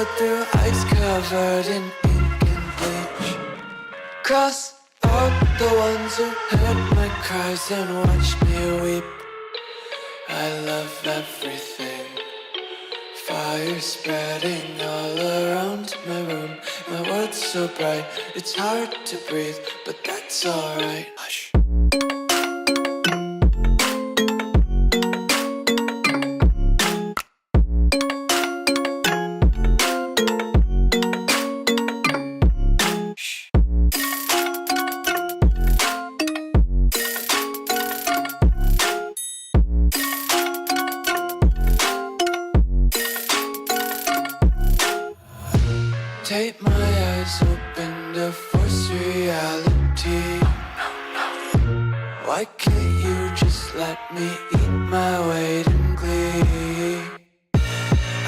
rode through ice covered in ink and bleach. Cross out the ones who heard my cries and watched me weep. I love everything. Fire spreading all around my room. My world's so bright, it's hard to breathe, but that's alright. Hush. Tape my eyes open to force reality. Why can't you just let me eat my weight in glee?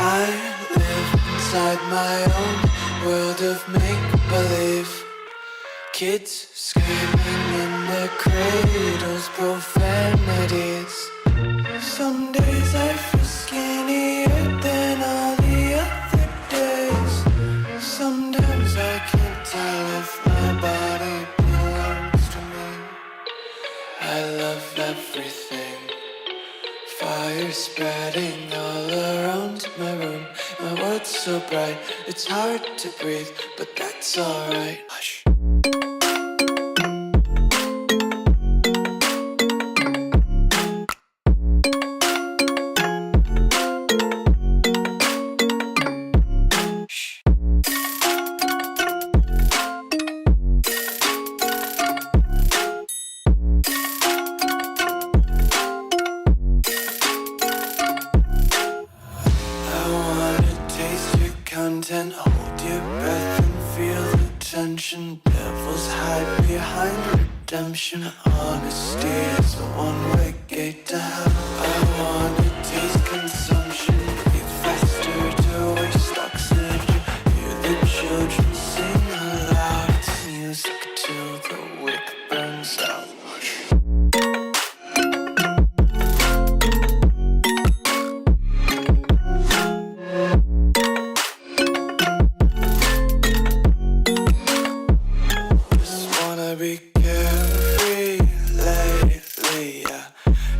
I live inside my own world of make-believe. Kids screaming in their cradles, profanities. Some days I feel skinnier than all the other days. Sometimes I can't tell if my body belongs to me. I love everything. Fire spreading all around my room. My world's so bright, it's hard to breathe, but that's alright. Hush. Content, hold your breath and feel the tension. Devils hide behind redemption. Honesty is the one-way gate to hell. I wanna taste consumption. Breathe faster to waste oxygen. Hear the children sing aloud. It's music till the wick burns out. Be carefree lately, yeah.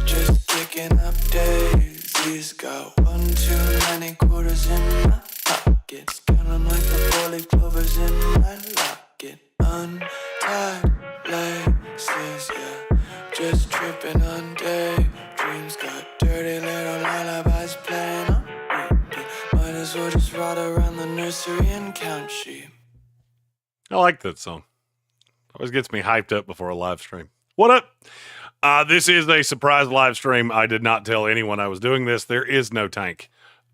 Just picking up daisies. Got one too many quarters in my pockets. Counting like the four-leaf clovers in my locket. Untied laces, yeah. Just tripping on daydreams. Got dirty little lullabies playing on repeat. Might as well just ride around the nursery and count sheep. I like that song. Always gets me hyped up before a live stream. What up? This is a surprise live stream. I did not tell anyone I was doing this. There is no tank.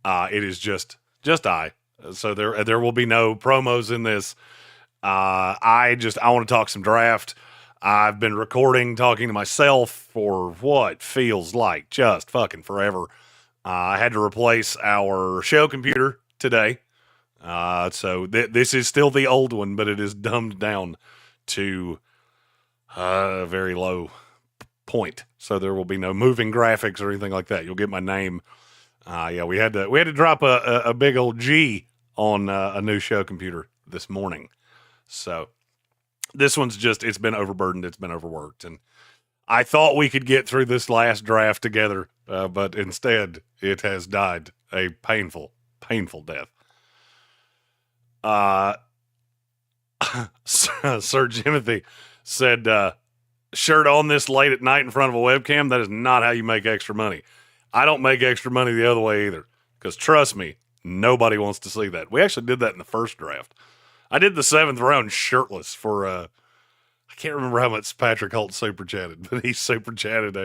It is just I. So there will be no promos in this. I want to talk some draft. I've been recording, talking to myself for what feels like just fucking forever. I had to replace our show computer today. So this is still the old one, but it is dumbed down to a very low point, so there will be no moving graphics or anything like that. You'll get my name. We had to drop a big old G on a new show computer this morning. So this one's it's been overburdened, it's been overworked, and I thought we could get through this last draft together, but instead it has died a painful death. Sir Jimothy said, shirt on this late at night in front of a webcam, that is not how you make extra money. I don't make extra money the other way either, because trust me, nobody wants to see that. We actually did that in the first draft. I did the 7th round shirtless for, I can't remember how much Patrick Holt super chatted, but he super chatted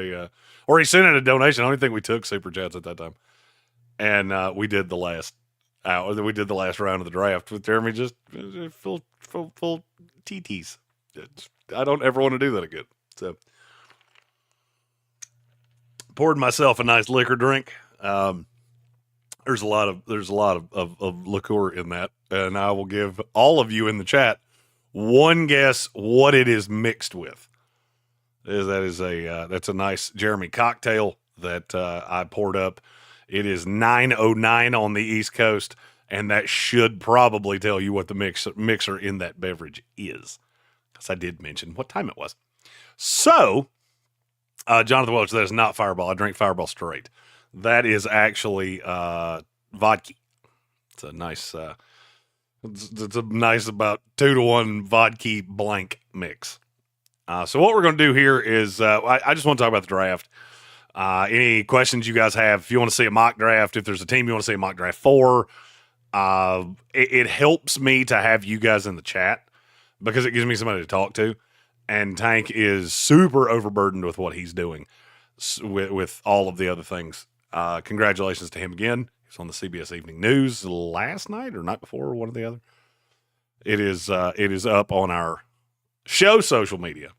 or he sent in a donation. I don't even think we took super chats at that time. And we did the last hour. We did the last round of the draft with Jeremy just full TTs. I don't ever want to do that again. So poured myself a nice liquor drink. There's a lot of liqueur in that, and I will give all of you in the chat one guess what it is mixed with. That's a nice Jeremy cocktail that I poured up. It is 9:09 on the East Coast, And that should probably tell you what the mixer in that beverage is. Because I did mention what time it was. So, Jonathan Welch, that is not Fireball. I drink Fireball straight. That is actually vodka. It's a nice, it's a nice about 2-to-1 vodka blank mix. So what we're going to do here is, I just want to talk about the draft. Any questions you guys have, if you want to see a mock draft, if there's a team you want to see a mock draft for, it helps me to have you guys in the chat because it gives me somebody to talk to. And Tank is super overburdened with what he's doing with all of the other things. Congratulations to him again. He's on the CBS Evening News last night or night before, or one or the other. It is up on our show social media.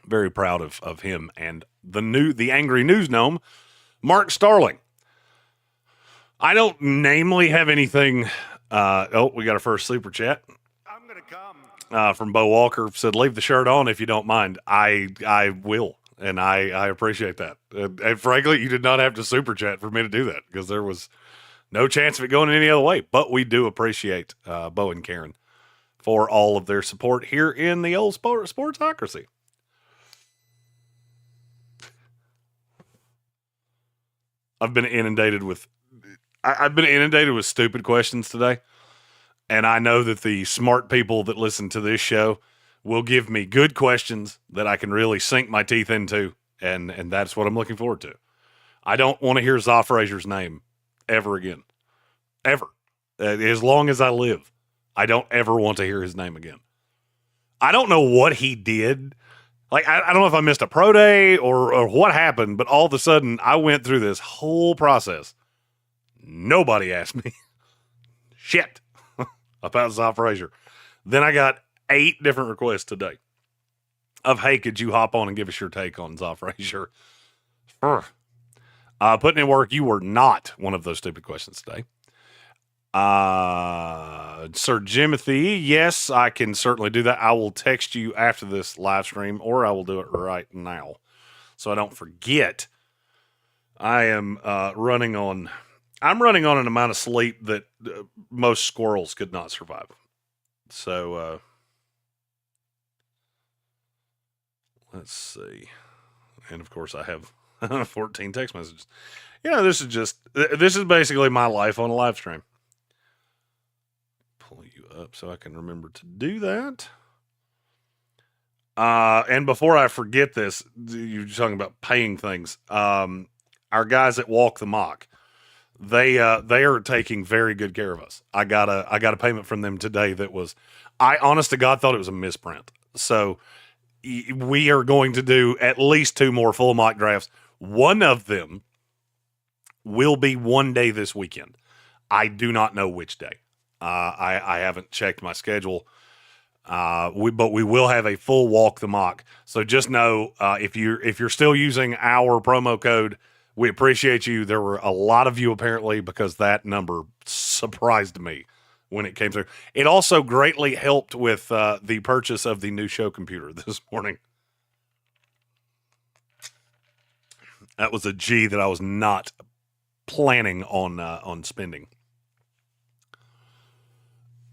Very proud of him and the angry news gnome, Mark Starling. I don't namely have anything. We got our first super chat. I'm gonna come. From Bo Walker, said, leave the shirt on if you don't mind. I will, and I appreciate that. And frankly, you did not have to super chat for me to do that because there was no chance of it going any other way. But we do appreciate Bo and Karen for all of their support here in the old sportsocracy. I've been inundated with stupid questions today. And I know that the smart people that listen to this show will give me good questions that I can really sink my teeth into. And that's what I'm looking forward to. I don't want to hear Zoff Frazier's name ever again. Ever. As long as I live, I don't ever want to hear his name again. I don't know what he did. Like, I don't know if I missed a pro day or what happened, but all of a sudden I went through this whole process. Nobody asked me shit about Zoff Frazier. Then I got 8 different requests today of, hey, could you hop on and give us your take on Zoff Frazier? Putting in work, you were not one of those stupid questions today. Sir Jimothy, yes, I can certainly do that. I will text you after this live stream, or I will do it right now so I don't forget. I am running on an amount of sleep that most squirrels could not survive. So, let's see. And of course I have 14 text messages. Yeah, this is basically my life on a live stream. Pull you up so I can remember to do that. And before I forget this, you're talking about paying things. Our guys at Walk the Mock, they are taking very good care of us. I got a payment from them today that was, I honest to God thought it was a misprint. So we are going to do at least 2 more full mock drafts. One of them will be one day this weekend. I do not know which day. I haven't checked my schedule. But we will have a full Walk the Mock. So just know, if you're still using our promo code, we appreciate you. There were a lot of you apparently, because that number surprised me when it came through. It also greatly helped with the purchase of the new show computer this morning. That was a G that I was not planning on spending.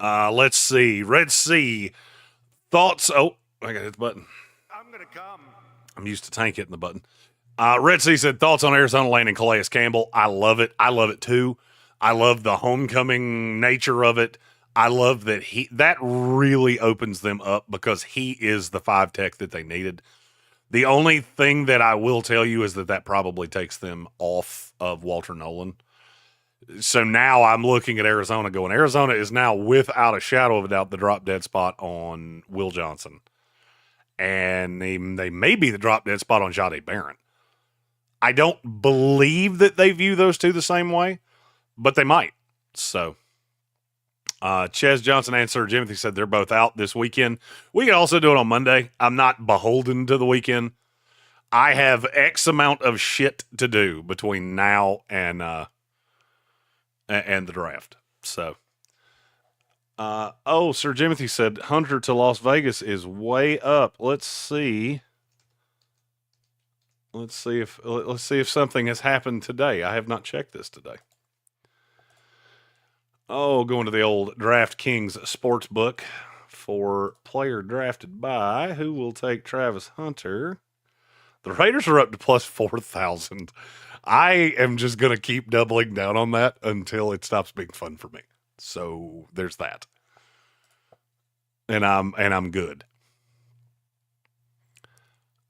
Let's see. Red Sea. Thoughts. Oh, I got to hit the button. I'm gonna come. I'm used to Tank hitting the button. Red Sea said, thoughts on Arizona landing Calais Campbell. I love it. I love it too. I love the homecoming nature of it. I love that that really opens them up because he is the 5 tech that they needed. The only thing that I will tell you is that probably takes them off of Walter Nolan. So now I'm looking at Arizona going, Arizona is now without a shadow of a doubt the drop dead spot on Will Johnson. And they may be the drop dead spot on Jade Barron. I don't believe that they view those two the same way, but they might. So, Ches Johnson and Sir Jimothy said they're both out this weekend. We can also do it on Monday. I'm not beholden to the weekend. I have X amount of shit to do between now and the draft. So, Sir Jimothy said Hunter to Las Vegas is way up. Let's see if something has happened today. I have not checked this today. Oh, going to the old DraftKings sports book for player drafted by who will take Travis Hunter. The Raiders are up to plus 4,000. I am just going to keep doubling down on that until it stops being fun for me. So there's that. And I'm good.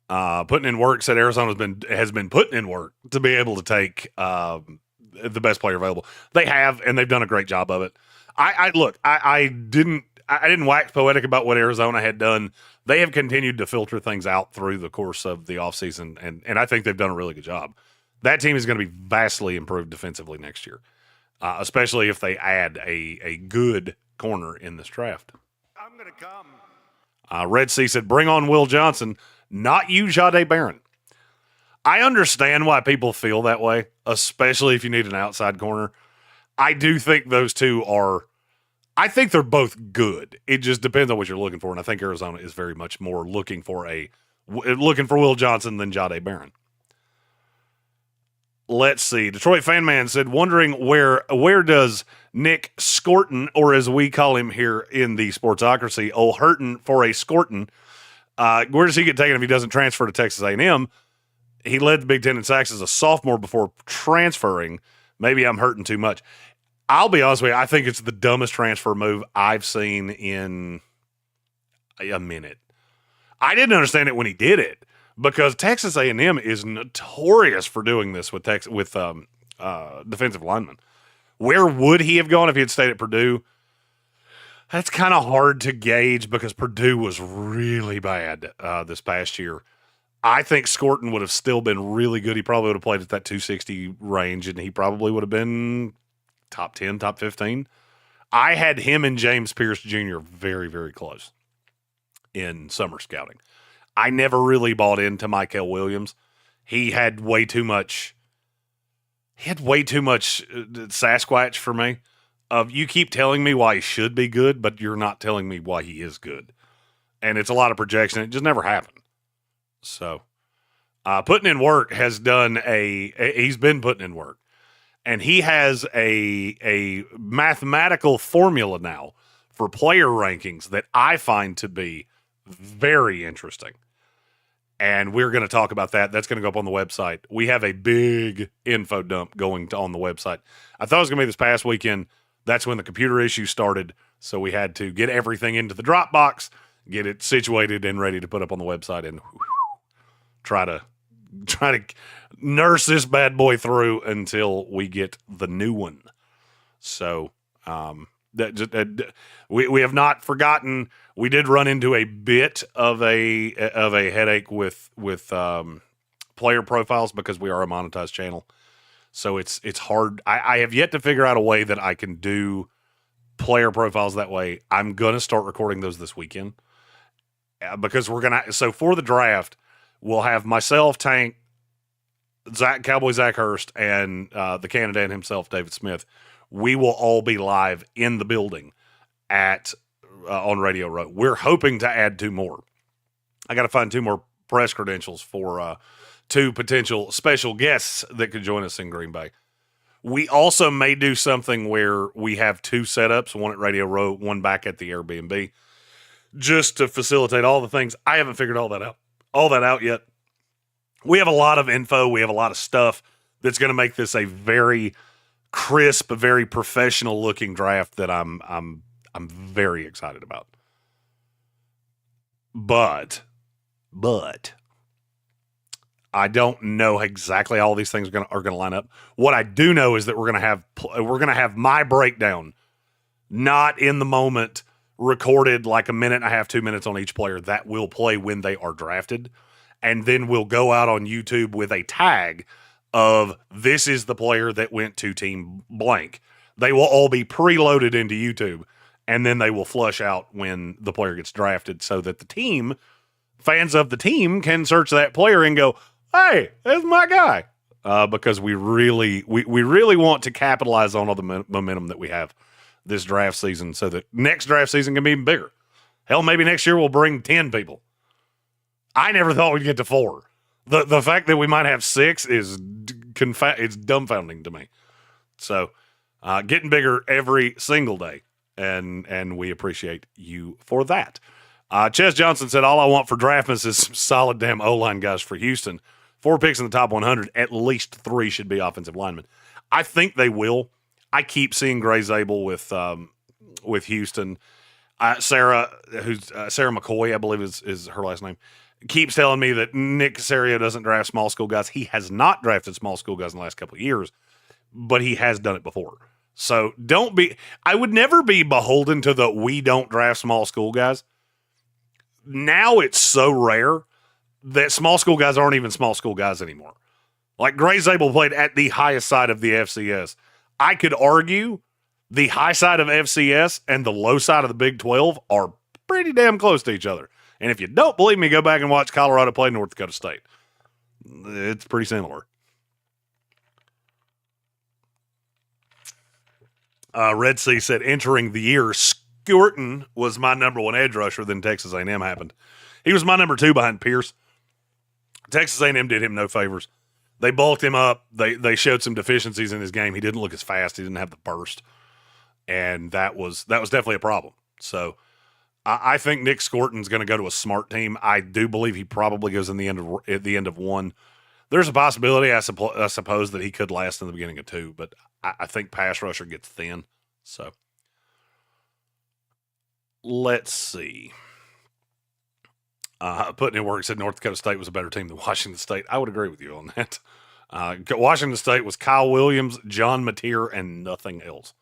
Putting in work said Arizona has been putting in work to be able to take the best player available. They have, and they've done a great job of it. I didn't wax poetic about what Arizona had done. They have continued to filter things out through the course of the offseason, and I think they've done a really good job. That team is going to be vastly improved defensively next year, especially if they add a good corner in this draft. I'm going to come. Red Sea said, bring on Will Johnson, not you, Jade Barron. I understand why people feel that way, especially if you need an outside corner. I do think those two are – I think they're both good. It just depends on what you're looking for, and I think Arizona is very much more looking for Will Johnson than Jade Barron. Let's see. Detroit Fan Man said, wondering where does Nick Scorton, or as we call him here in the Sportsocracy, old hurtin' for a Scorton, where does he get taken if he doesn't transfer to Texas A&M? He led the Big Ten in sacks as a sophomore before transferring. Maybe I'm hurting too much. I'll be honest with you. I think it's the dumbest transfer move I've seen in a minute. I didn't understand it when he did it because Texas A&M is notorious for doing this with defensive linemen. Where would he have gone if he had stayed at Purdue? That's kind of hard to gauge because Purdue was really bad this past year. I think Scorton would have still been really good. He probably would have played at that 260 range, and he probably would have been top 10, top 15. I had him and James Pierce Jr. very, very close in summer scouting. I never really bought into Mykel Williams. He had way too much Sasquatch for me. You keep telling me why he should be good, but you're not telling me why he is good. And it's a lot of projection. It just never happened. So, putting in work has he's been putting in work. And he has a mathematical formula now for player rankings that I find to be very interesting. And we're going to talk about that. That's going to go up on the website. We have a big info dump going on the website. I thought it was going to be this past weekend. That's when the computer issue started. So we had to get everything into the Dropbox, get it situated and ready to put up on the website, and try to nurse this bad boy through until we get the new one. So we have not forgotten. We did run into a bit of a headache with player profiles because we are a monetized channel. So it's hard. I have yet to figure out a way that I can do player profiles that way. I'm going to start recording those this weekend because so for the draft, we'll have myself, Tank, Cowboy Zach Hurst, and the Canadian himself, David Smith. We will all be live in the building on Radio Row. We're hoping to add 2 more. I got to find 2 more press credentials for 2 potential special guests that could join us in Green Bay. We also may do something where we have 2 setups, one at Radio Row, one back at the Airbnb, just to facilitate all the things. I haven't figured all that out yet. We have a lot of info. We have a lot of stuff that's going to make this a very crisp, very professional looking draft that I'm very excited about. But I don't know exactly how all these things are going to line up. What I do know is that we're going to have my breakdown, not in the moment, recorded like a minute and a half, 2 minutes on each player that will play when they are drafted. And then we'll go out on YouTube with a tag of this is the player that went to team blank. They will all be preloaded into YouTube, and then they will flush out when the player gets drafted so that fans of the team can search that player and go, hey, that's my guy. Because we really want to capitalize on all the momentum that we have this draft season so that next draft season can be even bigger. Hell, maybe next year we'll bring 10 people. I never thought we'd get to 4. The fact that we might have 6 is it's dumbfounding to me. So Getting bigger every single day, and we appreciate you for that. Ches Johnson said, all I want for Draftmas is some solid damn O-line guys for Houston. 4 picks in the top 100, at least 3 should be offensive linemen. I think they will. I keep seeing Gray Zabel with Houston. Sarah McCoy, I believe is her last name, keeps telling me that Nick Caserio doesn't draft small school guys. He has not drafted small school guys in the last couple of years, but he has done it before. So I would never be beholden to the we don't draft small school guys. Now it's so rare that small school guys aren't even small school guys anymore. Like Gray Zabel played at the highest side of the FCS. I could argue the high side of FCS and the low side of the Big 12 are pretty damn close to each other. And if you don't believe me, go back and watch Colorado play North Dakota State. It's pretty similar. Red Sea said, entering the year, Skurton was my number 1 edge rusher. Then Texas A&M happened. He was my number 2 behind Pierce. Texas A&M did him no favors. They bulked him up. They showed some deficiencies in his game. He didn't look as fast. He didn't have the burst, and that was definitely a problem. So I think Nick Skurton's going to go to a smart team. I do believe he probably goes at the end of 1. There's a possibility, I suppose, that he could last in the beginning of 2, but I think pass rusher gets thin. So let's see. Putting in work said North Dakota State was a better team than Washington State. I would agree with you on that. Washington State was Kyle Williams, John Mateer, and nothing else.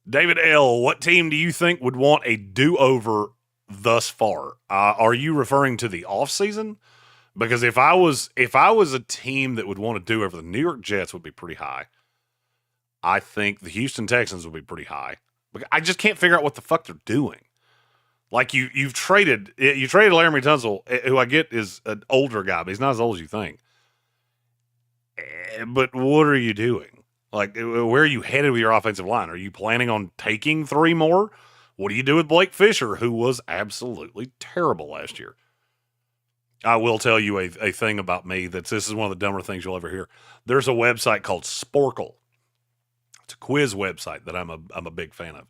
David L., what team do you think would want a do-over thus far? Are you referring to the offseason? Because if I was a team that would want to do over, the New York Jets would be pretty high. I think the Houston Texans would be pretty high. I just can't figure out what the fuck they're doing. Like you traded Laramie Tunsil, who I get is an older guy, but he's not as old as you think. But what are you doing? Like, where are you headed with your offensive line? Are you planning on taking 3 more? What do you do with Blake Fisher, who was absolutely terrible last year? I will tell you a thing about me this is one of the dumber things you'll ever hear. There's a website called Sporkle. It's a quiz website that I'm a big fan of.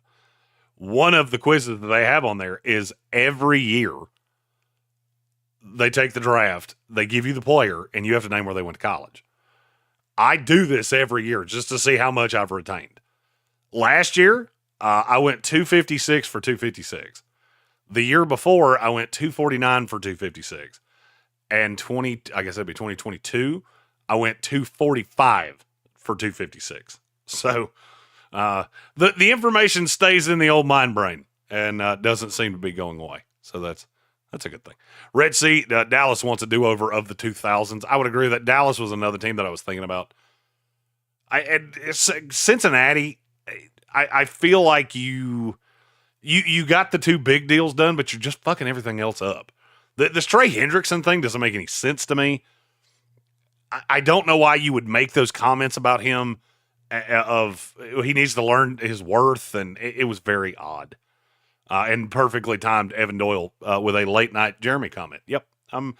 One of the quizzes that they have on there is every year they take the draft, they give you the player, and you have to name where they went to college. I do this every year just to see how much I've retained. Last year, I went 256 for 256. The year before, I went 249 for 256. And 2022, I went 245 for 256. So the information stays in the old mind brain and doesn't seem to be going away. So that's a good thing. Red Sea, Dallas wants a do-over of the 2000s. I would agree that Dallas was another team that I was thinking about. Cincinnati, I feel like you got the 2 big deals done, but you're just fucking everything else up. This Trey Hendrickson thing doesn't make any sense to me. I don't know why you would make those comments about him of he needs to learn his worth, and it was very odd. And perfectly timed Evan Doyle with a late night Jeremy comment. Yep, I'm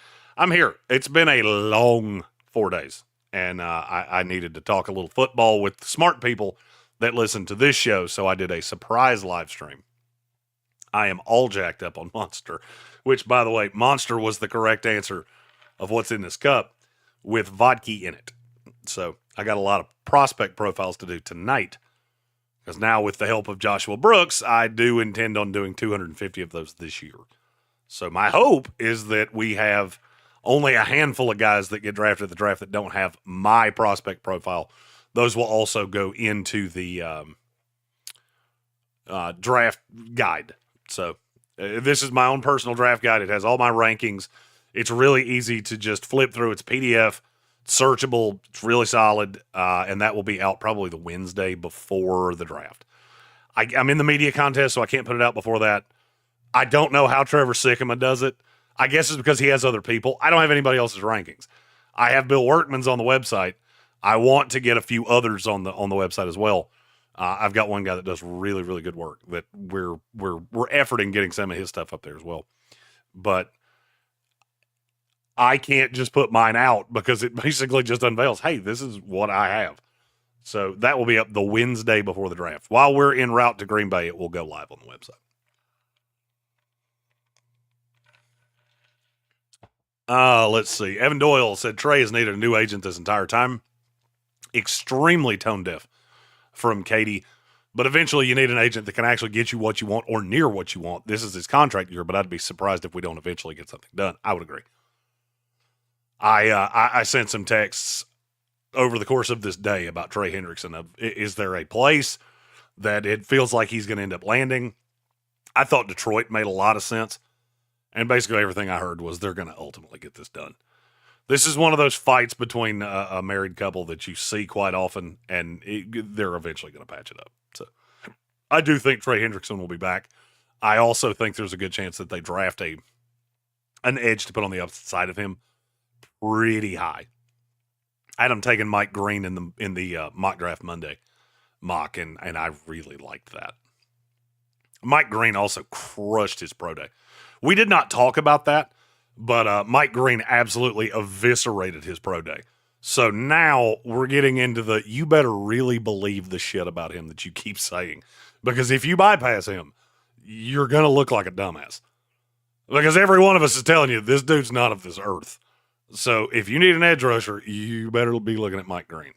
here. It's been a long 4 days, and I needed to talk a little football with smart people that listen to this show, so I did a surprise live stream. I am all jacked up on Monster, which, by the way, Monster was the correct answer of what's in this cup with vodka in it. So I got a lot of prospect profiles to do tonight. Because now, with the help of Joshua Brooks, I do intend on doing 250 of those this year. So my hope is that we have only a handful of guys that get drafted at the draft that don't have my prospect profile. Those will also go into the draft guide. So this is my own personal draft guide. It has all my rankings. It's really easy to just flip through. It's PDF. Searchable, it's really solid, and that will be out probably the Wednesday before the draft. I'm in the media contest, so I can't put it out before that. I don't know how Trevor Sikkema does it. I guess it's because he has other people. I don't have anybody else's rankings. I have Bill Workman's on the website. I want to get a few others on the website as well. I've got one guy that does really, really good work that we're efforting getting some of his stuff up there as well. But I can't just put mine out because it basically just unveils, hey, this is what I have. So that will be up the Wednesday before the draft. While we're en route to Green Bay, it will go live on the website. Let's see. Evan Doyle said Trey has needed a new agent this entire time. Extremely tone deaf from Katie. But eventually you need an agent that can actually get you what you want or near what you want. This is his contract year, but I'd be surprised if we don't eventually get something done. I would agree. I sent some texts over the course of this day about Trey Hendrickson. Is there a place that it feels like he's going to end up landing? I thought Detroit made a lot of sense. And basically everything I heard was they're going to ultimately get this done. This is one of those fights between a married couple that you see quite often, and they're eventually going to patch it up. So I do think Trey Hendrickson will be back. I also think there's a good chance that they draft an edge to put on the opposite side of him pretty high. I had him taking Mike Green in the mock draft Monday mock, and I really liked that. Mike Green also crushed his pro day. We did not talk about that, but Mike Green absolutely eviscerated his pro day. So now we're getting into you better really believe the shit about him that you keep saying. Because if you bypass him, you're going to look like a dumbass. Because every one of us is telling you, this dude's not of this earth. So if you need an edge rusher, you better be looking at Mike Green.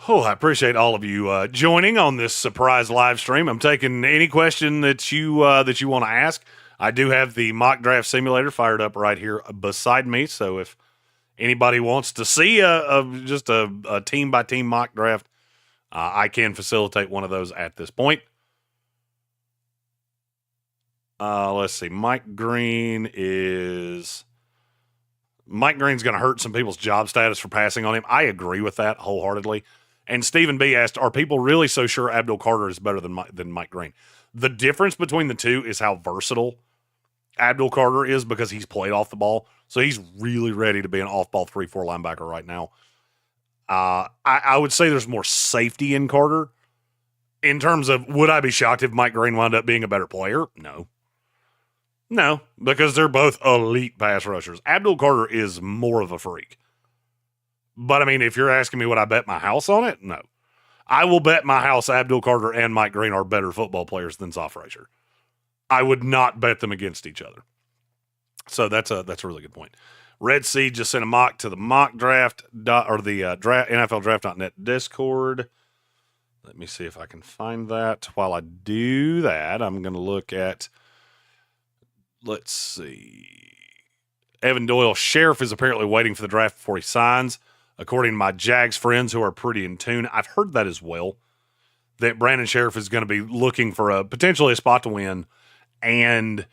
Oh, I appreciate all of you joining on this surprise live stream. I'm taking any question that you want to ask. I do have the mock draft simulator fired up right here beside me. So if anybody wants to see just a team by team mock draft, I can facilitate one of those at this point. Let's see. Mike Green's going to hurt some people's job status for passing on him. I agree with that wholeheartedly. And Stephen B asked, are people really so sure Abdul Carter is better than Mike Green? The difference between the two is how versatile Abdul Carter is, because he's played off the ball. So he's really ready to be an off-ball 3-4 linebacker right now. I would say there's more safety in Carter. In terms of, would I be shocked if Mike Green wound up being a better player? No, because they're both elite pass rushers. Abdul Carter is more of a freak. But, I mean, if you're asking me would I bet my house on it? No. I will bet my house Abdul Carter and Mike Green are better football players than Zoff Frazier. I would not bet them against each other. So that's a really good point. Red Sea just sent a mock to the mock draft, or the NFLdraft.net Discord. Let me see if I can find that. While I do that, I'm going to look at, let's see. Evan Doyle, Sheriff is apparently waiting for the draft before he signs. According to my Jags friends who are pretty in tune, I've heard that as well, that Brandon Sheriff is going to be looking for potentially a spot to win and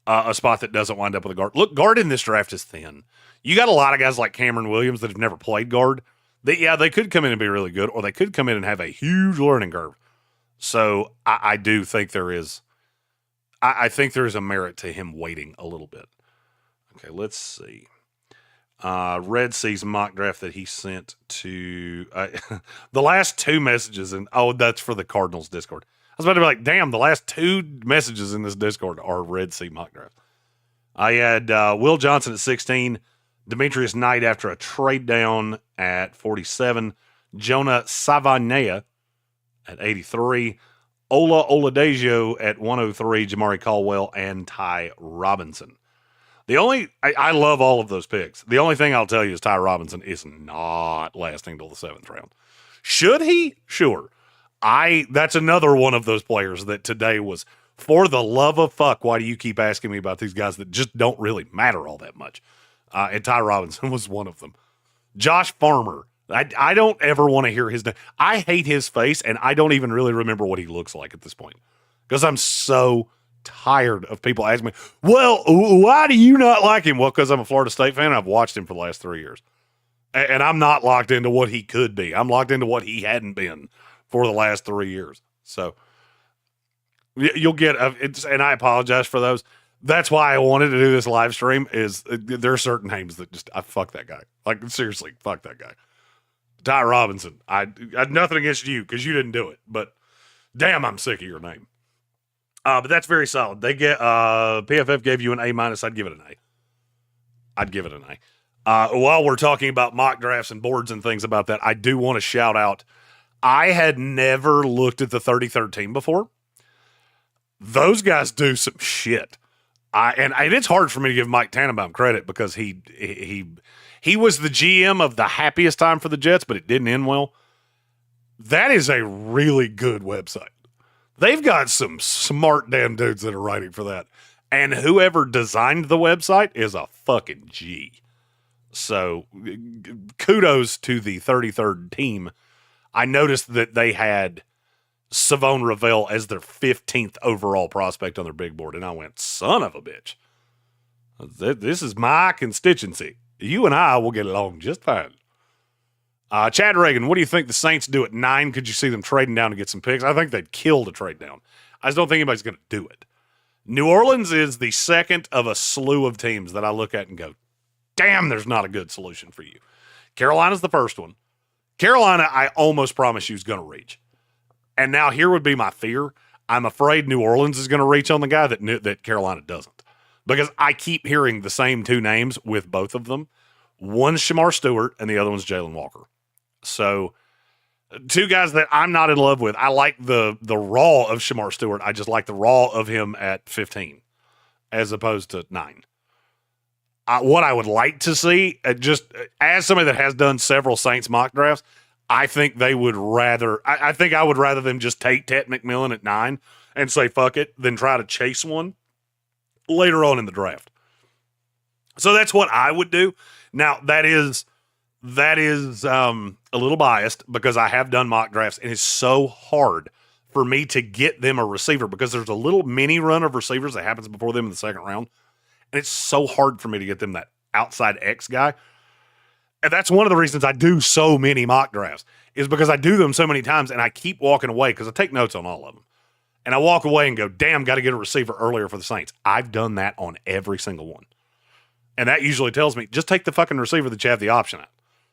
a spot that doesn't wind up with a guard. Look, guard in this draft is thin. You got a lot of guys like Cameron Williams that have never played guard. They could come in and be really good, or they could come in and have a huge learning curve. So I do think there is. I think there is a merit to him waiting a little bit. Okay, let's see. Red Sea's mock draft that he sent to the last two messages, and that's for the Cardinals Discord. I was about to be like, damn, the last two messages in this Discord are Red Sea mock draft. I had Will Johnson at 16, Demetrius Knight after a trade down at 47, Jonah Savanea at 83, Ola Oladejo at 103, Jamari Caldwell, and Ty Robinson. I love all of those picks. The only thing I'll tell you is Ty Robinson is not lasting till the 7th round. Should he? Sure. That's another one of those players that today was, for the love of fuck, why do you keep asking me about these guys that just don't really matter all that much? And Ty Robinson was one of them. Josh Farmer. I don't ever want to hear his name. I hate his face, and I don't even really remember what he looks like at this point, because I'm so tired of people asking me, well, why do you not like him? Well, because I'm a Florida State fan and I've watched him for the last 3 years. And I'm not locked into what he could be. I'm locked into what he hadn't been for the last 3 years. So you'll get, and I apologize for those. That's why I wanted to do this live stream, is there are certain names that just, fuck that guy. Like, seriously, fuck that guy. Ty Robinson. I had nothing against you because you didn't do it, but damn, I'm sick of your name. But that's very solid. They get PFF gave you an A-. I'd give it an A. While we're talking about mock drafts and boards and things about that, I do want to shout out. I had never looked at the 33rd team before. Those guys do some shit. And it's hard for me to give Mike Tannenbaum credit because he was the GM of the happiest time for the Jets, but it didn't end well. That is a really good website. They've got some smart damn dudes that are writing for that. And whoever designed the website is a fucking G. So kudos to the 33rd team. I noticed that they had Savon Ravel as their 15th overall prospect on their big board. And I went, son of a bitch. This is my constituency. You and I will get along just fine. Chad Reagan, what do you think the Saints do at 9? Could you see them trading down to get some picks? I think they'd kill to trade down. I just don't think anybody's going to do it. New Orleans is the second of a slew of teams that I look at and go, damn, there's not a good solution for you. Carolina's the first one. Carolina, I almost promise you, is going to reach. And now here would be my fear. I'm afraid New Orleans is going to reach on the guy that Carolina doesn't. Because I keep hearing the same two names with both of them. One's Shamar Stewart and the other one's Jalen Walker. So, two guys that I'm not in love with. I like the raw of Shamar Stewart. I just like the raw of him at 15 as opposed to 9. What I would like to see, just as somebody that has done several Saints mock drafts, I think they would rather, I think I would rather them just take Ted McMillan at 9 and say, fuck it, than try to chase one later on in the draft. So that's what I would do. Now, that is a little biased because I have done mock drafts, and it's so hard for me to get them a receiver because there's a little mini run of receivers that happens before them in the second round, and it's so hard for me to get them that outside X guy. And that's one of the reasons I do so many mock drafts is because I do them so many times, and I keep walking away because I take notes on all of them. And I walk away and go, damn, got to get a receiver earlier for the Saints. I've done that on every single one. And that usually tells me, just take the fucking receiver that you have the option at.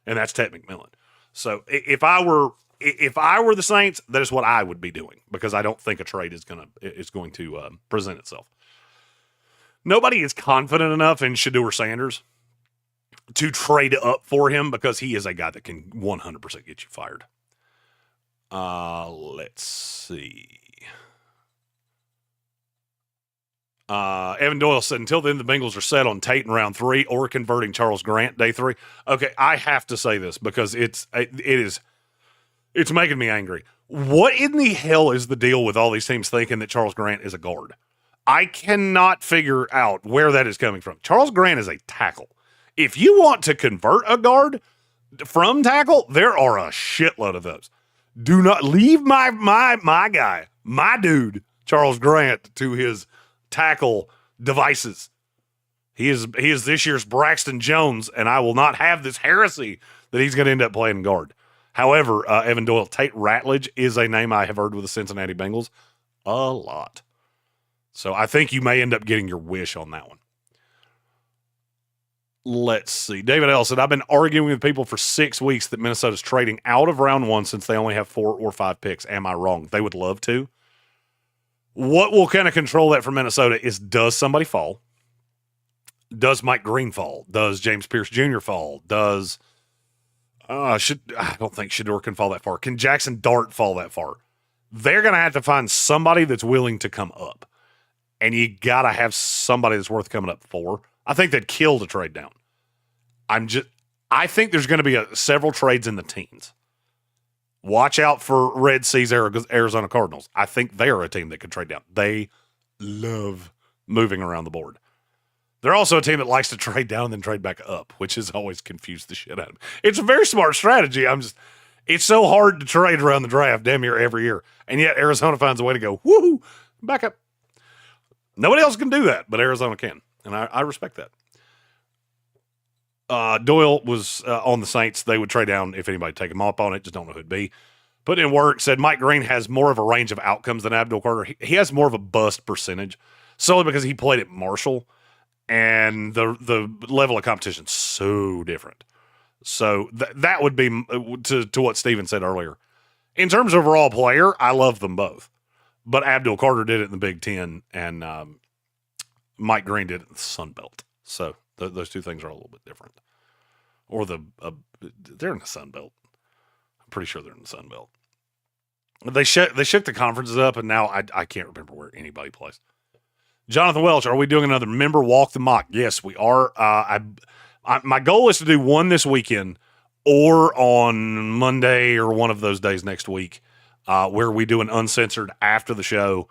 And that's Ted McMillan. So if I were the Saints, that is what I would be doing because I don't think a trade is going to present itself. Nobody is confident enough in Shedeur Sanders to trade up for him because he is a guy that can 100% get you fired. Let's see. Evan Doyle said, until then, the Bengals are set on Tate in round 3 or converting Charles Grant day 3. Okay, I have to say this because it's making me angry. What in the hell is the deal with all these teams thinking that Charles Grant is a guard? I cannot figure out where that is coming from. Charles Grant is a tackle. If you want to convert a guard from tackle, there are a shitload of those. Do not leave my guy, my dude, Charles Grant, to his tackle devices. He is this year's Braxton Jones, and I will not have this heresy that he's going to end up playing guard. However, Evan Doyle, Tate Ratledge is a name I have heard with the Cincinnati Bengals a lot. So I think you may end up getting your wish on that one. Let's see. David L. said, I've been arguing with people for 6 weeks that Minnesota's trading out of round 1 since they only have 4 or 5 picks. Am I wrong? They would love to. What will kind of control that for Minnesota is, does somebody fall? Does Mike Green fall? Does James Pierce Jr. fall? Does I don't think Shedeur can fall that far. Can Jackson Dart fall that far? They're going to have to find somebody that's willing to come up. And you got to have somebody that's worth coming up for. I think they'd kill to trade down. I think there's going to be several trades in the teens. Watch out for Red Seas Arizona Cardinals. I think they're a team that could trade down. They love moving around the board. They're also a team that likes to trade down and then trade back up, which has always confused the shit out of me. It's a very smart strategy. It's so hard to trade around the draft damn near every year. And yet Arizona finds a way to go, woohoo, back up. Nobody else can do that, but Arizona can. And I respect that. Doyle was on the Saints. They would trade down if anybody take him up on it. Just don't know who it'd be. Put in work, said Mike Green has more of a range of outcomes than Abdul Carter. He has more of a bust percentage solely because he played at Marshall and the level of competition is so different. So that would be to what Steven said earlier. In terms of overall player, I love them both. But Abdul Carter did it in the Big Ten, and Mike Green did it in the Sun Belt. So those two things are a little bit different. or they're in the Sun Belt. I'm pretty sure they're in the Sun Belt. They shook the conferences up, and now I can't remember where anybody plays. Jonathan Welch, are we doing another member walk the mock? Yes, we are. My goal is to do one this weekend or on Monday or one of those days next week, where we do an uncensored after the show.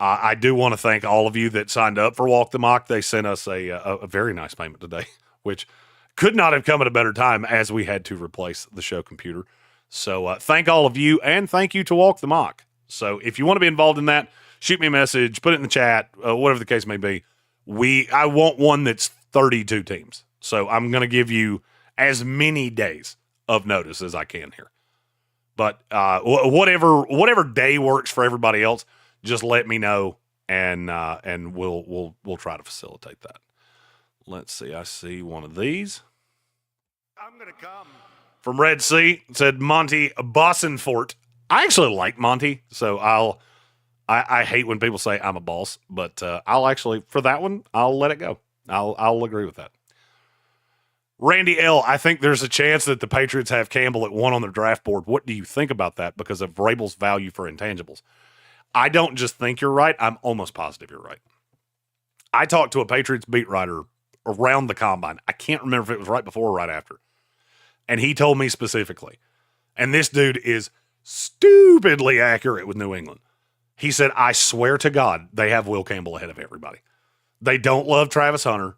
I do want to thank all of you that signed up for Walk the Mock. They sent us a very nice payment today, which could not have come at a better time as we had to replace the show computer. So thank all of you, and thank you to Walk the Mock. So if you want to be involved in that, shoot me a message, put it in the chat, whatever the case may be. I want one that's 32 teams. So I'm going to give you as many days of notice as I can here. But whatever day works for everybody else, just let me know, and we'll try to facilitate that. Let's see. I see one of these. I'm gonna come. From Red Sea, it said Monty Bossenfort. I actually like Monty, so I hate when people say I'm a boss, but I'll actually, for that one, I'll let it go. I'll agree with that. Randy L., I think there's a chance that the Patriots have Campbell at 1 on their draft board. What do you think about that because of Vrabel's value for intangibles? I don't just think you're right. I'm almost positive you're right. I talked to a Patriots beat writer around the combine. I can't remember if it was right before or right after. And he told me specifically, and this dude is stupidly accurate with New England. He said, I swear to God, they have Will Campbell ahead of everybody. They don't love Travis Hunter.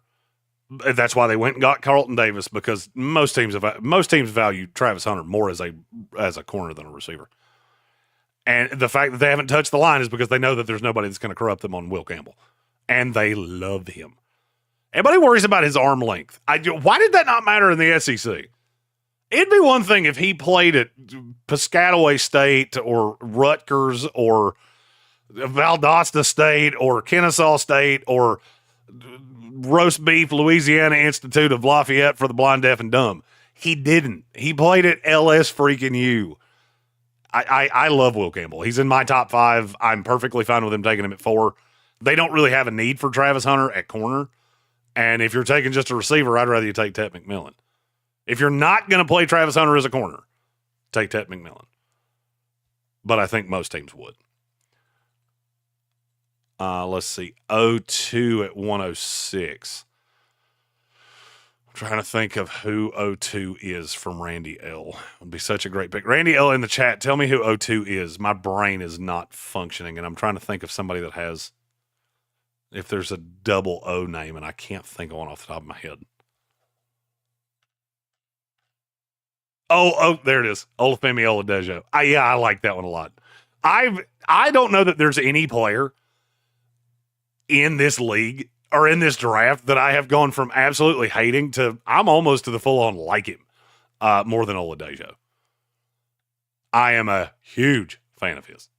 That's why they went and got Carlton Davis, because most teams value Travis Hunter more as a corner than a receiver. And the fact that they haven't touched the line is because they know that there's nobody that's going to corrupt them on Will Campbell. And they love him. Everybody worries about his arm length. Why did that not matter in the SEC? It'd be one thing if he played at Piscataway State or Rutgers or Valdosta State or Kennesaw State or Roast Beef Louisiana Institute of Lafayette for the Blind, Deaf, and Dumb. He didn't. He played at LS freaking U. I love Will Campbell. He's in my top 5. I'm perfectly fine with him taking him at 4. They don't really have a need for Travis Hunter at corner. And if you're taking just a receiver, I'd rather you take Tet McMillan. If you're not going to play Travis Hunter as a corner, take Tet McMillan. But I think most teams would. Let's see. 0-2 at 106. I'm trying to think of who 0-2 is from Randy L. It would be such a great pick. Randy L in the chat, tell me who 0-2 is. My brain is not functioning, and I'm trying to think of somebody that has, if there's a double O name, and I can't think of one off the top of my head. Oh, there it is. Olufemi Oladejo. Yeah, I like that one a lot. I don't know that there's any player in this league or in this draft that I have gone from absolutely hating to I'm almost to the full-on like him more than Oladejo. I am a huge fan of his.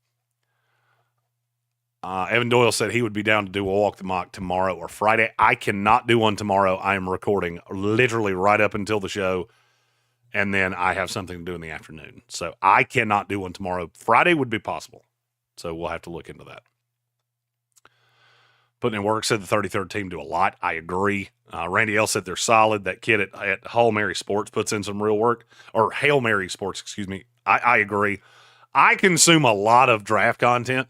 Evan Doyle said he would be down to do a walk the mock tomorrow or Friday. I cannot do one tomorrow. I am recording literally right up until the show, and then I have something to do in the afternoon. So I cannot do one tomorrow. Friday would be possible. So we'll have to look into that. Putting in work, said the 33rd team do a lot. I agree. Randy L said they're solid. That kid at Hail Mary Sports puts in some real work. Or Hail Mary Sports, excuse me. I agree. I consume a lot of draft content,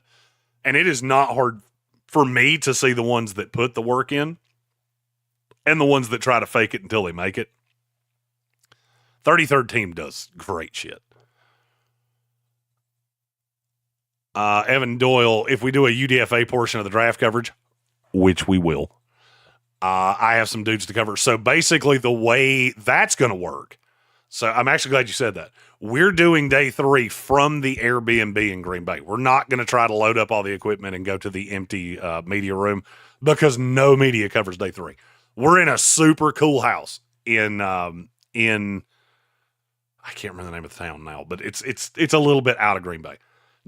and it is not hard for me to see the ones that put the work in and the ones that try to fake it until they make it. 33rd team does great shit. Evan Doyle, if we do a UDFA portion of the draft coverage, which we will, I have some dudes to cover. So basically the way that's going to work, so I'm actually glad you said that. We're doing day 3 from the Airbnb in Green Bay. We're not going to try to load up all the equipment and go to the empty media room because no media covers day 3. We're in a super cool house in I can't remember the name of the town now, but it's a little bit out of Green Bay.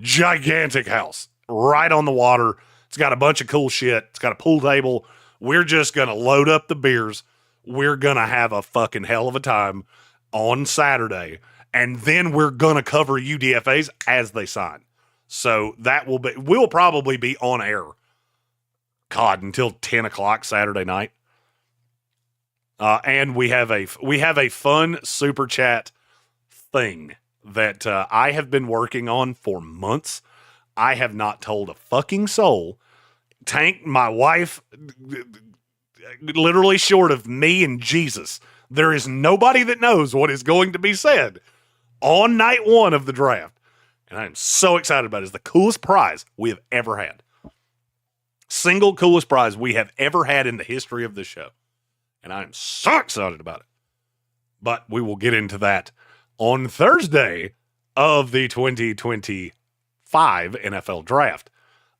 Gigantic house right on the water. It's got a bunch of cool shit. It's got a pool table. We're just going to load up the beers. We're going to have a fucking hell of a time on Saturday. And then we're going to cover UDFAs as they sign. So that we'll probably be on air, God, until 10 o'clock Saturday night. And we have a fun super chat thing that I have been working on for months. I have not told a fucking soul. Tank, my wife, literally short of me and Jesus, there is nobody that knows what is going to be said on night one of the draft. And I am so excited about it. It's the coolest prize we have ever had. Single coolest prize we have ever had in the history of this show. And I am so excited about it. But we will get into that on Thursday of the 2025 NFL Draft.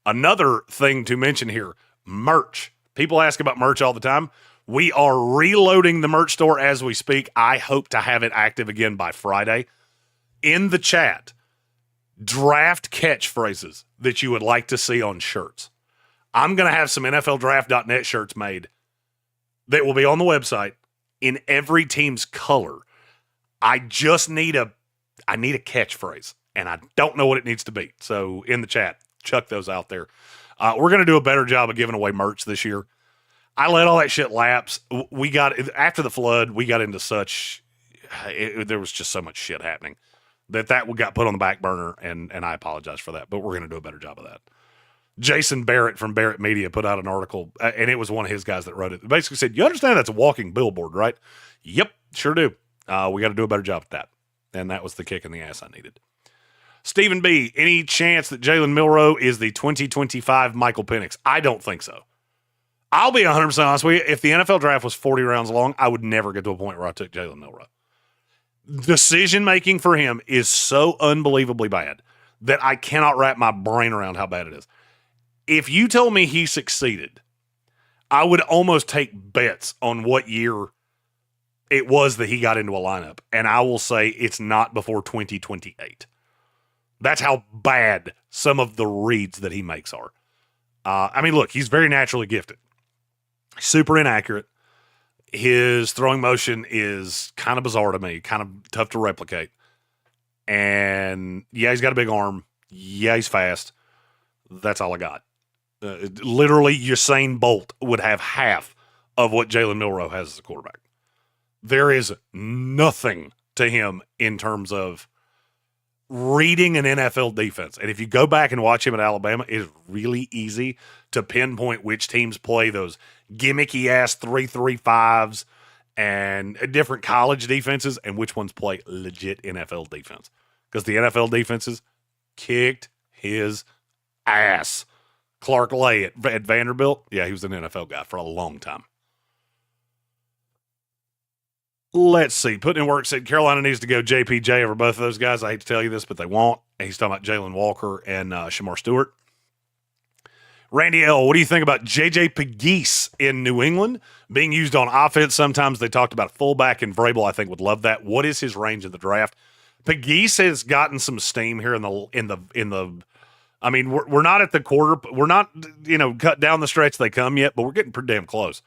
Another thing to mention here, merch. People ask about merch all the time. We are reloading the merch store as we speak. I hope to have it active again by Friday. In the chat, draft catchphrases that you would like to see on shirts. I'm going to have some NFLdraft.net shirts made that will be on the website in every team's color. I just need a catchphrase, and I don't know what it needs to be. So in the chat, chuck those out there. We're going to do a better job of giving away merch this year. I let all that shit lapse. After the flood, we got into there was just so much shit happening that got put on the back burner, and I apologize for that, but we're going to do a better job of that. Jason Barrett from Barrett Media put out an article, and it was one of his guys that wrote it. It basically said, you understand that's a walking billboard, right? Yep, sure do. We got to do a better job at that. And that was the kick in the ass I needed. Stephen B., any chance that Jalen Milroe is the 2025 Michael Penix? I don't think so. I'll be 100% honest with you. If the NFL draft was 40 rounds long, I would never get to a point where I took Jalen Milroe. Decision-making for him is so unbelievably bad that I cannot wrap my brain around how bad it is. If you told me he succeeded, I would almost take bets on what year it was that he got into a lineup. And I will say it's not before 2028. That's how bad some of the reads that he makes are. Look, he's very naturally gifted. Super inaccurate. His throwing motion is kind of bizarre to me, kind of tough to replicate. And yeah, he's got a big arm. Yeah, he's fast. That's all I got. Literally, Usain Bolt would have half of what Jalen Milroe has as a quarterback. There is nothing to him in terms of reading an NFL defense. And if you go back and watch him at Alabama, it is really easy to pinpoint which teams play those gimmicky-ass 3-3-5s and different college defenses and which ones play legit NFL defense. Because the NFL defenses kicked his ass. Clark Lay at Vanderbilt, yeah, he was an NFL guy for a long time. Let's see. Putting in Work said Carolina needs to go JPJ over both of those guys. I hate to tell you this, but they won't. And he's talking about Jalen Walker and Shamar Stewart. Randy L., what do you think about J.J. Pegues in New England being used on offense? Sometimes they talked about fullback, and Vrabel, I think, would love that. What is his range in the draft? Pegues has gotten some steam here in the. I mean, we're not at the quarter. We're not, cut down the stretch they come yet, but we're getting pretty damn close.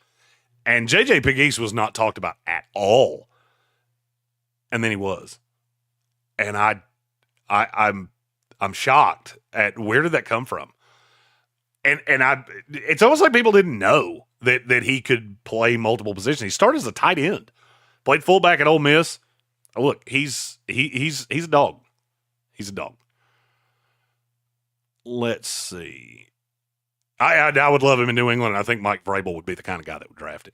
And J.J. Pegues was not talked about at all. And then he was. And I'm shocked at where did that come from? And it's almost like people didn't know that he could play multiple positions. He started as a tight end, played fullback at Ole Miss. Oh, look, he's a dog. He's a dog. Let's see. I would love him in New England. I think Mike Vrabel would be the kind of guy that would draft him.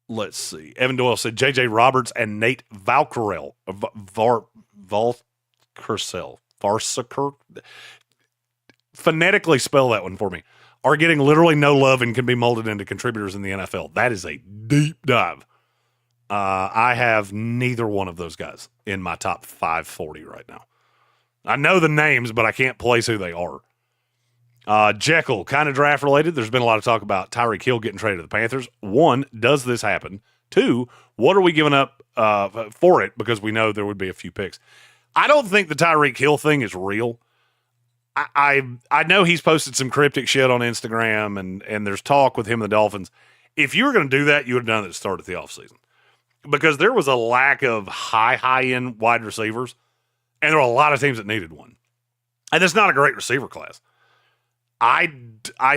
Let's see. Evan Doyle said J.J. Roberts and Nate Valcarcel. Varsaker. Phonetically spell that one for me. Are getting literally no love and can be molded into contributors in the NFL. That is a deep dive. I have neither one of those guys in my top 540 right now. I know the names, but I can't place who they are. Jekyll, kind of draft related. There's been a lot of talk about Tyreek Hill getting traded to the Panthers. One, does this happen? Two, what are we giving up for it? Because we know there would be a few picks. I don't think the Tyreek Hill thing is real. I know he's posted some cryptic shit on Instagram, and there's talk with him and the Dolphins. If you were going to do that, you would have done it at the start of the offseason. Because there was a lack of high-end wide receivers, and there were a lot of teams that needed one. And it's not a great receiver class. I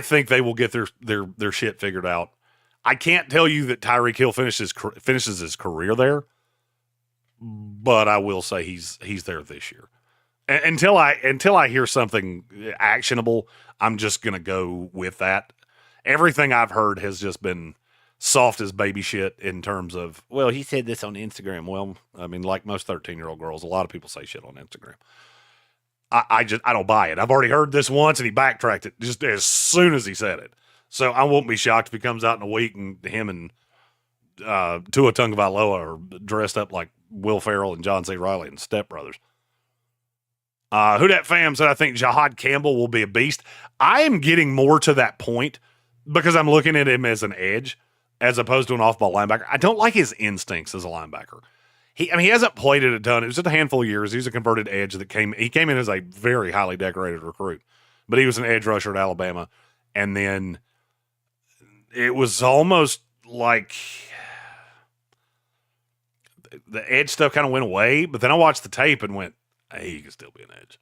think they will get their shit figured out. I can't tell you that Tyreek Hill finishes his career there, but I will say he's there this year. Until I hear something actionable, I'm just gonna go with that. Everything I've heard has just been soft as baby shit in terms of, well, he said this on Instagram. Well, I mean, like most 13-year-old girls, a lot of people say shit on Instagram. I don't buy it. I've already heard this once, and he backtracked it just as soon as he said it. So I won't be shocked if he comes out in a week and him and Tua Tagovailoa are dressed up like Will Ferrell and John C. Reilly and Step Brothers. Who Dat Fam said, I think Jahad Campbell will be a beast. I am getting more to that point because I'm looking at him as an edge as opposed to an off-ball linebacker. I don't like his instincts as a linebacker. He hasn't played it a ton. It was just a handful of years. He was a converted edge he came in as a very highly decorated recruit, but he was an edge rusher at Alabama. And then it was almost like the edge stuff kind of went away, but then I watched the tape and went, hey, he can still be an edge.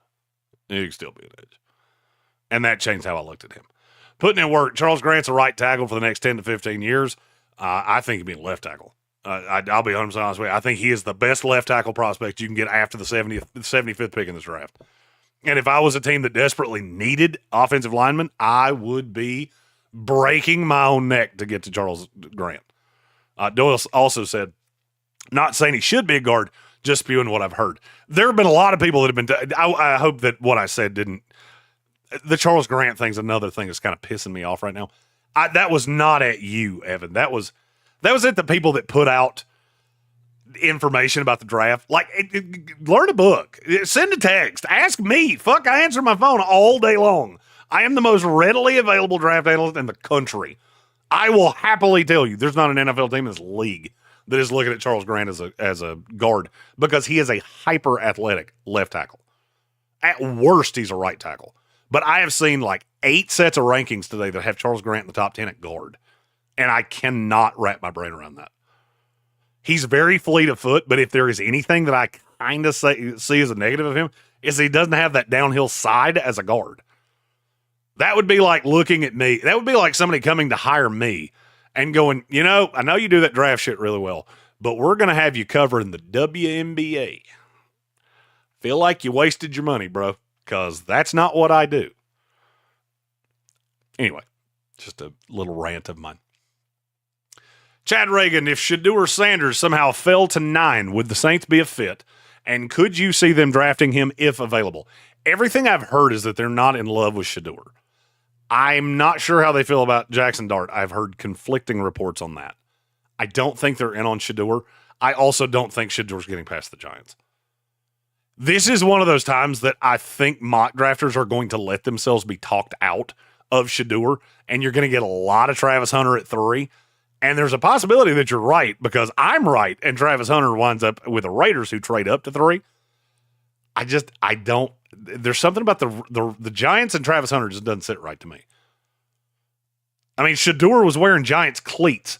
He can still be an edge. And that changed how I looked at him. Putting in work, Charles Grant's a right tackle for the next 10 to 15 years. I think he'd be a left tackle. I'll be 100% honest with you. I think he is the best left tackle prospect you can get after the 75th pick in this draft. And if I was a team that desperately needed offensive linemen, I would be breaking my own neck to get to Charles Grant. Doyle also said, not saying he should be a guard, just spewing what I've heard. There have been a lot of people that have been I hope that what I said didn't. The Charles Grant thing's another thing that's kind of pissing me off right now. That was not at you, Evan. That was at the people that put out information about the draft. Like, learn a book. Send a text. Ask me. Fuck, I answer my phone all day long. I am the most readily available draft analyst in the country. I will happily tell you there's not an NFL team in this league that is looking at Charles Grant as a guard because he is a hyper athletic left tackle. At worst, he's a right tackle. But I have seen like 8 sets of rankings today that have Charles Grant in the top 10 at guard. And I cannot wrap my brain around that. He's very fleet of foot, but if there is anything that I kind of see as a negative of him, is he doesn't have that downhill side as a guard. That would be like looking at me. That would be like somebody coming to hire me and going, I know you do that draft shit really well, but we're going to have you covering the WNBA. Feel like you wasted your money, bro, because that's not what I do. Anyway, just a little rant of mine. Chad Reagan, if Shedeur Sanders somehow fell to 9, would the Saints be a fit? And could you see them drafting him if available? Everything I've heard is that they're not in love with Shedeur. I'm not sure how they feel about Jackson Dart. I've heard conflicting reports on that. I don't think they're in on Shedeur. I also don't think Shedeur's getting past the Giants. This is one of those times that I think mock drafters are going to let themselves be talked out of Shedeur, and you're going to get a lot of Travis Hunter at 3. And there's a possibility that you're right because I'm right, and Travis Hunter winds up with the Raiders who trade up to 3. I don't. There's something about the Giants and Travis Hunter just doesn't sit right to me. I mean, Shedeur was wearing Giants cleats,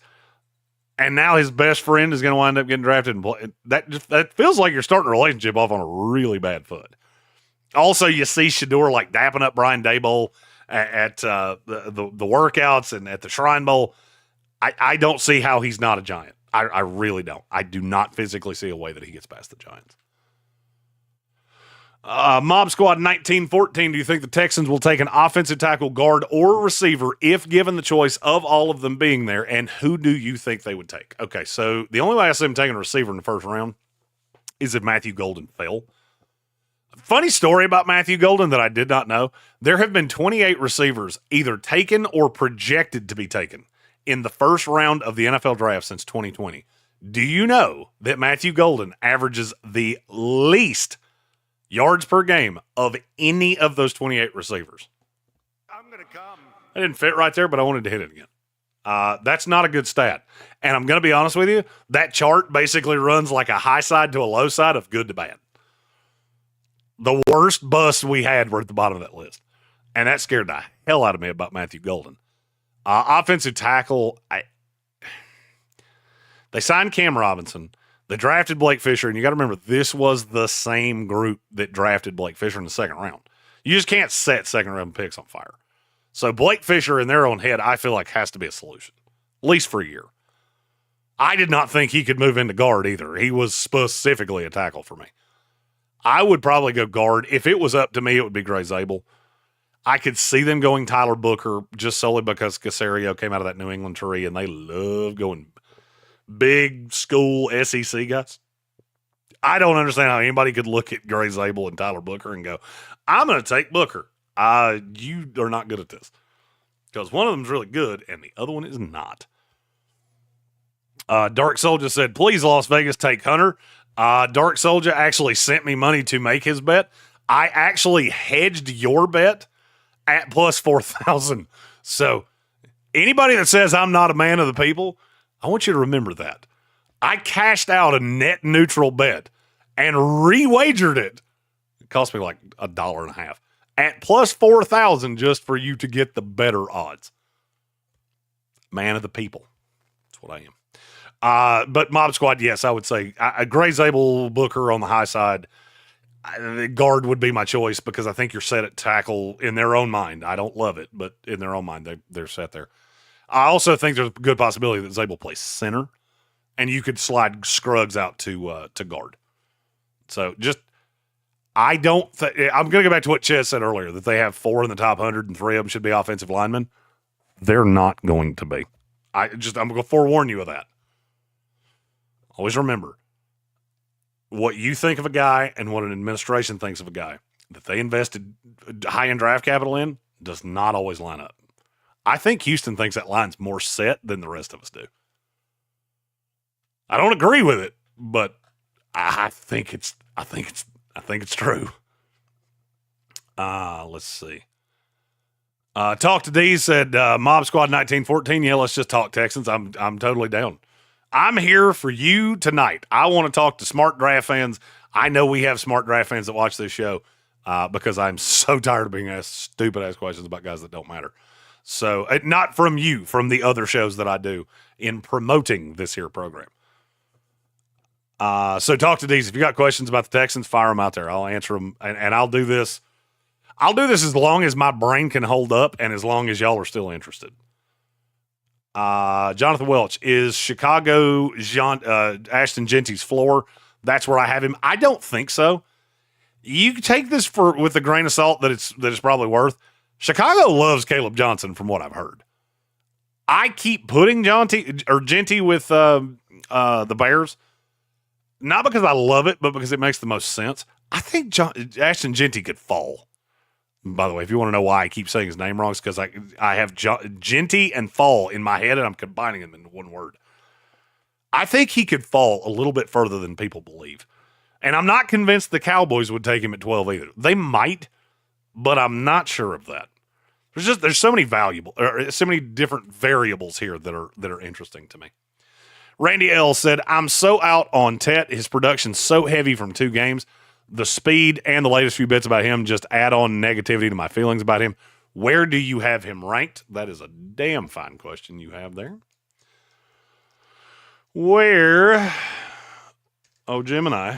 and now his best friend is going to wind up getting drafted. And that feels like you're starting a relationship off on a really bad foot. Also, you see Shedeur like dapping up Brian Daboll at the workouts and at the Shrine Bowl. I don't see how he's not a Giant. I really don't. I do not physically see a way that he gets past the Giants. Mob Squad 1914, do you think the Texans will take an offensive tackle, guard, or receiver if given the choice of all of them being there? And who do you think they would take? Okay, so the only way I see them taking a receiver in the first round is if Matthew Golden fell. Funny story about Matthew Golden that I did not know. There have been 28 receivers either taken or projected to be taken in the first round of the NFL draft since 2020. Do you know that Matthew Golden averages the least yards per game of any of those 28 receivers? I'm going to come. I didn't fit right there, but I wanted to hit it again. That's not a good stat. And I'm going to be honest with you, that chart basically runs like a high side to a low side of good to bad. The worst busts we had were at the bottom of that list. And that scared the hell out of me about Matthew Golden. Offensive tackle, they signed Cam Robinson. They drafted Blake Fisher, and you got to remember, this was the same group that drafted Blake Fisher in the second round. You just can't set second-round picks on fire. So Blake Fisher, in their own head, I feel like has to be a solution. at least for a year. I did not think he could move into guard either. He was specifically a tackle for me. I would probably go guard. If it was up to me, it would be Gray Zabel. I could see them going Tyler Booker just solely because Casario came out of that New England tree, and they love going big school SEC guys. I don't understand how anybody could look at Gray Zabel and Tyler Booker and go, I'm going to take Booker. You are not good at this. Because one of them is really good, and the other one is not. Dark Soldier said, please, Las Vegas, take Hunter. Dark Soldier actually sent me money to make his bet. I actually hedged your bet at plus 4,000. So anybody that says I'm not a man of the people, I want you to remember that. I cashed out a net neutral bet and re-wagered it. It cost me like $1.50 at plus 4,000 just for you to get the better odds. Man of the people. That's what I am. But Mob Squad, yes, I would say Gray Zabel, Booker on the high side. The guard would be my choice because I think you're set at tackle in their own mind. I don't love it, but in their own mind, they're set there. I also think there's a good possibility that Zabel plays center, and you could slide Scruggs out to guard. So just, I'm going to go back to what Chez said earlier, that they have 4 in the top 100 and 3 of them should be offensive linemen. They're not going to be. I'm going to forewarn you of that. Always remember, what you think of a guy and what an administration thinks of a guy that they invested high-end draft capital in does not always line up. I think Houston thinks that line's more set than the rest of us do. I don't agree with it, but I think it's true. Let's see. Talk to D said, Mob Squad 1914. Yeah, let's just talk Texans. I'm totally down. I'm here for you tonight. I want to talk to smart draft fans. I know we have smart draft fans that watch this show because I'm so tired of being asked stupid-ass questions about guys that don't matter. So, not from you, from the other shows that I do in promoting this here program. So talk to these. If you got questions about the Texans, fire them out there. I'll answer them, and I'll do this. I'll do this as long as my brain can hold up and as long as y'all are still interested. Jonathan Welch, is Chicago Ashton Genty's floor? That's where I have him. I don't think so. You take this with a grain of salt that it's probably worth. Chicago loves Caleb Johnson from what I've heard. I keep putting Genty with the Bears, not because I love it, but because it makes the most sense. I think Ashton Genty could fall. By the way, if you want to know why I keep saying his name wrong, it's because I have Genty and fall in my head, and I'm combining them into one word. I think he could fall a little bit further than people believe. And I'm not convinced the Cowboys would take him at 12 either. They might, but I'm not sure of that. There's so many different variables here that are interesting to me. Randy L said, I'm so out on Tet. His production's so heavy from 2 games. The speed and the latest few bits about him just add on negativity to my feelings about him. Where do you have him ranked? That is a damn fine question you have there. Gemini,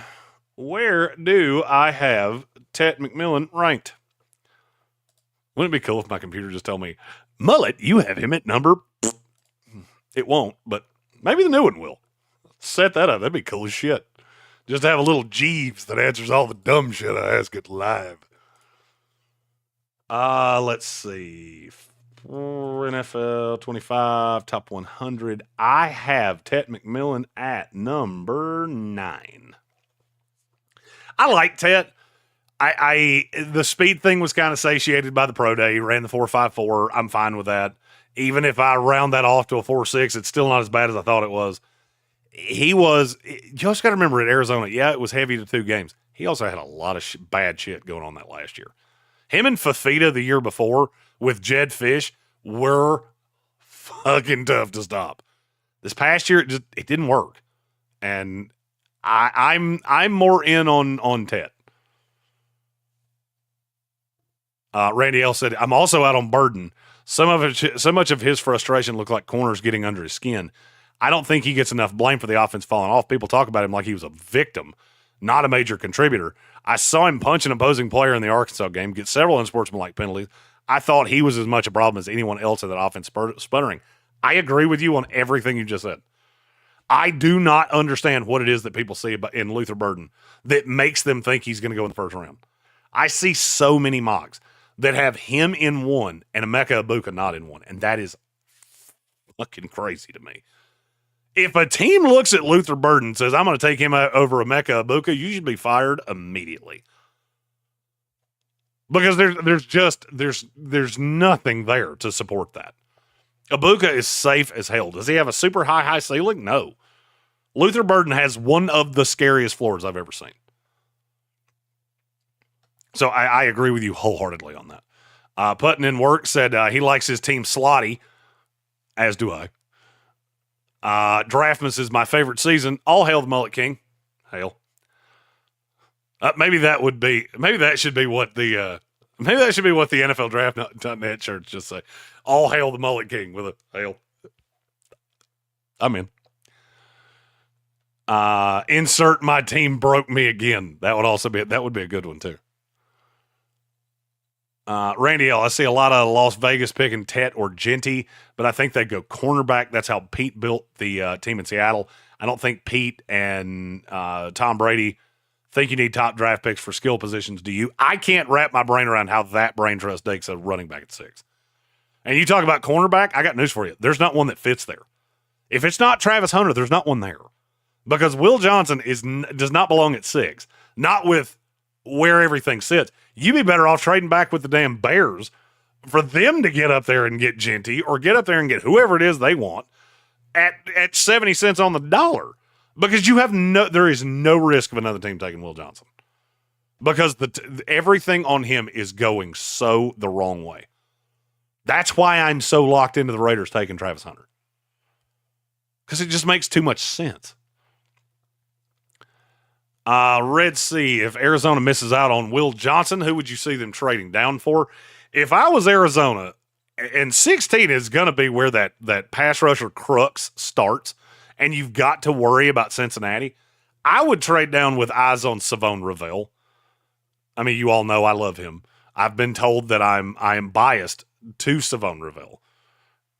where do I have Tet McMillan ranked? Wouldn't it be cool if my computer just told me, Mullet, you have him at number... It won't, but maybe the new one will. Set that up. That'd be cool as shit. Just to have a little Jeeves that answers all the dumb shit I ask it live. Let's see. For NFL 25, top 100. I have Tet McMillan at number 9. I like Tet. The speed thing was kind of satiated by the pro day. He ran the 4.54. I'm fine with that. Even if I round that off to a 4.6, it's still not as bad as I thought it was. You just got to remember at Arizona, yeah, it was heavy to 2 games. He also had a lot of bad shit going on that last year. Him and Fafita the year before with Jed Fish were fucking tough to stop. This past year, it didn't work. And I'm more in on Tet. Randy L said, I'm also out on Burden. So much of his frustration looked like corners getting under his skin. I don't think he gets enough blame for the offense falling off. People talk about him like he was a victim, not a major contributor. I saw him punch an opposing player in the Arkansas game, get several unsportsmanlike penalties. I thought he was as much a problem as anyone else in that offense sputtering. I agree with you on everything you just said. I do not understand what it is that people see in Luther Burden that makes them think he's going to go in the first round. I see so many mocks that have him in one and Emeka Ibuka not in one, and that is fucking crazy to me. If a team looks at Luther Burden and says, I'm going to take him over Emeka Ibuka, you should be fired immediately. Because there's nothing there to support that. Ibuka is safe as hell. Does he have a super high ceiling? No. Luther Burden has one of the scariest floors I've ever seen. So I agree with you wholeheartedly on that. Putting in Work said he likes his team slotty, as do I. Draftmas is my favorite season. All hail the Mullet King. Hail. Maybe that should be what the NFL Draft.net shirts just say. All hail the Mullet King with a hail. I'm in. Insert my team broke me again. That would be a good one too. Randy L., I see a lot of Las Vegas picking Tet or Genty, but I think they go cornerback. That's how Pete built the team in Seattle. I don't think Pete and Tom Brady think you need top draft picks for skill positions. Do you? I can't wrap my brain around how that brain trust takes a running back at 6. And you talk about cornerback, I got news for you. There's not one that fits there. If it's not Travis Hunter, there's not one there. Because Will Johnson does not belong at 6. Not with where everything sits. You'd be better off trading back with the damn Bears for them to get up there and get Genty or get up there and get whoever it is they want at 70 cents on the dollar. Because there is no risk of another team taking Will Johnson. Because everything on him is going so the wrong way. That's why I'm so locked into the Raiders taking Travis Hunter. Because it just makes too much sense. Red Sea, if Arizona misses out on Will Johnson, who would you see them trading down for? If I was Arizona, and 16 is going to be where that pass rusher crux starts, and you've got to worry about Cincinnati, I would trade down with eyes on Savon Ravel. I mean, you all know I love him. I've been told that I am biased to Savon Ravel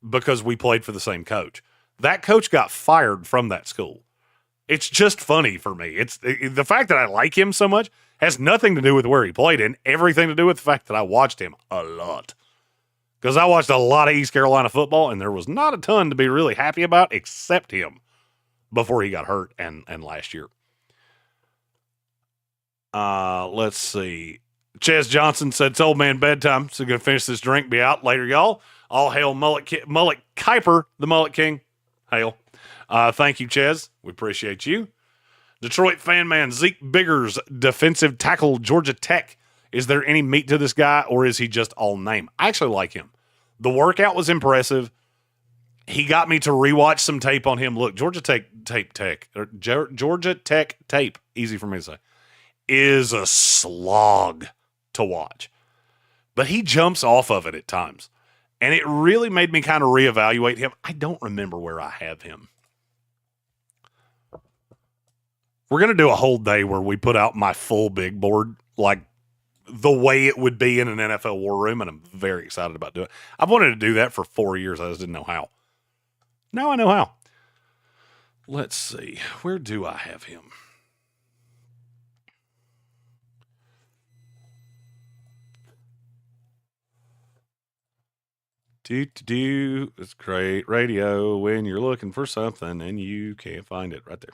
because we played for the same coach. That coach got fired from that school. It's just funny for me. The fact that I like him so much has nothing to do with where he played and everything to do with the fact that I watched him a lot. Because I watched a lot of East Carolina football, and there was not a ton to be really happy about except him before he got hurt and last year. Let's see. Ches Johnson said, it's old man bedtime, so going to finish this drink, be out later, y'all. All hail Mullet Kiper, the Mullet King. Hail. Thank you, Ches. We appreciate you. Detroit fan man Zeke Biggers, defensive tackle, Georgia Tech. Is there any meat to this guy, or is he just all name? I actually like him. The workout was impressive. He got me to rewatch some tape on him. Look, Georgia Tech tape, easy for me to say, is a slog to watch. But he jumps off of it at times. And it really made me kind of reevaluate him. I don't remember where I have him. We're going to do a whole day where we put out my full big board, like the way it would be in an NFL war room, and I'm very excited about doing it. I've wanted to do that for 4 years. I just didn't know how. Now I know how. Let's see. Where do I have him? It's great radio when you're looking for something and you can't find it right there.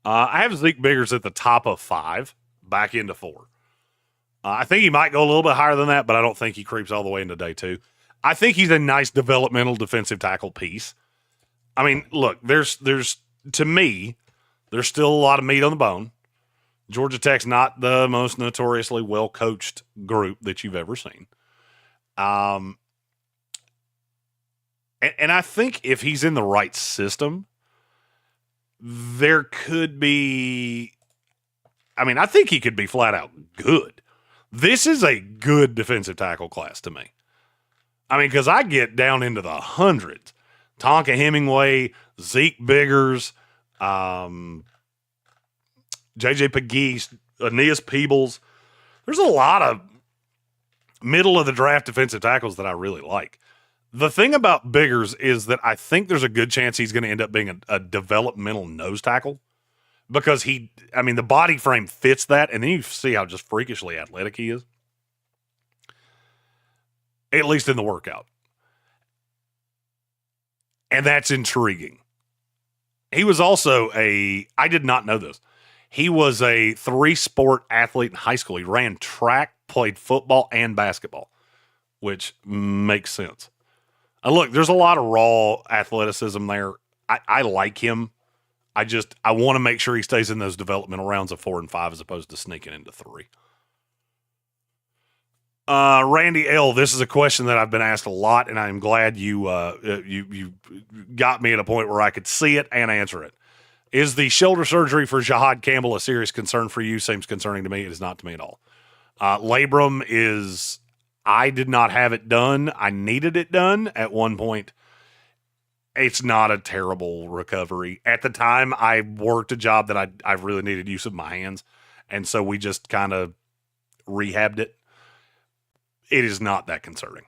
I have Zeke Biggers at the top of 5, back into 4. I think he might go a little bit higher than that, but I don't think he creeps all the way into day 2. I think he's a nice developmental defensive tackle piece. I mean, look, there's to me, there's still a lot of meat on the bone. Georgia Tech's not the most notoriously well-coached group that you've ever seen. And I think if he's in the right system, there could be, I mean, I think he could be flat out good. This is a good defensive tackle class to me. I mean, because I get down into the hundreds. Tonka Hemingway, Zeke Biggers, J.J. Pegues, Aeneas Peebles. There's a lot of middle of the draft defensive tackles that I really like. The thing about Biggers is that I think there's a good chance he's going to end up being a developmental nose tackle because the body frame fits that, and then you see how just freakishly athletic he is, at least in the workout. And that's intriguing. He was also I did not know this. He was a 3-sport athlete in high school. He ran track, played football, and basketball, which makes sense. Look, there's a lot of raw athleticism there. I like him. I want to make sure he stays in those developmental rounds of 4 and 5 as opposed to sneaking into 3. Randy L., this is a question that I've been asked a lot, and I'm glad you got me at a point where I could see it and answer it. Is the shoulder surgery for Jahad Campbell a serious concern for you? Seems concerning to me. It is not to me at all. Labrum is, I did not have it done. I needed it done at one point. It's not a terrible recovery. At the time, I worked a job that I really needed use of my hands, and so we just kind of rehabbed it. It is not that concerning.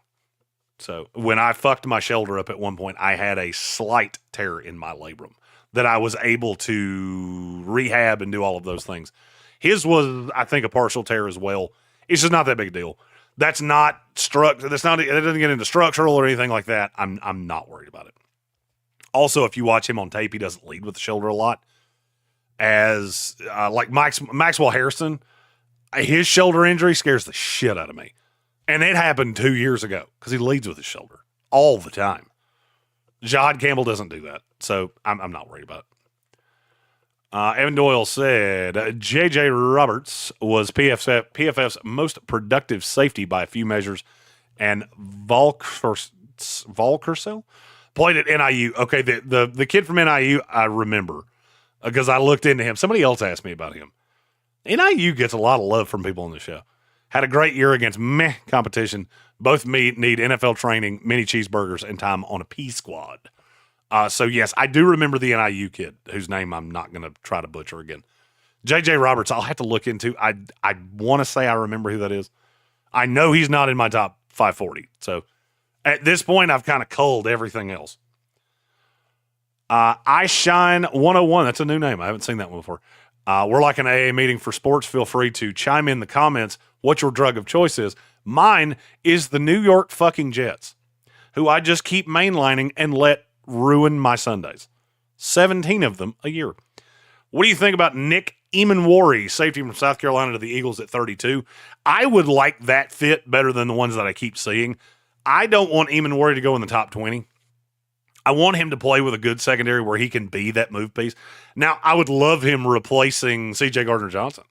So when I fucked my shoulder up at one point, I had a slight tear in my labrum that I was able to rehab and do all of those things. His was, I think, a partial tear as well. It's just not that big a deal. That's not it doesn't get into structural or anything like that. I'm not worried about it. Also, if you watch him on tape, he doesn't lead with the shoulder a lot. As like Maxwell Harrison, his shoulder injury scares the shit out of me. And it happened 2 years ago because he leads with his shoulder all the time. Jahad Campbell doesn't do that, so I'm not worried about it. Evan Doyle said, J.J. Roberts was PFF's most productive safety by a few measures, and Volkersel played at NIU. Okay, the kid from NIU, I remember because I looked into him. Somebody else asked me about him. NIU gets a lot of love from people on the show. Had a great year against meh competition. Both need NFL training, mini cheeseburgers, and time on a P squad. So, yes, I do remember the NIU kid, whose name I'm not going to try to butcher again. J.J. Roberts, I'll have to look into. I want to say I remember who that is. I know he's not in my top 540. So, at this point, I've kind of culled everything else. I Shine 101. That's a new name. I haven't seen that one before. We're like an AA meeting for sports. Feel free to chime in the comments what your drug of choice is. Mine is the New York fucking Jets, who I just keep mainlining and let ruin my Sundays. 17 of them a year. What do you think about Nick Emanwari, safety from South Carolina to the Eagles at 32? I would like that fit better than the ones that I keep seeing. I don't want Emanwari to go in the top 20. I want him to play with a good secondary where he can be that move piece. Now, I would love him replacing C.J. Gardner-Johnson.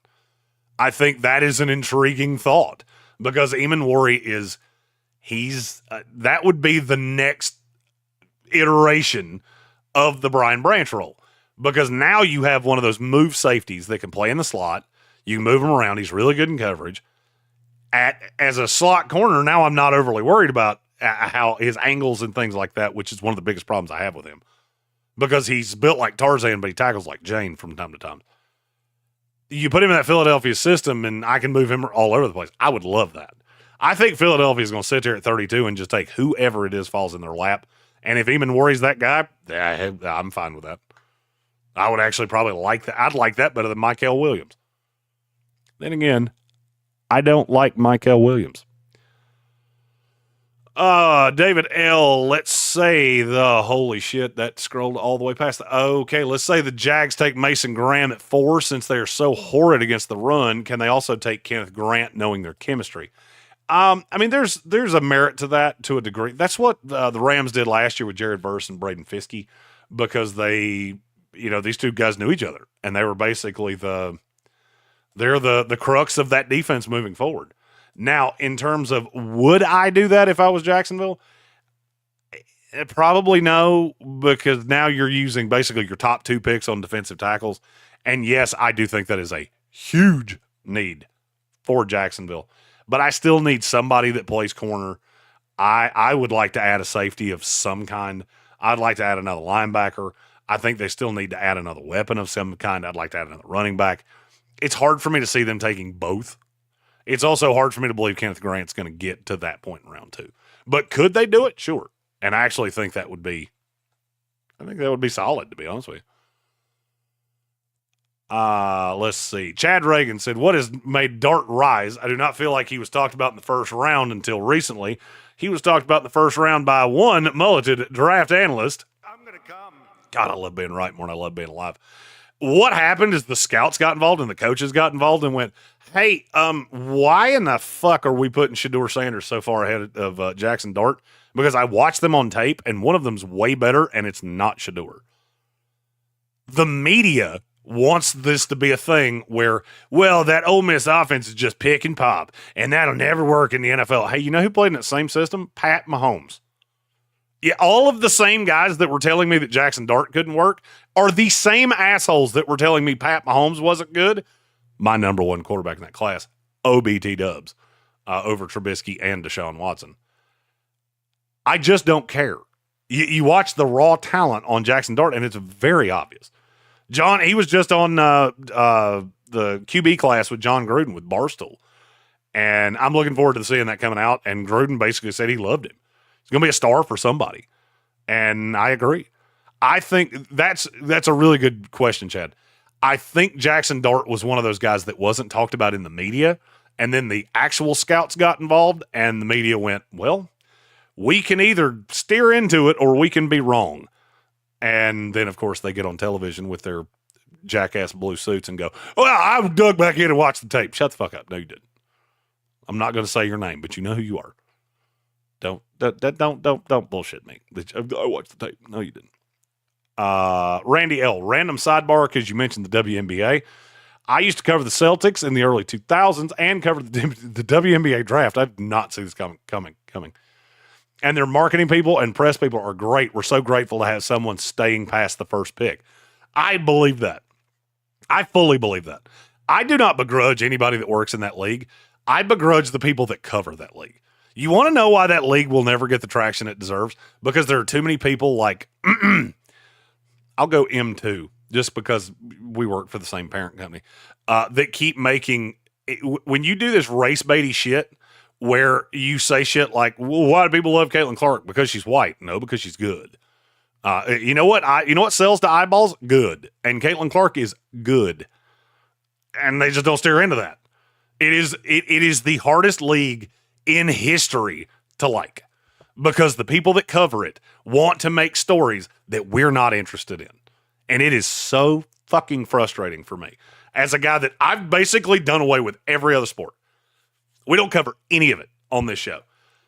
I think that is an intriguing thought because Emanwari that would be the next iteration of the Brian Branch role because now you have one of those move safeties that can play in the slot. You can move him around. He's really good in coverage. As a slot corner, now I'm not overly worried about how his angles and things like that, which is one of the biggest problems I have with him because he's built like Tarzan, but he tackles like Jane from time to time. You put him in that Philadelphia system and I can move him all over the place. I would love that. I think Philadelphia is going to sit there at 32 and just take whoever it is falls in their lap. And if Emanwari's that guy, I'm fine with that. I would actually probably like that. I'd like that better than Mykel Williams. Then again, I don't like Mykel Williams. David L., let's say holy shit, that scrolled all the way past okay, let's say the Jags take Mason Graham at 4 since they are so horrid against the run. Can they also take Kenneth Grant knowing their chemistry? There's a merit to that to a degree. That's what the Rams did last year with Jared Verse and Braden Fiske because these two guys knew each other and they were basically the crux of that defense moving forward. Now, in terms of would I do that if I was Jacksonville? Probably no, because now you're using basically your top 2 picks on defensive tackles. And yes, I do think that is a huge need for Jacksonville. But I still need somebody that plays corner. I would like to add a safety of some kind. I'd like to add another linebacker. I think they still need to add another weapon of some kind. I'd like to add another running back. It's hard for me to see them taking both. It's also hard for me to believe Kenneth Grant's going to get to that point in round 2. But could they do it? Sure. And I actually think that would be solid, to be honest with you. Let's see. Chad Reagan said, what has made Dart rise? I do not feel like he was talked about in the first round until recently. He was talked about in the first round by one mulleted draft analyst. I'm going to come. God, I love being right more than I love being alive. What happened is the scouts got involved and the coaches got involved and went, hey, why in the fuck are we putting Shedeur Sanders so far ahead of Jackson Dart? Because I watched them on tape and one of them's way better and it's not Shedeur. The media wants this to be a thing where, well, that Ole Miss offense is just pick and pop, and that'll never work in the NFL. Hey, you know who played in that same system? Pat Mahomes. Yeah, all of the same guys that were telling me that Jackson Dart couldn't work are the same assholes that were telling me Pat Mahomes wasn't good. My number one quarterback in that class, OBT Dubs, over Trubisky and Deshaun Watson. I just don't care. You watch the raw talent on Jackson Dart, and it's very obvious. John, he was just on the QB class with John Gruden with Barstool. And I'm looking forward to seeing that coming out. And Gruden basically said he loved him. He's going to be a star for somebody. And I agree. I think that's a really good question, Chad. I think Jackson Dart was one of those guys that wasn't talked about in the media. And then the actual scouts got involved and the media went, well, we can either steer into it or we can be wrong. And then, of course, they get on television with their jackass blue suits and go, well, I dug back in and watched the tape. Shut the fuck up. No, you didn't. I'm not going to say your name, but you know who you are. Don't bullshit me. I watched the tape. No, you didn't. Randy L. Random sidebar because you mentioned the WNBA. I used to cover the Celtics in the early 2000s and cover the WNBA draft. I did not see this coming. And their marketing people and press people are great. We're so grateful to have someone staying past the first pick. I believe that. I fully believe that. I do not begrudge anybody that works in that league. I begrudge the people that cover that league. You want to know why that league will never get the traction it deserves? Because there are too many people like, I'll go M2 just because we work for the same parent company, that keep making, when you do this race baity shit, where you say shit like, well, why do people love Caitlin Clark? Because she's white. No, because she's good. You know what sells to eyeballs? Good. And Caitlin Clark is good. And they just don't steer into that. It is the hardest league in history to like, because the people that cover it want to make stories that we're not interested in. And it is so fucking frustrating for me as a guy that I've basically done away with every other sport. We don't cover any of it on this show.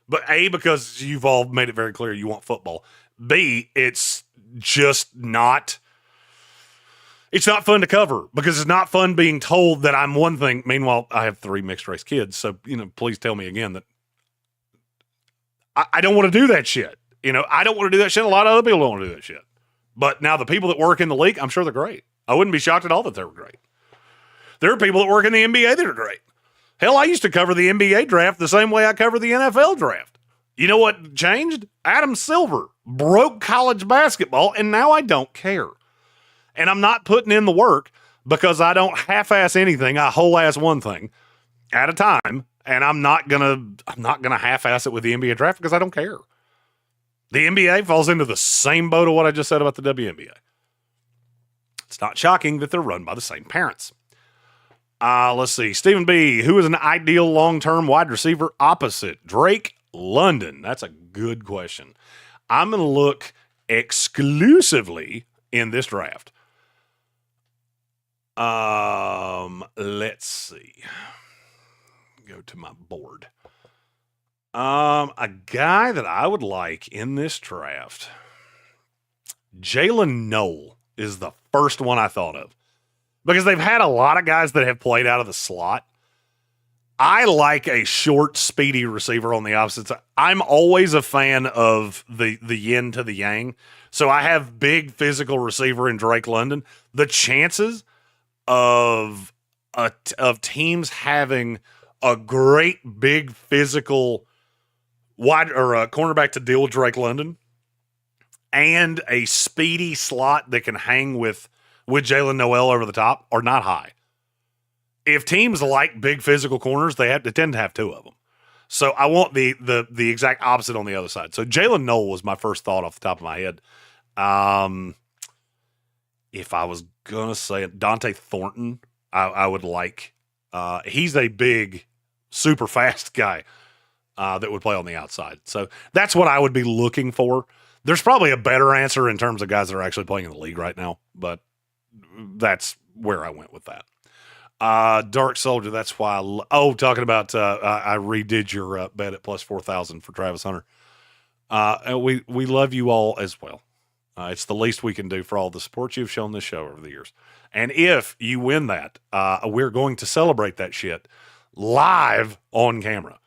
But A, because you've all made it very clear you want football. B, it's just not, it's not fun to cover because it's not fun being told that I'm one thing. Meanwhile, I have 3 mixed race kids. So, please tell me again that I don't want to do that shit. I don't want to do that shit. A lot of other people don't want to do that shit. But now the people that work in the league, I'm sure they're great. I wouldn't be shocked at all that they were great. There are people that work in the NBA that are great. Hell, I used to cover the NBA draft the same way I cover the NFL draft. You know what changed? Adam Silver broke college basketball, and now I don't care. And I'm not putting in the work because I don't half-ass anything. I whole-ass one thing at a time, and I'm not gonna half-ass it with the NBA draft because I don't care. The NBA falls into the same boat of what I just said about the WNBA. It's not shocking that they're run by the same parents. Let's see. Stephen B., who is an ideal long-term wide receiver opposite Drake London? That's a good question. I'm going to look exclusively in this draft. Let's see. Go to my board. A guy that I would like in this draft, Jalen Noel is the first one I thought of. Because they've had a lot of guys that have played out of the slot. I like a short, speedy receiver on the opposite side. I'm always a fan of the yin to the yang. So I have big physical receiver in Drake London. The chances of teams having a great big physical wide or a cornerback to deal with Drake London and a speedy slot that can hang with Jalen Noel over the top are not high. If teams like big physical corners, they tend to have 2 of them. So I want the exact opposite on the other side. So Jalen Noel was my first thought off the top of my head. If I was gonna say it, Dante Thornton, I would like. He's a big, super fast guy that would play on the outside. So that's what I would be looking for. There's probably a better answer in terms of guys that are actually playing in the league right now, but that's where I went with that. Dark Soldier, that's why talking about I redid your bet at plus 4,000 for Travis Hunter. And we love you all as well. It's the least we can do for all the support you've shown this show over the years. And if you win that, we're going to celebrate that shit live on camera.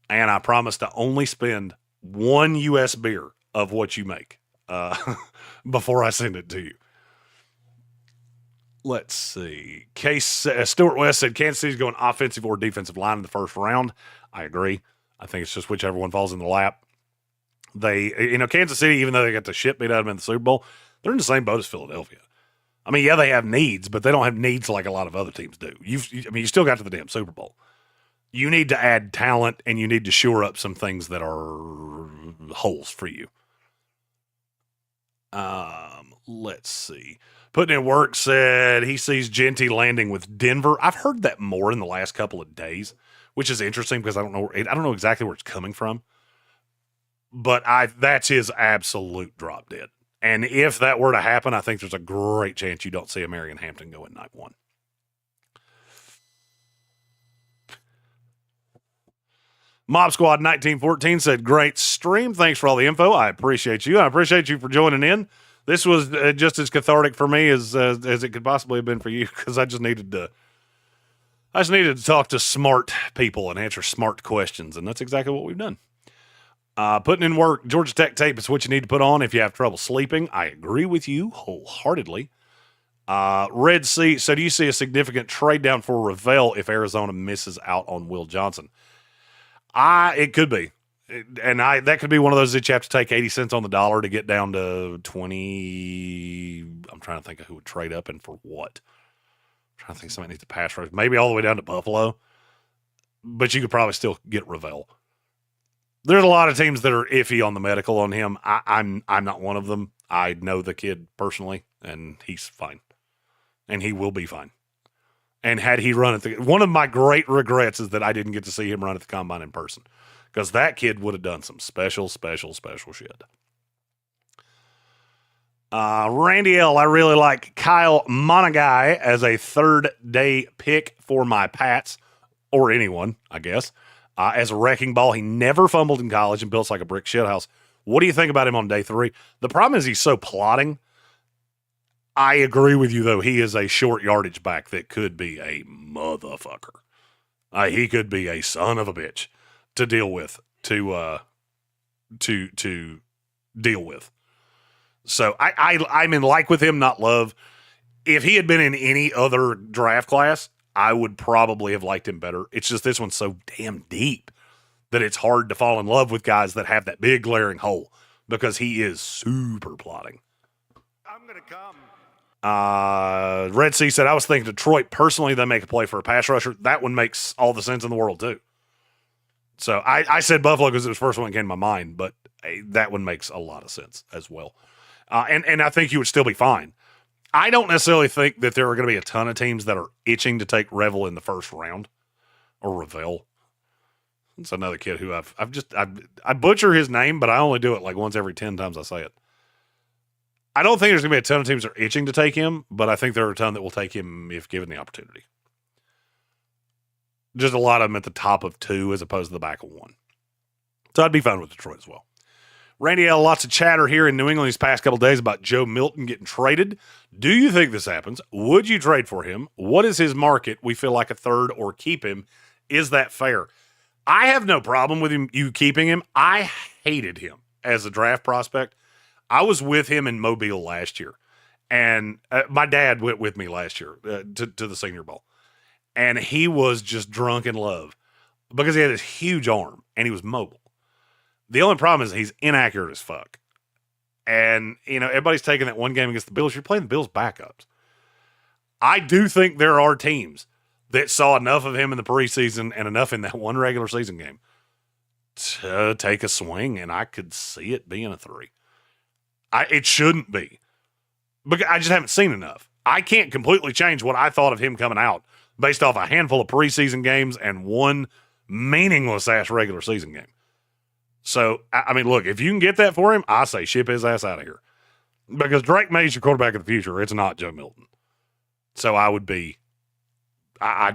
And I promise to only spend one U.S. beer of what you make before I send it to you. Let's see. Stuart West said Kansas City's going offensive or defensive line in the first round. I agree. I think it's just whichever one falls in the lap. Kansas City, even though they got the shit beat out of them in the Super Bowl, they're in the same boat as Philadelphia. I mean, yeah, they have needs, but they don't have needs like a lot of other teams do. You still got to the damn Super Bowl. You need to add talent, and you need to shore up some things that are holes for you. Let's see. Putting in Work said he sees Genty landing with Denver. I've heard that more in the last couple of days, which is interesting because I don't know exactly where it's coming from. But that's his absolute drop dead. And if that were to happen, I think there's a great chance you don't see a Marion Hampton go in night one. Mob Squad 1914 said, great stream. Thanks for all the info. I appreciate you. I appreciate you for joining in. This was just as cathartic for me as it could possibly have been for you, because I just needed to talk to smart people and answer smart questions, and that's exactly what we've done. Putting in Work, Georgia Tech tape is what you need to put on if you have trouble sleeping. I agree with you wholeheartedly. Red Sea, so do you see a significant trade down for Ravel if Arizona misses out on Will Johnson? It could be. That could be one of those that you have to take 80 cents on the dollar to get down to 20. I'm trying to think of who would trade up and for what. I'm trying to think somebody needs to pass rush. Maybe all the way down to Buffalo. But you could probably still get Ravel. There's a lot of teams that are iffy on the medical on him. I'm not one of them. I know the kid personally, and he's fine. And he will be fine. And had he run at one of my great regrets is that I didn't get to see him run at the combine in person, because that kid would have done some special shit. Randy L., I really like Kyle Monagai as a third-day pick for my Pats, or anyone, I guess. As a wrecking ball, he never fumbled in college and built like a brick shithouse. What do you think about him on day 3? The problem is he's so plodding. I agree with you, though. He is a short yardage back that could be a motherfucker. He could be a son of a bitch to deal with, to deal with. So I'm in like with him, not love. If he had been in any other draft class, I would probably have liked him better. It's just this one's so damn deep that it's hard to fall in love with guys that have that big glaring hole, because he is super plodding. I'm going to come. Red Sea said, I was thinking Detroit. Personally, they make a play for a pass rusher. That one makes all the sense in the world, too. So I said Buffalo because it was the first one that came to my mind, but that one makes a lot of sense as well. And I think you would still be fine. I don't necessarily think that there are going to be a ton of teams that are itching to take Revel in the first round, or Ravel. It's another kid who I butcher his name, but I only do it like once every 10 times I say it. I don't think there's going to be a ton of teams that are itching to take him, but I think there are a ton that will take him if given the opportunity. Just a lot of them at the top of 2 as opposed to the back of 1. So I'd be fine with Detroit as well. Randy L., lots of chatter here in New England these past couple of days about Joe Milton getting traded. Do you think this happens? Would you trade for him? What is his market? We feel like a third, or keep him. Is that fair? I have no problem with you keeping him. I hated him as a draft prospect. I was with him in Mobile last year, and my dad went with me last year to the Senior Bowl, and he was just drunk in love because he had this huge arm and he was mobile. The only problem is he's inaccurate as fuck. And, everybody's taking that one game against the Bills. You're playing the Bills backups. I do think there are teams that saw enough of him in the preseason and enough in that one regular season game to take a swing, and I could see it being a 3. It shouldn't be, but I just haven't seen enough. I can't completely change what I thought of him coming out based off a handful of preseason games and one meaningless-ass regular season game. So, I mean, look, if you can get that for him, I say ship his ass out of here. Because Drake May's your quarterback of the future. It's not Joe Milton. So I'd be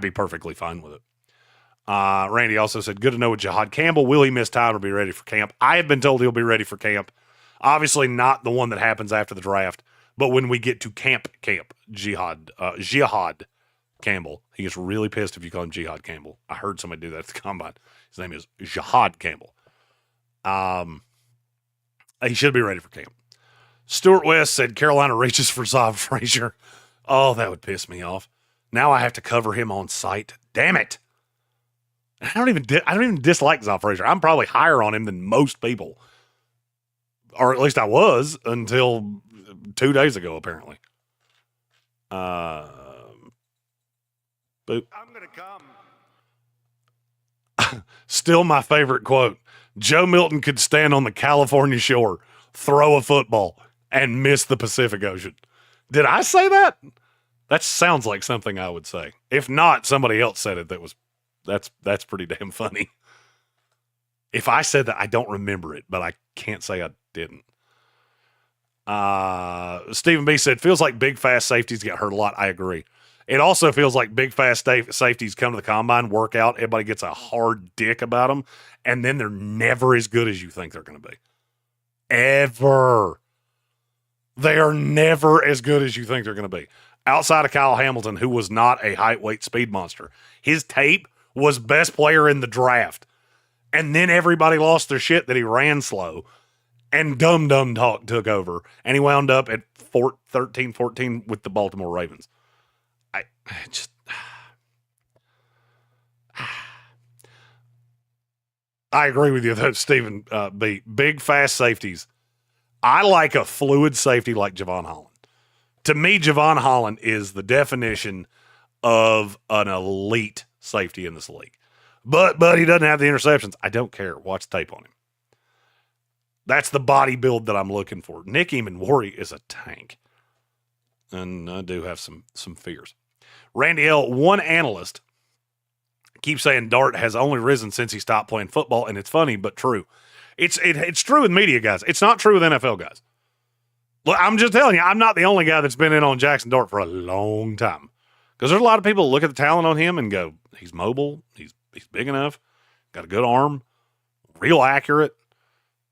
perfectly fine with it. Randy also said, good to know with Jihad Campbell. Will he miss time or be ready for camp? I have been told he'll be ready for camp. Obviously not the one that happens after the draft, but when we get to camp, Jihad Campbell. He gets really pissed if you call him Jihad Campbell. I heard somebody do that at the combine. His name is Jihad Campbell. He should be ready for camp. Stuart West said Carolina reaches for Zav Frazier. Oh, that would piss me off. Now I have to cover him on site. Damn it. I don't even dislike Zav Frazier. I'm probably higher on him than most people. Or at least I was until 2 days ago, apparently. Boop. I'm going to come. Still my favorite quote. Joe Milton could stand on the California shore, throw a football, and miss the Pacific Ocean. Did I say that? That sounds like something I would say. If not, somebody else said it that's pretty damn funny. If I said that, I don't remember it, but I can't say I didn't. Stephen B said, feels like big, fast safeties get hurt a lot. I agree. It also feels like big, fast safeties come to the combine, work out, everybody gets a hard dick about them, and then they're never as good as you think they're going to be. Ever. They are never as good as you think they're going to be. Outside of Kyle Hamilton, who was not a height, weight, speed monster. His tape was best player in the draft. And then everybody lost their shit that he ran slow. And dumb talk took over. And he wound up at 13-14 with the Baltimore Ravens. I agree with you, though, Stephen B. Big, fast safeties. I like a fluid safety like Javon Holland. To me, Javon Holland is the definition of an elite safety in this league. But he doesn't have the interceptions. I don't care. Watch tape on him. That's the body build that I'm looking for. Nick Eamon-Worry is a tank. And I do have some fears. Randy L., one analyst, keeps saying Dart has only risen since he stopped playing football, and it's funny, but true. It's true with media guys. It's not true with NFL guys. Look, I'm just telling you, I'm not the only guy that's been in on Jackson Dart for a long time. Because there's a lot of people look at the talent on him and go, he's mobile, he's big enough, got a good arm, real accurate,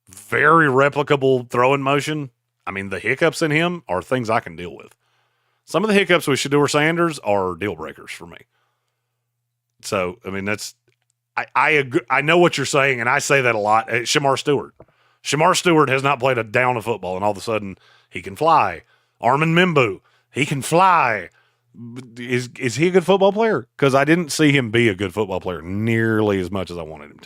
very replicable throwing motion. I mean, the hiccups in him are things I can deal with. Some of the hiccups with Shedeur Sanders are deal breakers for me. So, I mean, I agree, I know what you're saying, and I say that a lot. Shamar Stewart. Shamar Stewart has not played a down of football, and all of a sudden, he can fly. Armin Mimbu, he can fly. Is he a good football player? Because I didn't see him be a good football player nearly as much as I wanted him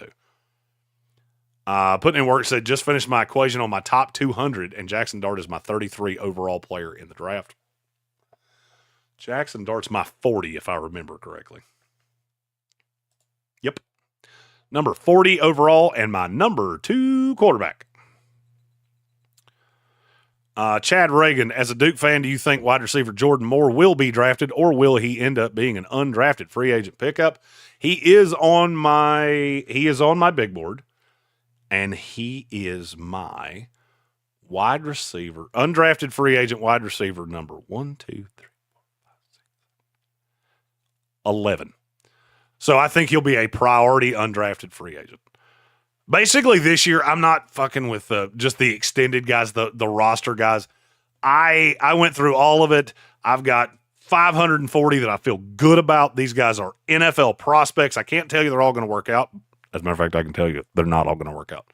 to. Putting in work said, just finished my equation on my top 200, and Jackson Dart is my 33 overall player in the draft. Jackson Dart's my 40, if I remember correctly. Yep. Number 40 overall and my number 2 quarterback. Chad Reagan, as a Duke fan, do you think wide receiver Jordan Moore will be drafted, or will he end up being an undrafted free agent pickup? He is on my big board, and he is my wide receiver, undrafted free agent wide receiver number 11. So I think he'll be a priority undrafted free agent. Basically, this year, I'm not fucking with just the extended guys, the roster guys. I went through all of it. I've got 540 that I feel good about. These guys are NFL prospects. I can't tell you they're all going to work out. As a matter of fact, I can tell you they're not all going to work out.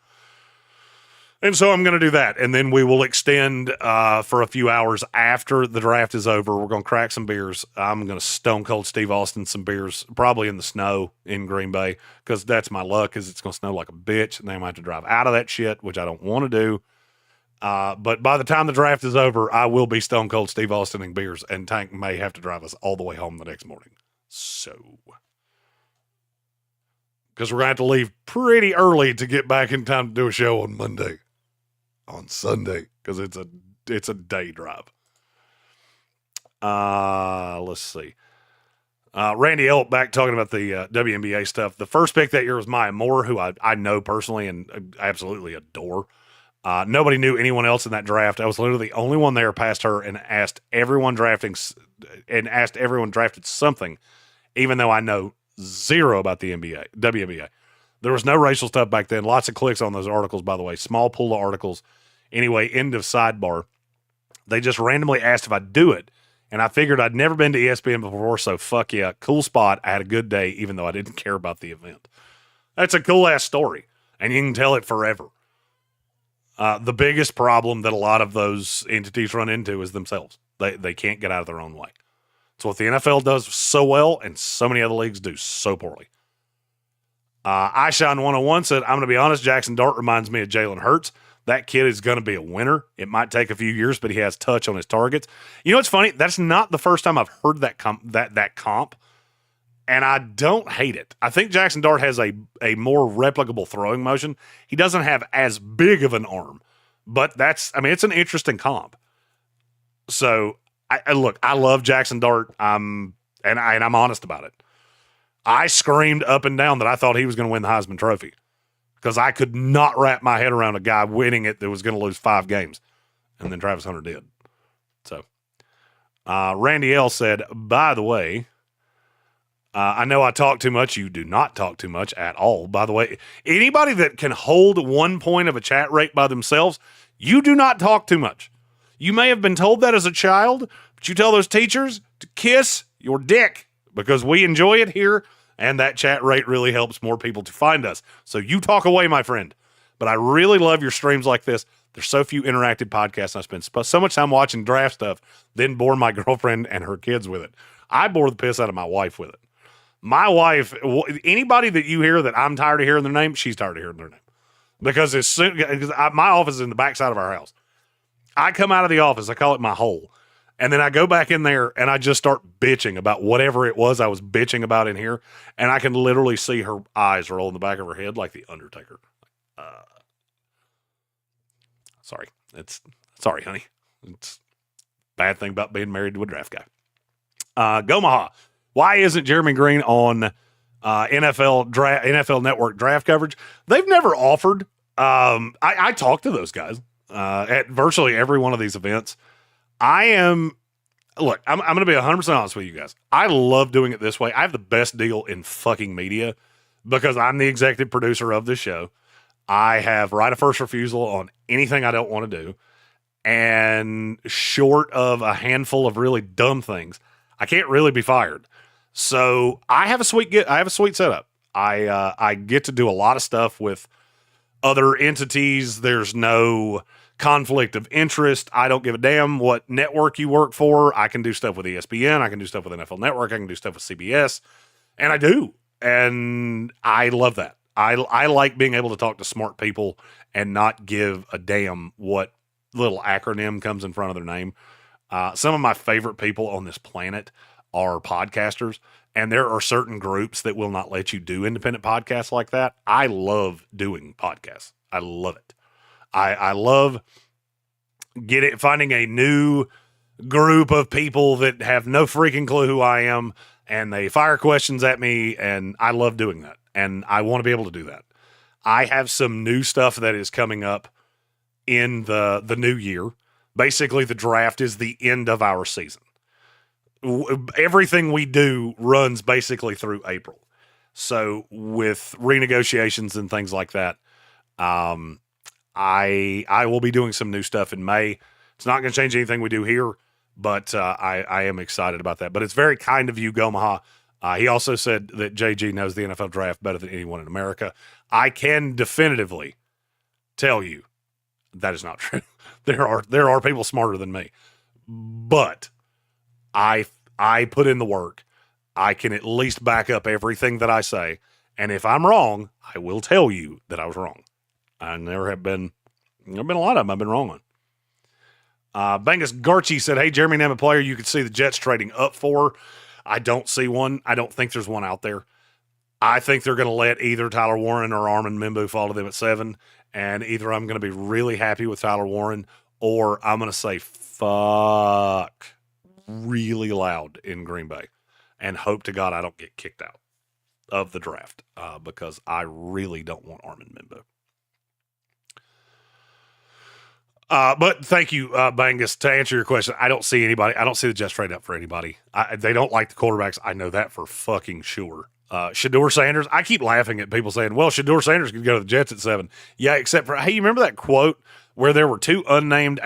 And so I'm going to do that. And then we will extend for a few hours after the draft is over. We're going to crack some beers. I'm going to Stone Cold Steve Austin some beers, probably in the snow in Green Bay, because that's my luck, because it's going to snow like a bitch, and then I might have to drive out of that shit, which I don't want to do. But by the time the draft is over, I will be Stone Cold Steve Austining beers, and Tank may have to drive us all the way home the next morning. So, because we're going to have to leave pretty early to get back in time to do a show on Sunday, because it's a day drive. Let's see. Randy Elk back talking about the WNBA stuff. The first pick that year was Maya Moore, who I know personally and absolutely adore. Nobody knew anyone else in that draft. I was literally the only one there past her and asked everyone drafted something, even though I know zero about the WNBA. There was no racial stuff back then. Lots of clicks on those articles, by the way. Small pool of articles. Anyway, end of sidebar. They just randomly asked if I'd do it. And I figured I'd never been to ESPN before, so fuck yeah. Cool spot. I had a good day, even though I didn't care about the event. That's a cool-ass story, and you can tell it forever. The biggest problem that a lot of those entities run into is themselves. They can't get out of their own way. It's what the NFL does so well, and so many other leagues do so poorly. iShine 101 said, I'm going to be honest, Jackson Dart reminds me of Jalen Hurts. That kid is going to be a winner. It might take a few years, but he has touch on his targets. You know what's funny? That's not the first time I've heard that comp, and I don't hate it. I think Jackson Dart has a more replicable throwing motion. He doesn't have as big of an arm, but it's an interesting comp. So, I love Jackson Dart, and I'm honest about it. I screamed up and down that I thought he was going to win the Heisman Trophy, because I could not wrap my head around a guy winning it that was going to lose 5 games. And then Travis Hunter did. So, Randy L. said, by the way, I know I talk too much. You do not talk too much at all. By the way, anybody that can hold 1 point of a chat rate by themselves, you do not talk too much. You may have been told that as a child, but you tell those teachers to kiss your dick, because we enjoy it here. And that chat rate really helps more people to find us. So you talk away, my friend. But I really love your streams like this. There's so few interactive podcasts. I spend so much time watching draft stuff, then bore my girlfriend and her kids with it. I bore the piss out of my wife with it. My wife, anybody that you hear that I'm tired of hearing their name, she's tired of hearing their name. Because my office is in the backside of our house. I come out of the office, I call it my hole. And then I go back in there and I just start bitching about whatever it was I was bitching about in here. And I can literally see her eyes roll in the back of her head like the Undertaker. Sorry, honey. It's a bad thing about being married to a draft guy. Gomaha. Why isn't Jeremy Green on NFL Network draft coverage? They've never offered. I talked to those guys at virtually every one of these events. I'm going to be 100% honest with you guys. I love doing it this way. I have the best deal in fucking media because I'm the executive producer of this show. I have right of first refusal on anything I don't want to do. And short of a handful of really dumb things, I can't really be fired. So I have a sweet setup. I get to do a lot of stuff with other entities. There's no conflict of interest. I don't give a damn what network you work for. I can do stuff with ESPN. I can do stuff with NFL Network. I can do stuff with CBS. And I do. And I love that. I like being able to talk to smart people and not give a damn what little acronym comes in front of their name. Some of my favorite people on this planet are podcasters. And there are certain groups that will not let you do independent podcasts like that. I love doing podcasts. I love it. I love finding a new group of people that have no freaking clue who I am, and they fire questions at me, and I love doing that, and I want to be able to do that. I have some new stuff that is coming up in the new year. Basically, the draft is the end of our season. Everything we do runs basically through April. So with renegotiations and things like that, I will be doing some new stuff in May. It's not going to change anything we do here, but I am excited about that. But it's very kind of you, Gomaha. He also said that JG knows the NFL draft better than anyone in America. I can definitively tell you that is not true. There are people smarter than me, but I put in the work. I can at least back up everything that I say. And if I'm wrong, I will tell you that I was wrong. There have been a lot of them I've been wrong on. Bangus Garchi said, hey, Jeremy, name a player you could see the Jets trading up for. I don't see one. I don't think there's one out there. I think they're going to let either Tyler Warren or Armin Mimbu fall to them at 7, and either I'm going to be really happy with Tyler Warren or I'm going to say fuck really loud in Green Bay and hope to God I don't get kicked out of the draft because I really don't want Armin Mimbu. But thank you, Bangus. To answer your question, I don't see anybody. I don't see the Jets trade up for anybody. They don't like the quarterbacks. I know that for fucking sure. Shador Sanders, I keep laughing at people saying, well, Shador Sanders could go to the Jets at 7. Yeah, except for, hey, you remember that quote where there were two unnamed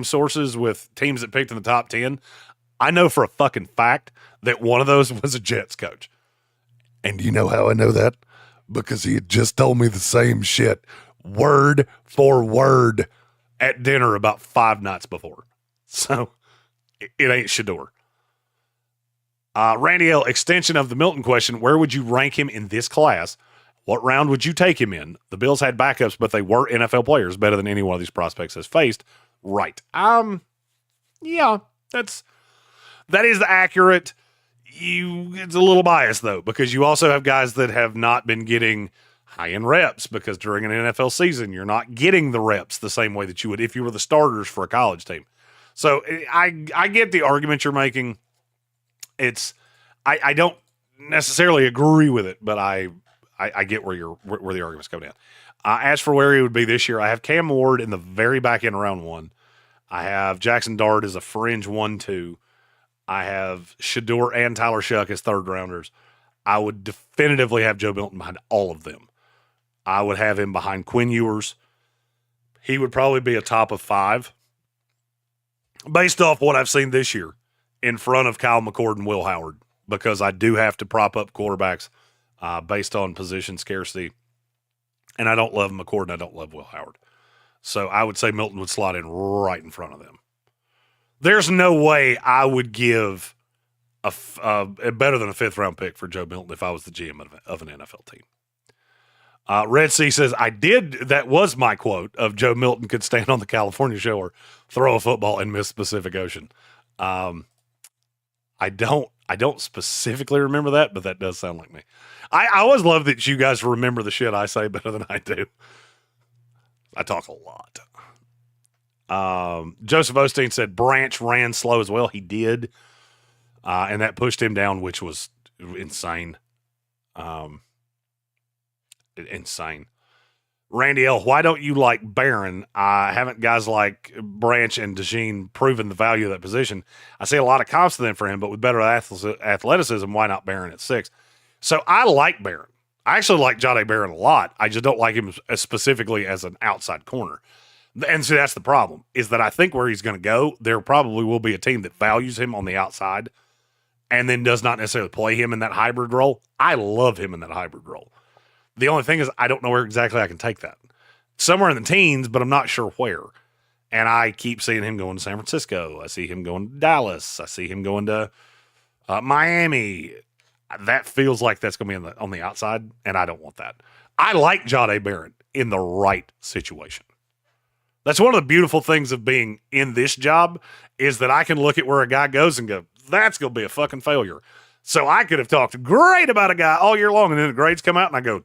sources with teams that picked in the top 10? I know for a fucking fact that one of those was a Jets coach. And do you know how I know that? Because he had just told me the same shit, word for word, at dinner about 5 nights before. So it ain't Shador. Randy L., extension of the Milton question, where would you rank him in this class? What round would you take him in? The Bills had backups, but they were NFL players, better than any one of these prospects has faced. Right. Yeah, that is accurate. It's a little biased, though, because you also have guys that have not been getting high-end reps, because during an NFL season, you're not getting the reps the same way that you would if you were the starters for a college team. So I get the argument you're making. I don't necessarily agree with it, but I get where the arguments come down. As for where he would be this year, I have Cam Ward in the very back end of round 1. I have Jackson Dart as a fringe 1-2. I have Shador and Tyler Shuck as third rounders. I would definitively have Joe Milton behind all of them. I would have him behind Quinn Ewers. He would probably be a top of 5 based off what I've seen this year in front of Kyle McCord and Will Howard, because I do have to prop up quarterbacks based on position scarcity. And I don't love McCord and I don't love Will Howard. So I would say Milton would slot in right in front of them. There's no way I would give a better than a 5th round pick for Joe Milton if I was the GM of an NFL team. Red Sea says, that was my quote of Joe Milton could stand on the California shore, throw a football, and miss Pacific Ocean. I don't specifically remember that, but that does sound like me. I always love that you guys remember the shit I say better than I do. I talk a lot. Joseph Osteen said Branch ran slow as well. He did. And that pushed him down, which was insane. Insane. Randy L., why don't you like Barron? Haven't guys like Branch and DeJean proven the value of that position? I see a lot of comps to them for him, but with better athleticism, why not Barron at 6? So I like Barron. I actually like Jahdae Barron a lot. I just don't like him specifically as an outside corner. And so that's the problem, is that I think where he's going to go, there probably will be a team that values him on the outside and then does not necessarily play him in that hybrid role. I love him in that hybrid role. The only thing is I don't know where exactly I can take that. Somewhere in the teens, but I'm not sure where. And I keep seeing him going to San Francisco. I see him going to Dallas. I see him going to Miami. That feels like that's going to be on the outside, and I don't want that. I like Jahdae Barron in the right situation. That's one of the beautiful things of being in this job, is that I can look at where a guy goes and go, that's going to be a fucking failure. So I could have talked great about a guy all year long, and then the grades come out, and I go,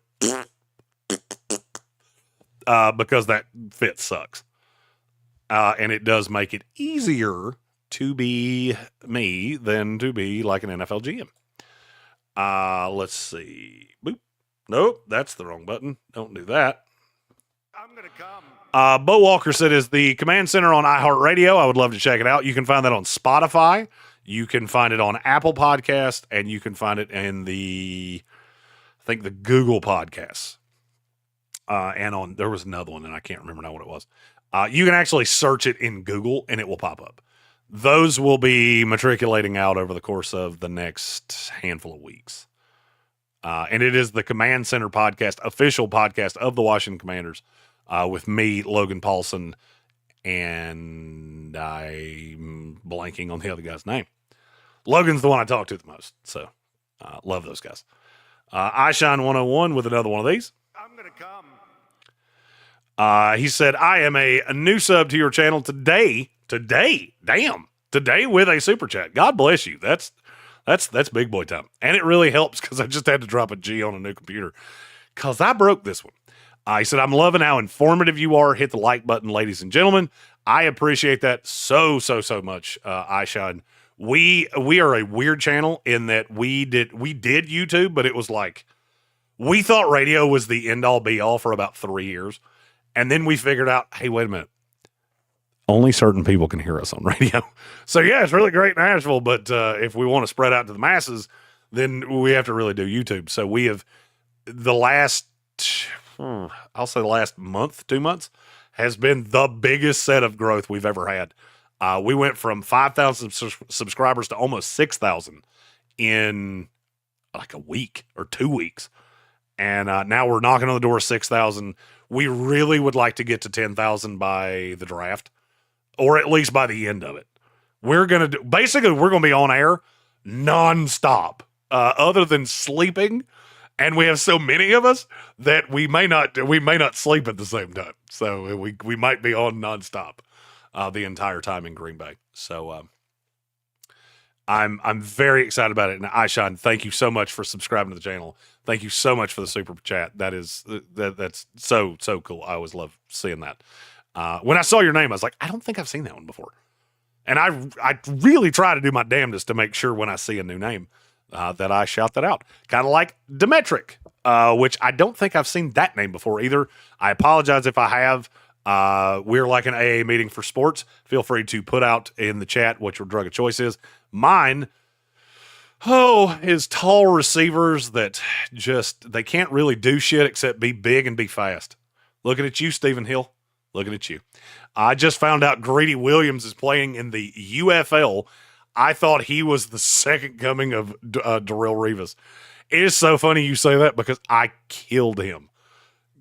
because that fit sucks. And it does make it easier to be me than to be like an NFL GM. Let's see. Boop. Nope, that's the wrong button. Don't do that. I'm going to come. Bo Walker said, is the Command Center on iHeartRadio? I would love to check it out. You can find that on Spotify. You can find it on Apple Podcast, and you can find it in the Google Podcasts. And there was another one, and I can't remember now what it was. You can actually search it in Google, and it will pop up. Those will be matriculating out over the course of the next handful of weeks. And it is the Command Center podcast, official podcast of the Washington Commanders, with me, Logan Paulson, and I'm blanking on the other guy's name. Logan's the one I talk to the most, so love those guys. iShine 101 with another one of these. I'm going to come. He said, I am a new sub to your channel today with a super chat. God bless you. That's big boy time. And it really helps because I just had to drop a G on a new computer because I broke this one. He said, I'm loving how informative you are. Hit the like button, ladies and gentlemen. I appreciate that so much, iShine. We are a weird channel in that we did YouTube, but it was like, we thought radio was the end all be all for about 3 years. And then we figured out, hey, wait a minute. Only certain people can hear us on radio. So yeah, it's really great in Nashville, but if we want to spread out to the masses, then we have to really do YouTube. So we have the last month, 2 months has been the biggest set of growth we've ever had. We went from 5,000 subscribers to almost 6,000 in like a week or 2 weeks. And now we're knocking on the door of 6,000. We really would like to get to 10,000 by the draft, or at least by the end of it. We're going to be on air nonstop, other than sleeping. And we have so many of us that we may not sleep at the same time. So we might be on nonstop the entire time in Green Bay. So I'm very excited about it. And iShine, thank you so much for subscribing to the channel. Thank you so much for the super chat. That's so cool. I always love seeing that. When I saw your name, I was like, I don't think I've seen that one before. And I really try to do my damnedest to make sure when I see a new name that I shout that out. Kind of like Demetric, which I don't think I've seen that name before either. I apologize if I have. We're like an AA meeting for sports. Feel free to put out in the chat what your drug of choice is. Mine, is tall receivers that they can't really do shit except be big and be fast. Looking at you, Stephen Hill. Looking at you. I just found out Greedy Williams is playing in the UFL. I thought he was the second coming of Darrelle Revis. It is so funny you say that because I killed him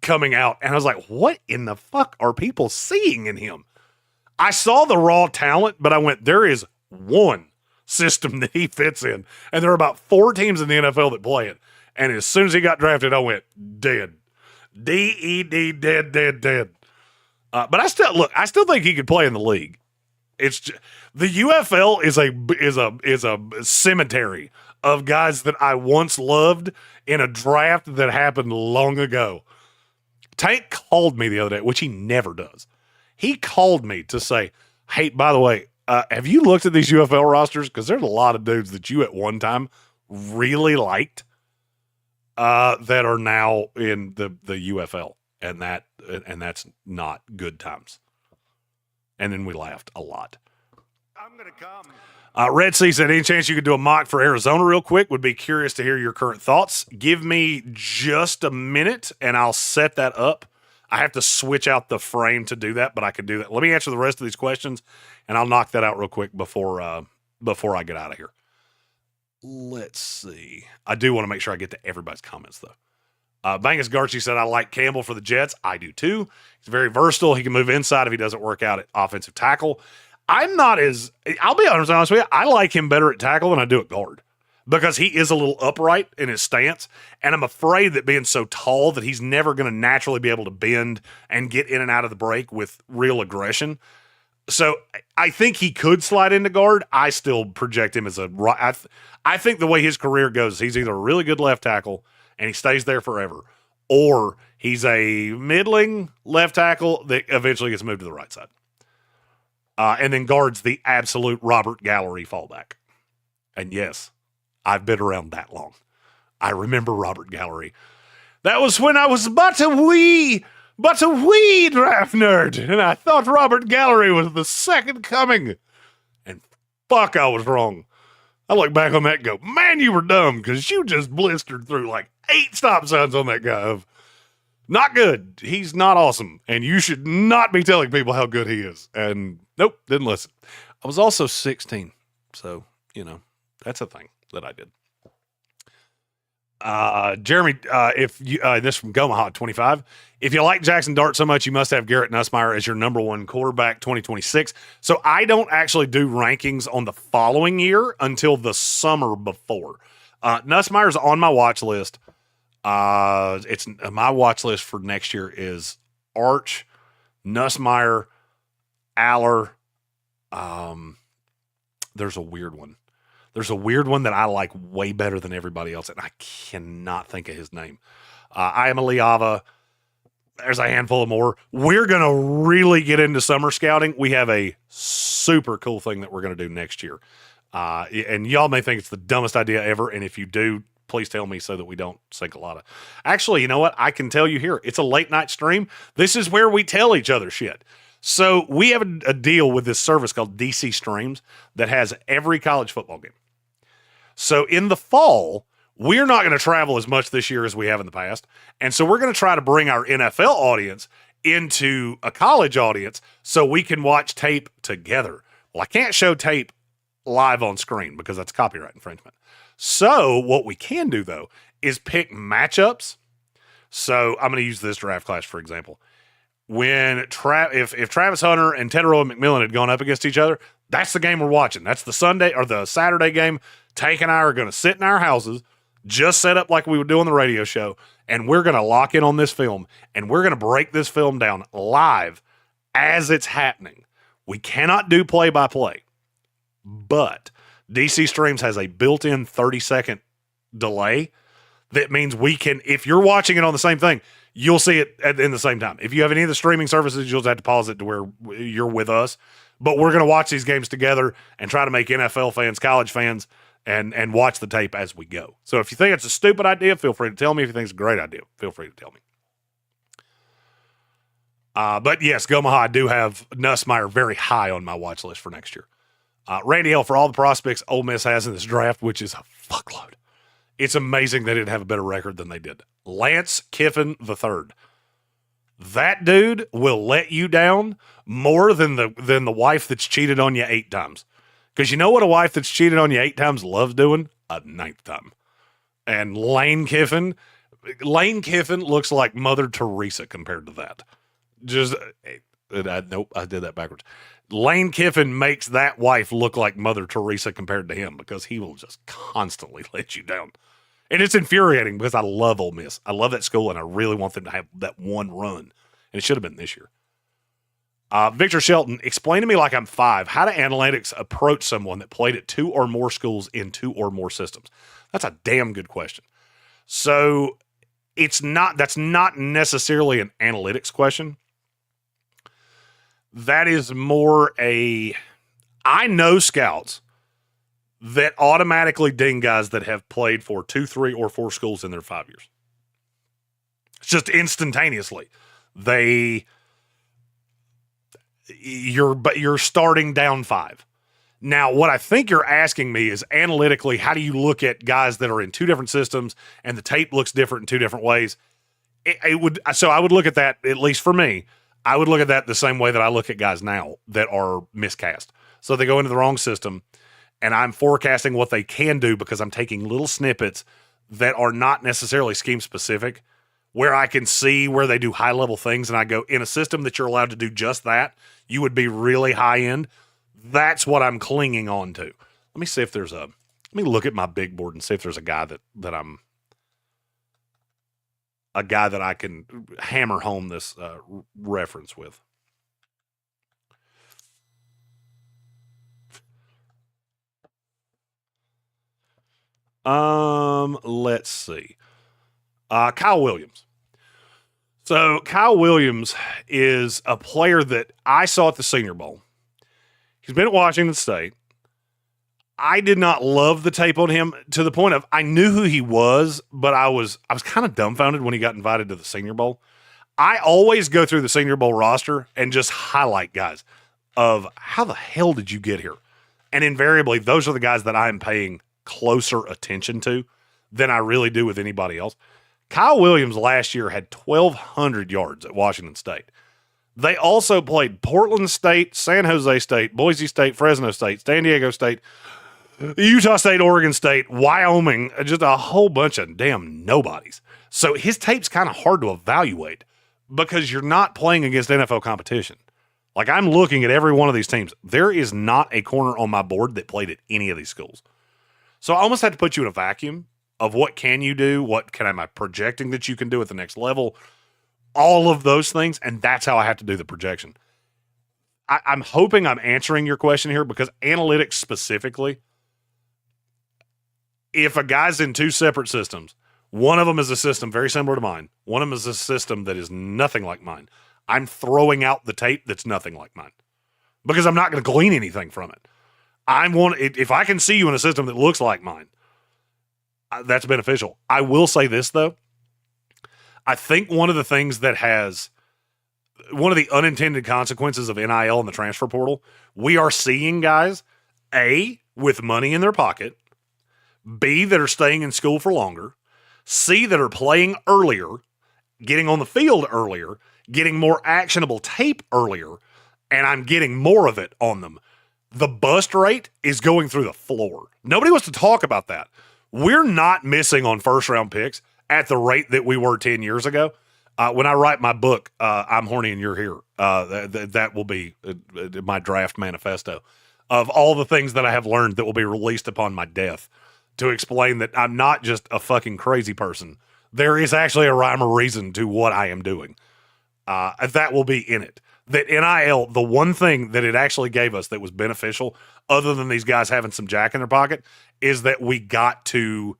coming out. And I was like, what in the fuck are people seeing in him? I saw the raw talent, but I went, there is one system that he fits in. And there are about 4 teams in the NFL that play it. And as soon as he got drafted, I went, dead. D-E-D, dead. But I still think he could play in the league. It's just, the UFL is a cemetery of guys that I once loved in a draft that happened long ago. Tank called me the other day, which he never does. He called me to say, hey, by the way, have you looked at these UFL rosters? Because there's a lot of dudes that you at one time really liked that are now in the UFL. And that's not good times. And then we laughed a lot. I'm going to come. Red Sea said, any chance you could do a mock for Arizona real quick? Would be curious to hear your current thoughts. Give me just a minute and I'll set that up. I have to switch out the frame to do that, but I could do that. Let me answer the rest of these questions and I'll knock that out real quick before I get out of here. Let's see. I do want to make sure I get to everybody's comments though. Bangus Garchi said, I like Campbell for the Jets. I do too. He's very versatile. He can move inside if he doesn't work out at offensive tackle. I'll be honest with you, I like him better at tackle than I do at guard because he is a little upright in his stance. And I'm afraid that being so tall that he's never going to naturally be able to bend and get in and out of the break with real aggression. So I think he could slide into guard. I still project him as I think the way his career goes, he's either a really good left tackle and he stays there forever, or he's a middling left tackle that eventually gets moved to the right side. And then guards the absolute Robert Gallery fallback. And yes, I've been around that long. I remember Robert Gallery. That was when I was but a wee draft nerd, and I thought Robert Gallery was the second coming. And fuck, I was wrong. I look back on that and go, man, you were dumb because you just blistered through like 8 stop signs on that guy of not good. He's not awesome. And you should not be telling people how good he is. And nope, didn't listen. I was also 16. So, that's a thing that I did. Jeremy, if you, this from Gomaha 25, if you like Jackson Dart so much, you must have Garrett Nussmeier as your number 1 quarterback 2026. So I don't actually do rankings on the following year until the summer before. Nussmeier's on my watch list. It's my watch list for next year is Arch, Nussmeier, Aller. There's a weird one. There's a weird one that I like way better than everybody else, and I cannot think of his name. I am a Liava. There's a handful of more. We're going to really get into summer scouting. We have a super cool thing that we're going to do next year. And y'all may think it's the dumbest idea ever, and if you do, please tell me so that we don't sink a lot of... Actually, you know what? I can tell you here. It's a late night stream. This is where we tell each other shit. So we have a deal with this service called DC Streams that has every college football game. So in the fall, we're not going to travel as much this year as we have in the past. And so we're going to try to bring our NFL audience into a college audience so we can watch tape together. Well, I can't show tape live on screen because that's copyright infringement. So what we can do, though, is pick matchups. So I'm going to use this draft class, for example. When if Travis Hunter and Tedrow McMillan had gone up against each other, that's the game we're watching. That's the Sunday or the Saturday game. Tank and I are going to sit in our houses, just set up like we would do on the radio show, and we're going to lock in on this film, and we're going to break this film down live as it's happening. We cannot do play-by-play, but DC Streams has a built-in 30-second delay. That means we can, if you're watching it on the same thing, you'll see it in the same time. If you have any of the streaming services, you'll just have to pause it to where you're with us. But we're going to watch these games together and try to make NFL fans, college fans, and watch the tape as we go. So if you think it's a stupid idea, feel free to tell me. If you think it's a great idea, feel free to tell me. But yes, Gomaha, I do have Nussmeier very high on my watch list for next year. Randy L, for all the prospects Ole Miss has in this draft, which is a fuckload. It's amazing they didn't have a better record than they did. Lance Kiffin III. That dude will let you down more than the wife that's cheated on you 8 times. Because you know what a wife that's cheated on you 8 times loves doing? A 9th time. And Lane Kiffin looks like Mother Teresa compared to that. Nope, I did that backwards. Lane Kiffin makes that wife look like Mother Teresa compared to him because he will just constantly let you down. And it's infuriating because I love Ole Miss. I love that school, and I really want them to have that one run. And it should have been this year. Victor Shelton, explain to me like I'm 5, how do analytics approach someone that played at 2 or more schools in 2 or more systems? That's a damn good question. So that's not necessarily an analytics question. That is more I know scouts that automatically ding guys that have played for 2, 3, or 4 schools in their 5 years. It's just instantaneously. You're starting down 5. Now, what I think you're asking me is analytically, how do you look at guys that are in 2 different systems and the tape looks different in 2 different ways? So I would look at that, at least for me, I would look at that the same way that I look at guys now that are miscast. So they go into the wrong system, and I'm forecasting what they can do because I'm taking little snippets that are not necessarily scheme specific, where I can see where they do high level things, and I go, in a system that you're allowed to do just that, you would be really high end. That's what I'm clinging on to. Let me see if there's let me look at my big board and see if there's a guy that I can hammer home this reference with. Let's see. Kyle Williams. So Kyle Williams is a player that I saw at the Senior Bowl. He's been at Washington State. I did not love the tape on him to the point of I knew who he was, but I was kind of dumbfounded when he got invited to the Senior Bowl. I always go through the Senior Bowl roster and just highlight guys of how the hell did you get here? And invariably, those are the guys that I'm paying closer attention to than I really do with anybody else. Kyle Williams last year had 1,200 yards at Washington State. They also played Portland State, San Jose State, Boise State, Fresno State, San Diego State, Utah State, Oregon State, Wyoming, just a whole bunch of damn nobodies. So his tape's kind of hard to evaluate because you're not playing against NFL competition. Like, I'm looking at every one of these teams. There is not a corner on my board that played at any of these schools. So I almost had to put you in a vacuum of what can you do, am I projecting that you can do at the next level, all of those things, and that's how I have to do the projection. I'm hoping I'm answering your question here because analytics specifically, if a guy's in two separate systems, one of them is a system very similar to mine, one of them is a system that is nothing like mine, I'm throwing out the tape that's nothing like mine because I'm not going to glean anything from it. If I can see you in a system that looks like mine, that's beneficial. I will say this, though. I think one of the unintended consequences of NIL and the transfer portal, we are seeing guys, A, with money in their pocket, B, that are staying in school for longer, C, that are playing earlier, getting on the field earlier, getting more actionable tape earlier, and I'm getting more of it on them. The bust rate is going through the floor. Nobody wants to talk about that. We're not missing on first-round picks at the rate that we were 10 years ago. When I write my book, I'm Horny and You're Here, that will be my draft manifesto of all the things that I have learned that will be released upon my death to explain that I'm not just a fucking crazy person. There is actually a rhyme or reason to what I am doing. That will be in it. That NIL, the one thing that it actually gave us that was beneficial, other than these guys having some jack in their pocket, is that we got to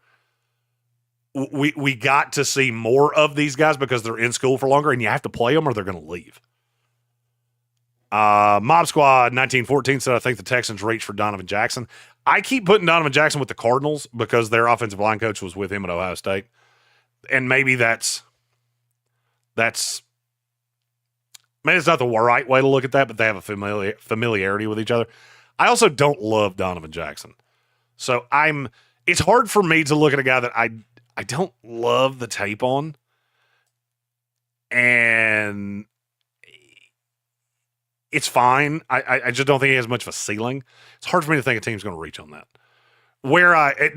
see more of these guys because they're in school for longer, and you have to play them or they're going to leave. Mob Squad 1914 said, I think the Texans reached for Donovan Jackson. I keep putting Donovan Jackson with the Cardinals because their offensive line coach was with him at Ohio State. And maybe maybe it's not the right way to look at that, but they have a familiarity with each other. I also don't love Donovan Jackson. So it's hard for me to look at a guy that I don't love the tape on. And it's fine. I just don't think he has much of a ceiling. It's hard for me to think a team's going to reach on that.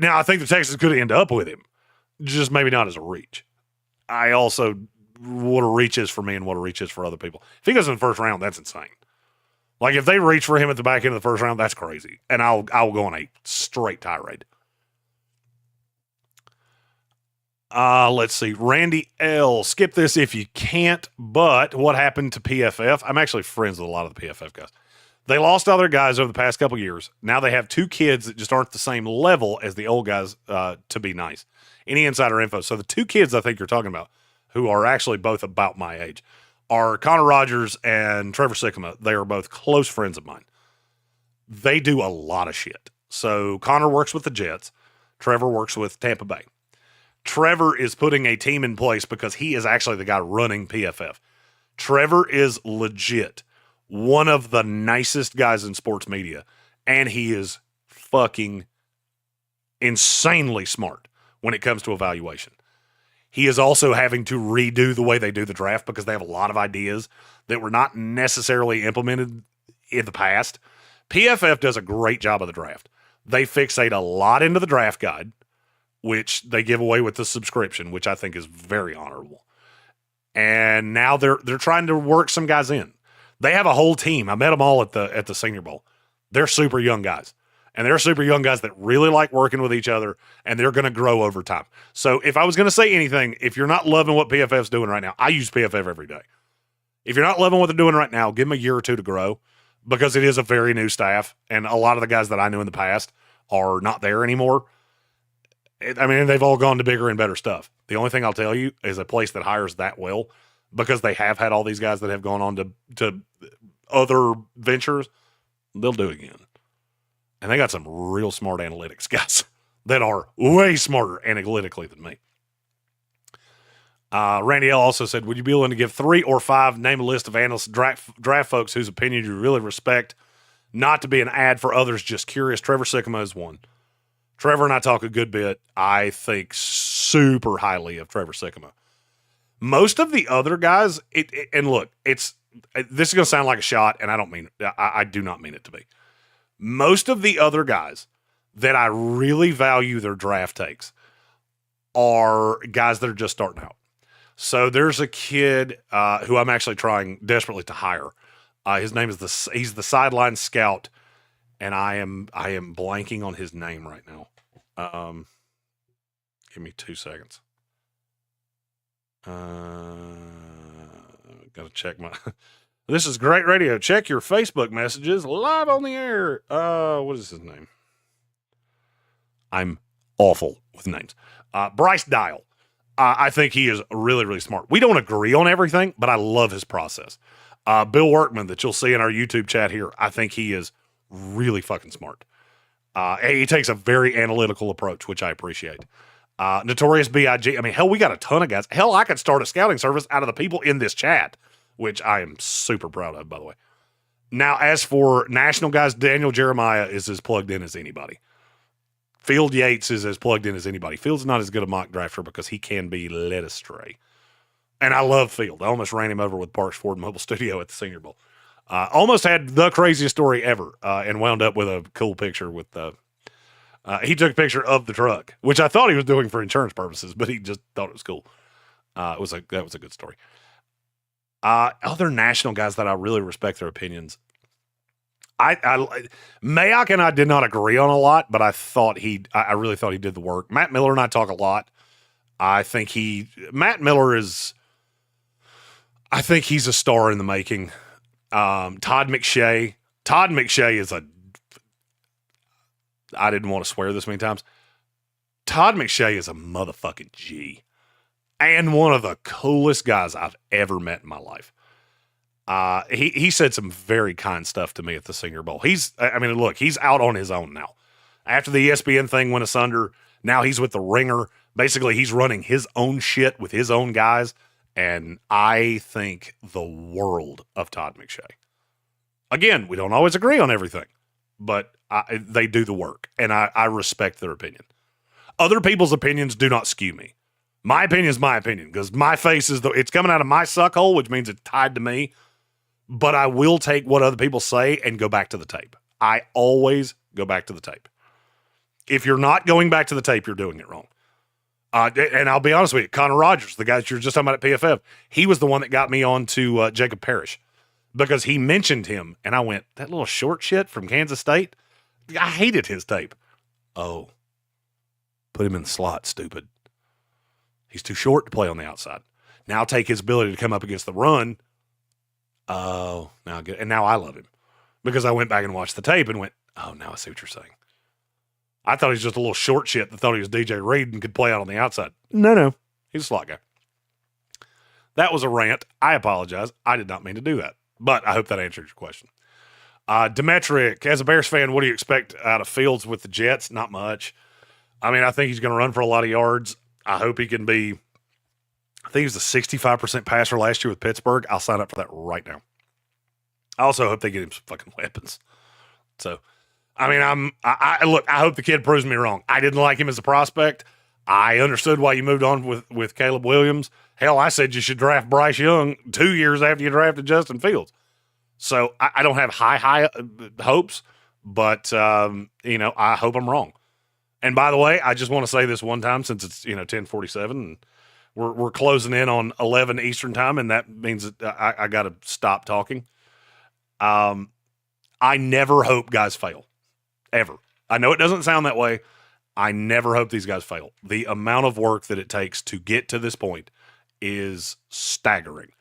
Now I think the Texans could end up with him, just maybe not as a reach. I also, what a reach is for me and what a reach is for other people. If he goes in the first round, that's insane. Like if they reach for him at the back end of the first round, that's crazy. And I'll go on a straight tirade. Let's see. Randy L. Skip this if you can't, but what happened to PFF? I'm actually friends with a lot of the PFF guys. They lost other guys over the past couple years. Now they have two kids that just aren't the same level as the old guys, to be nice. Any insider info. So the two kids I think you're talking about, who are actually both about my age, are Connor Rogers and Trevor Sikkema. They are both close friends of mine. They do a lot of shit. So Connor works with the Jets. Trevor works with Tampa Bay. Trevor is putting a team in place because he is actually the guy running PFF. Trevor is legit one of the nicest guys in sports media, and he is fucking insanely smart when it comes to evaluation. He is also having to redo the way they do the draft because they have a lot of ideas that were not necessarily implemented in the past. PFF does a great job of the draft. They fixate a lot into the draft guide, which they give away with the subscription, which I think is very honorable. And now they're trying to work some guys in. They have a whole team. I met them all at the Senior Bowl. They're super young guys. And they're super young guys that really like working with each other, and they're going to grow over time. So if I was going to say anything, if you're not loving what PFF's doing right now, I use PFF every day. If you're not loving what they're doing right now, give them a year or two to grow because it is a very new staff, and a lot of the guys that I knew in the past are not there anymore. They've all gone to bigger and better stuff. The only thing I'll tell you is a place that hires that well, because they have had all these guys that have gone on to other ventures, they'll do it again. And they got some real smart analytics guys that are way smarter analytically than me. Randy L. also said, would you be willing to give 3 or 5, name a list of analysts, draft folks whose opinion you really respect, not to be an ad for others, just curious? Trevor Sikkema is one. Trevor and I talk a good bit. I think super highly of Trevor Sikkema. Most of the other guys, and look, this is going to sound like a shot, and I don't mean it. I do not mean it to be. Most of the other guys that I really value their draft takes are guys that are just starting out. So there's a kid who I'm actually trying desperately to hire. His name is he's the sideline scout, and I am blanking on his name right now. Give me 2 seconds. Gotta check my. This is great radio. Check your Facebook messages live on the air. What is his name? I'm awful with names. Bryce Dial. I think he is really, really smart. We don't agree on everything, but I love his process. Bill Workman, that you'll see in our YouTube chat here, I think he is really fucking smart. He takes a very analytical approach, which I appreciate. Notorious B.I.G. I mean, hell, we got a ton of guys. Hell, I could start a scouting service out of the people in this chat, which I am super proud of, by the way. Now, as for national guys, Daniel Jeremiah is as plugged in as anybody. Field Yates is as plugged in as anybody. Field's not as good a mock drafter because he can be led astray. And I love Field. I almost ran him over with Parks Ford Mobile Studio at the Senior Bowl. Almost had the craziest story ever and wound up with a cool picture with he took a picture of the truck, which I thought he was doing for insurance purposes, but he just thought it was cool. That was a good story. Other national guys that I really respect their opinions. Mayock and I did not agree on a lot, but I really thought he did the work. Matt Miller and I talk a lot. I think Matt Miller is, I think he's a star in the making. Todd McShay is I didn't want to swear this many times. Todd McShay is a motherfucking G and one of the coolest guys I've ever met in my life. He said some very kind stuff to me at the Senior Bowl. He's out on his own now. After the ESPN thing went asunder, now he's with the Ringer. Basically, he's running his own shit with his own guys, and I think the world of Todd McShay. Again, we don't always agree on everything, but they do the work, and I respect their opinion. Other people's opinions do not skew me. My opinion is my opinion, because my face it's coming out of my suck hole, which means it's tied to me. But I will take what other people say and go back to the tape. I always go back to the tape. If you're not going back to the tape, you're doing it wrong. And I'll be honest with you, Connor Rogers, the guy that you were just talking about at PFF, he was the one that got me on to Jacob Parrish because he mentioned him, and I went, that little short shit from Kansas State? I hated his tape. Oh, put him in the slot, stupid. He's too short to play on the outside. Now take his ability to come up against the run. Oh, now good. And now I love him because I went back and watched the tape and went, oh, now I see what you're saying. I thought he was just a little short shit that thought he was DJ Reed and could play out on the outside. No. He's a slot guy. That was a rant. I apologize. I did not mean to do that, but I hope that answered your question. Demetric, as a Bears fan, what do you expect out of Fields with the Jets? Not much. I mean, I think he's going to run for a lot of yards. I hope he can be, I think he was a 65% passer last year with Pittsburgh. I'll sign up for that right now. I also hope they get him some fucking weapons. So, I mean, look, I hope the kid proves me wrong. I didn't like him as a prospect. I understood why you moved on with Caleb Williams. Hell, I said you should draft Bryce Young 2 years after you drafted Justin Fields. So I don't have high hopes, but, I hope I'm wrong. And by the way, I just want to say this one time since it's, 10:47 and we're closing in on 11 Eastern time. And that means that I got to stop talking. I never hope guys fail ever. I know it doesn't sound that way. I never hope these guys fail. The amount of work that it takes to get to this point is staggering.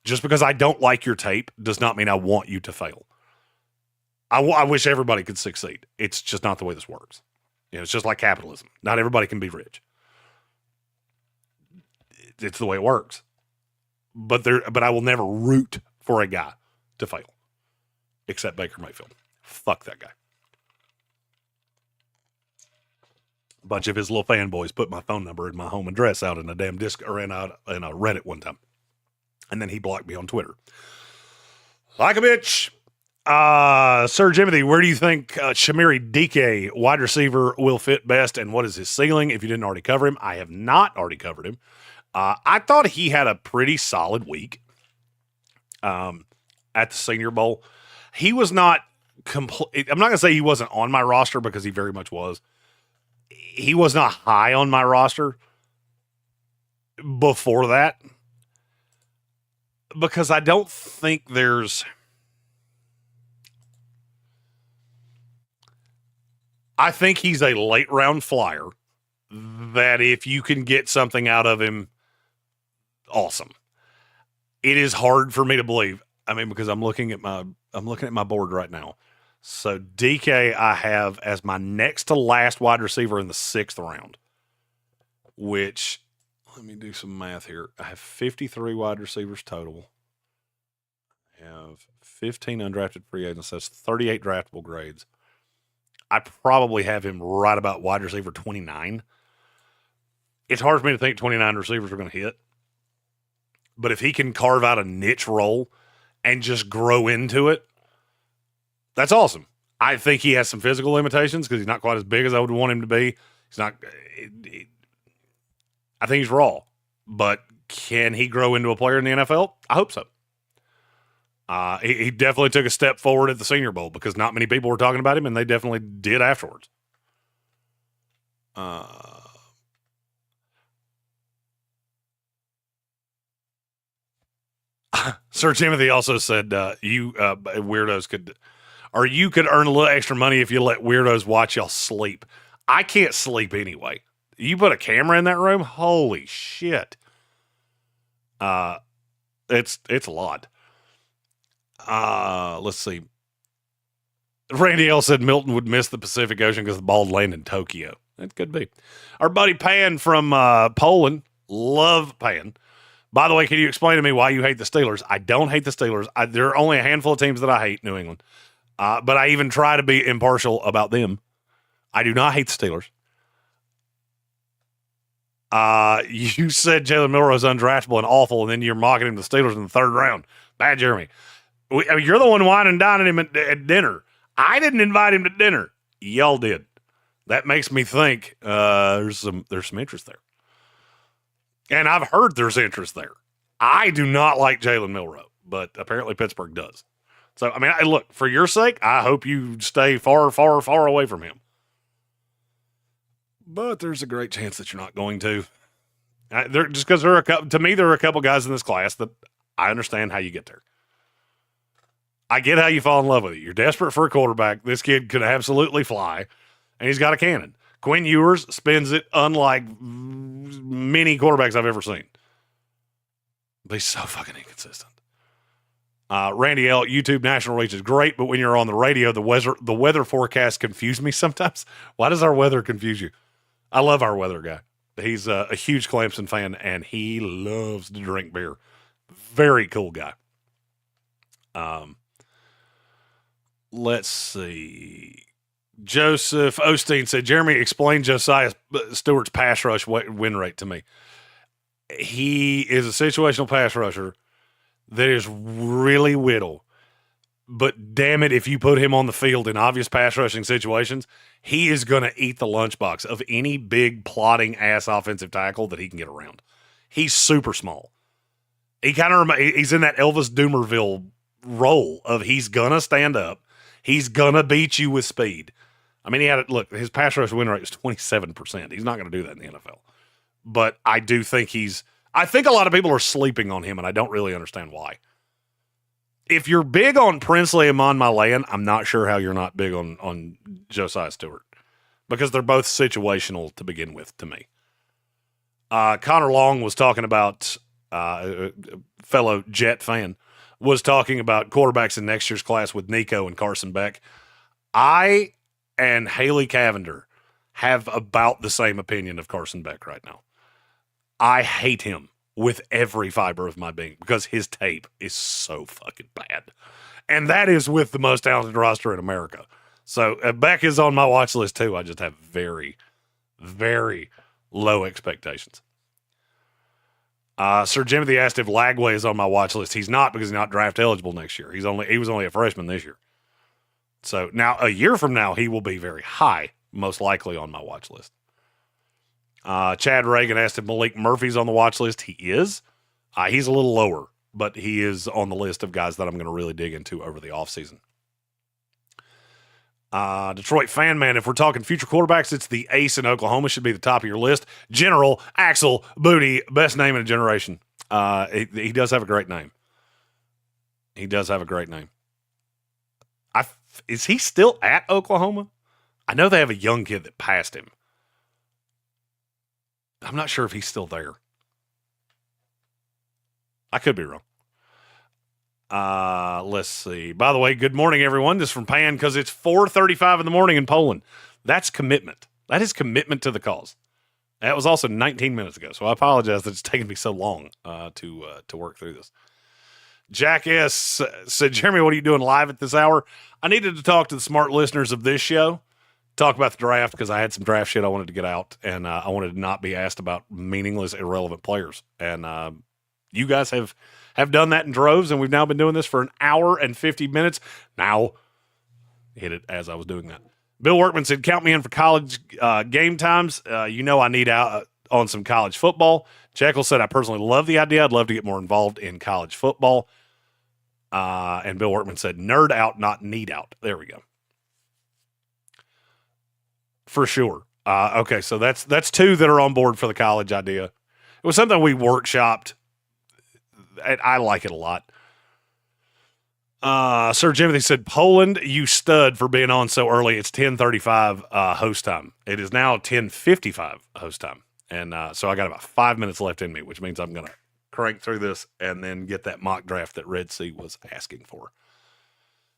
Just because I don't like your tape does not mean I want you to fail. I wish everybody could succeed. It's just not the way this works. It's just like capitalism. Not everybody can be rich. It's the way it works. But I will never root for a guy to fail. Except Baker Mayfield. Fuck that guy. A bunch of his little fanboys put my phone number and my home address out in a damn disc or in a Reddit one time. And then he blocked me on Twitter. Like a bitch. Sir Jimothy, where do you think Shamiri Dike, wide receiver, will fit best, and what is his ceiling? If you didn't already cover him, I have not already covered him. I thought he had a pretty solid week at the Senior Bowl. He was not complete. I'm not going to say he wasn't on my roster because he very much was. He was not high on my roster before that because I don't think there's. I think he's a late round flyer that if you can get something out of him, awesome. It is hard for me to believe. I mean, because I'm looking at my board right now. So DK I have as my next to last wide receiver in the 6th round, which, let me do some math here. I have 53 wide receivers total. I have 15 undrafted free agents. That's 38 draftable grades. I probably have him right about wide receiver 29. It's hard for me to think 29 receivers are going to hit. But if he can carve out a niche role and just grow into it, that's awesome. I think he has some physical limitations because he's not quite as big as I would want him to be. He's not. I think he's raw, but can he grow into a player in the NFL? I hope so. He definitely took a step forward at the Senior Bowl because not many people were talking about him, and they definitely did afterwards. Sir Timothy also said you weirdos could earn a little extra money if you let weirdos watch y'all sleep. I can't sleep anyway. You put a camera in that room, holy shit. It's a lot. Let's see. Randy L said Milton would miss the Pacific Ocean because the ball landed in Tokyo. That could be. Our buddy Pan from Poland, love Pan. By the way, can you explain to me why you hate the Steelers? I don't hate the Steelers. There are only a handful of teams that I hate, New England. But I even try to be impartial about them. I do not hate the Steelers. You said Jalen Milroe's undraftable and awful, and then you're mocking him the Steelers in the 3rd round. Bad Jeremy. You're the one whining and dining him at dinner. I didn't invite him to dinner. Y'all did. That makes me think there's some interest there. And I've heard there's interest there. I do not like Jalen Milroe, but apparently Pittsburgh does. So, I mean, look, for your sake, I hope you stay far, far, far away from him. But there's a great chance that you're not going to. Just because there are a couple guys in this class that I understand how you get there. I get how you fall in love with it. You're desperate for a quarterback. This kid could absolutely fly, and he's got a cannon. Quinn Ewers spins it unlike many quarterbacks I've ever seen. But he's so fucking inconsistent. Randy L, YouTube national reach is great, but when you're on the radio, the weather forecast confuse me sometimes. Why does our weather confuse you? I love our weather guy. He's a huge Clemson fan, and he loves to drink beer. Very cool guy. Let's see. Joseph Osteen said, Jeremy, explain Josiah Stewart's pass rush win rate to me. He is a situational pass rusher that is really whittle. But damn it, if you put him on the field in obvious pass rushing situations, he is going to eat the lunchbox of any big plotting ass offensive tackle that he can get around. He's super small. He's in that Elvis Doomerville role of he's going to stand up. He's going to beat you with speed. I mean, his pass rush win rate was 27%. He's not going to do that in the NFL. But I do think I think a lot of people are sleeping on him, and I don't really understand why. If you're big on Princely and Mon Malayan, I'm not sure how you're not big on Josiah Stewart. Because they're both situational to begin with, to me. Connor Long was talking about, a fellow Jet fan, was talking about quarterbacks in next year's class with Nico and Carson Beck. I and Haley Cavender have about the same opinion of Carson Beck right now. I hate him with every fiber of my being because his tape is so fucking bad. And that is with the most talented roster in America. So Beck is on my watch list too. I just have very, very low expectations. Sir Jimothy asked if Lagway is on my watch list. He's not because he's not draft eligible next year. He was only a freshman this year. So now a year from now, he will be very high, most likely on my watch list. Chad Reagan asked if Malik Murphy's on the watch list. He is. He's a little lower, but he is on the list of guys that I'm going to really dig into over the offseason. Detroit Fan Man, if we're talking future quarterbacks, it's the ace in Oklahoma. Should be the top of your list. General Axel Booty, best name in a generation. He does have a great name. Is he still at Oklahoma? I know they have a young kid that passed him. I'm not sure if he's still there. I could be wrong. Let's see. By the way, good morning, everyone. This is from Pan because it's 4:35 in the morning in Poland. That's commitment. That is commitment to the cause. That was also 19 minutes ago, so I apologize that it's taken me so long to work through this. Jack S. said, Jeremy, what are you doing live at this hour? I needed to talk to the smart listeners of this show, talk about the draft because I had some draft shit I wanted to get out, and I wanted to not be asked about meaningless, irrelevant players. And you guys have done that in droves, and we've now been doing this for an hour and 50 minutes. Now, hit it as I was doing that. Bill Workman said, count me in for college game times. I need out on some college football. Jekyll said, I personally love the idea. I'd love to get more involved in college football. And Bill Workman said, nerd out, not need out. There we go. For sure. Okay, so that's two that are on board for the college idea. It was something we workshopped. I like it a lot. Sir Jimothy said, Poland, you stud for being on so early. It's 10:35 host time. It is now 10:55 host time. And so I got about 5 minutes left in me, which means I'm going to crank through this and then get that mock draft that Red Sea was asking for.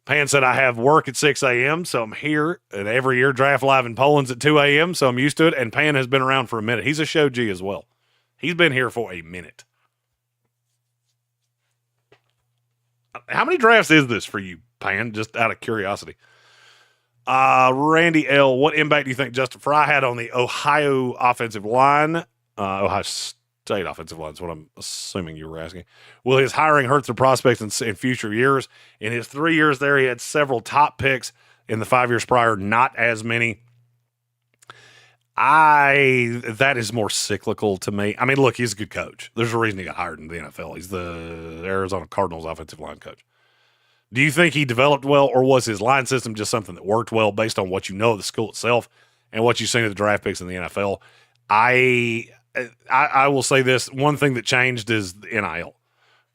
Pan said, I have work at 6 a.m., so I'm here. And every year, Draft Live in Poland's at 2 a.m., so I'm used to it. And Pan has been around for a minute. He's a show G as well. He's been here for a minute. How many drafts is this for you, Pan? Just out of curiosity. Randy L., what impact do you think Justin Fry had on the Ohio offensive line? Ohio State offensive line is what I'm assuming you were asking. Will his hiring hurt their prospects in future years? In his 3 years there, he had several top picks. In the 5 years prior, not as many. That is more cyclical to me. I mean, look, he's a good coach. There's a reason he got hired in the NFL. He's the Arizona Cardinals offensive line coach. Do you think he developed well, or was his line system just something that worked well based on what you know of the school itself and what you've seen of the draft picks in the NFL? I will say this. One thing that changed is the NIL.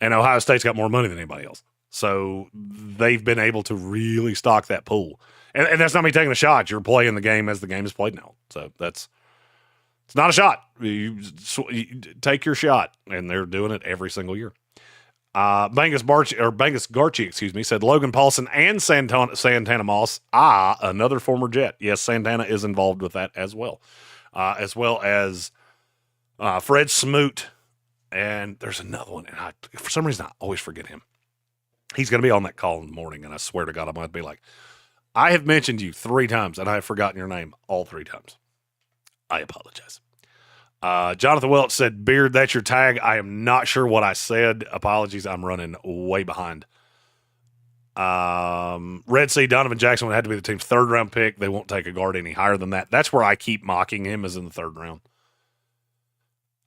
And Ohio State's got more money than anybody else. So they've been able to really stock that pool. And that's not me taking a shot. You're playing the game as the game is played now. So it's not a shot. You take your shot, and they're doing it every single year. Bangus Garchi, said Logan Paulson and Santana Moss. Another former Jet. Yes, Santana is involved with that as well as Fred Smoot. And there's another one, and for some reason I always forget him. He's going to be on that call in the morning, and I swear to God, I'm going to be like, I have mentioned you 3 times, and I have forgotten your name all 3 times. I apologize. Jonathan Welch said, Beard, that's your tag. I am not sure what I said. Apologies, I'm running way behind. Red Sea, Donovan Jackson would have to be the team's 3rd-round pick. They won't take a guard any higher than that. That's where I keep mocking him, is in the 3rd round.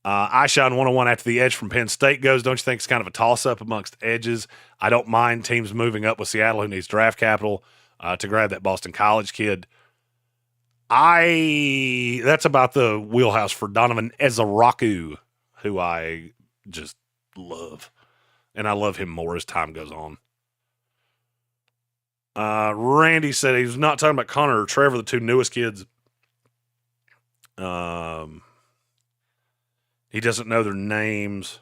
iShine 101 after the edge from Penn State goes. Don't you think it's kind of a toss-up amongst edges? I don't mind teams moving up with Seattle, who needs draft capital, to grab that Boston College kid. That's about the wheelhouse for Donovan Ezaraku, who I just love. And I love him more as time goes on. Randy said he was not talking about Connor or Trevor, the 2 newest kids. He doesn't know their names.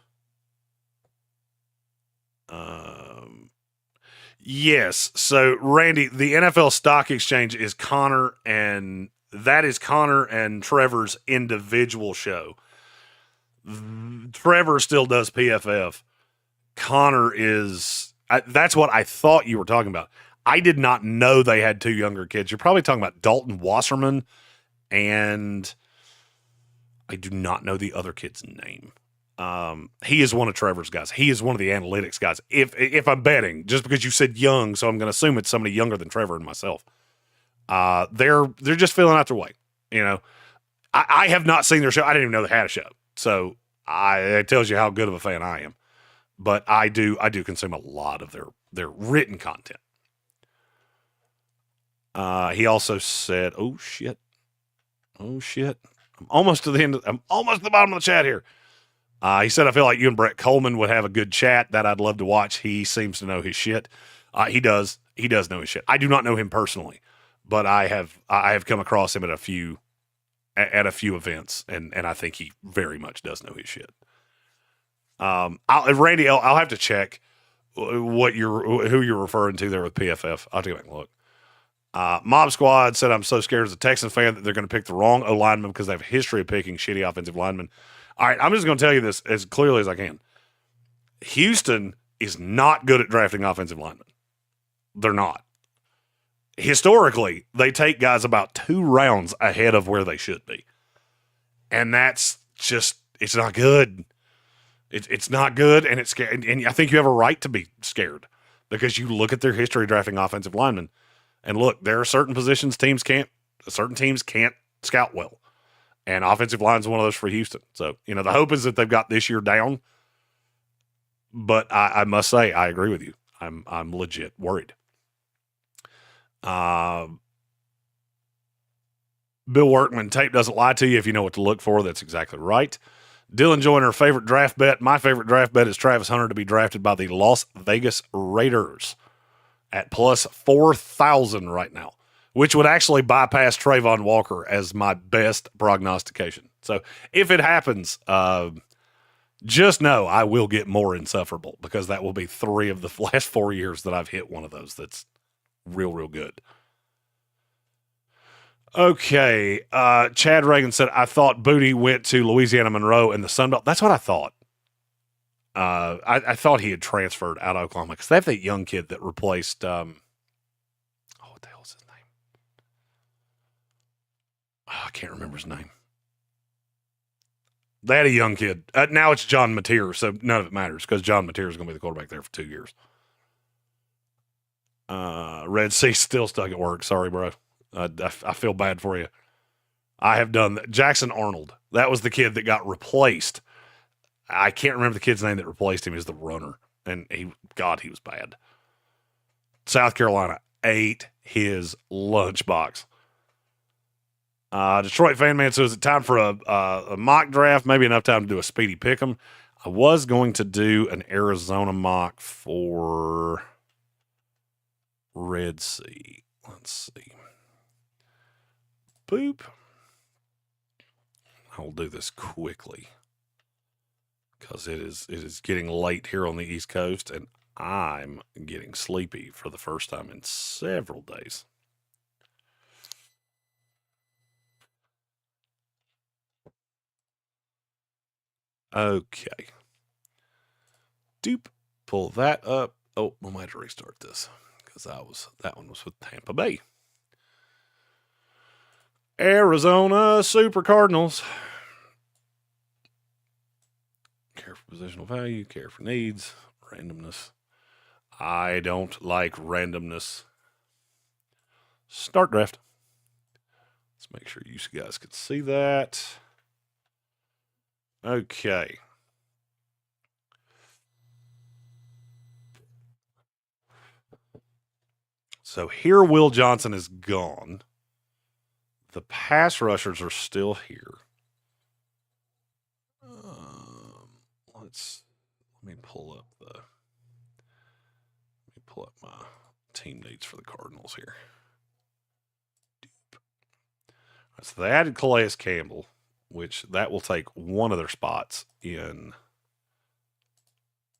Yes. So, Randy, the NFL Stock Exchange is Connor, and that is Connor and Trevor's individual show. Trevor still does PFF. Connor is, that's what I thought you were talking about. I did not know they had 2 younger kids. You're probably talking about Dalton Wasserman, and I do not know the other kid's name. He is one of Trevor's guys. He is one of the analytics guys. If I'm betting, just because you said young, so I'm going to assume it's somebody younger than Trevor and myself. They're just filling out their way. You know, I have not seen their show. I didn't even know they had a show. So it tells you how good of a fan I am. But I do consume a lot of their written content. He also said, "Oh shit, I'm almost to the end. I'm almost to the bottom of the chat here." He said, I feel like you and Brett Coleman would have a good chat that I'd love to watch. He seems to know his shit. He does know his shit. I do not know him personally, but I have come across him at a few events, and I think he very much does know his shit. Randy, I'll have to check. who you're referring to there with PFF. I'll take a look. Mob Squad said, I'm so scared as a Texans fan that they're going to pick the wrong O-lineman because they have a history of picking shitty offensive linemen. All right, I'm just going to tell you this as clearly as I can. Houston is not good at drafting offensive linemen. They're not. Historically, they take guys about 2 rounds ahead of where they should be. And that's just, it's not good. It's not good, and it's scary. And I think you have a right to be scared because you look at their history drafting offensive linemen, and look, there are certain positions certain teams can't scout well. And offensive line is one of those for Houston. So, the hope is that they've got this year down. But I must say, I agree with you. I'm legit worried. Bill Workman, tape doesn't lie to you if you know what to look for. That's exactly right. Dylan Joyner, favorite draft bet. My favorite draft bet is Travis Hunter to be drafted by the Las Vegas Raiders at plus 4,000 right now, which would actually bypass Trayvon Walker as my best prognostication. So if it happens, just know I will get more insufferable because that will be 3 of the last 4 years that I've hit one of those that's real, real good. Okay. Chad Reagan said, I thought Booty went to Louisiana Monroe and the Sun Belt. That's what I thought. I thought he had transferred out of Oklahoma because they have that young kid that replaced, what the hell's his name? Oh, I can't remember his name. They had a young kid. Now it's John Mateer, so none of it matters because John Mateer is going to be the quarterback there for 2 years. Red Sea still stuck at work. Sorry, bro. I feel bad for you. I have done that. Jackson Arnold. That was the kid that got replaced. I can't remember the kid's name that replaced him as the runner. And he was bad. South Carolina ate his lunchbox. Detroit Fan Man says, is it time for a mock draft? Maybe enough time to do a speedy pick'em. I was going to do an Arizona mock for Red Sea. Let's see. Boop. I'll do this quickly because it is getting late here on the East Coast, and I'm getting sleepy for the first time in several days. Okay. Doop. Pull that up. Oh, I might have to restart this because that one was with Tampa Bay. Arizona Super Cardinals. Care for positional value, care for needs, randomness. I don't like randomness. Start draft. Let's make sure you guys can see that. Okay. So here Will Johnson is gone. The pass rushers are still here. Let me pull up my team needs for the Cardinals here. So they added Calais Campbell, which that will take one of their spots in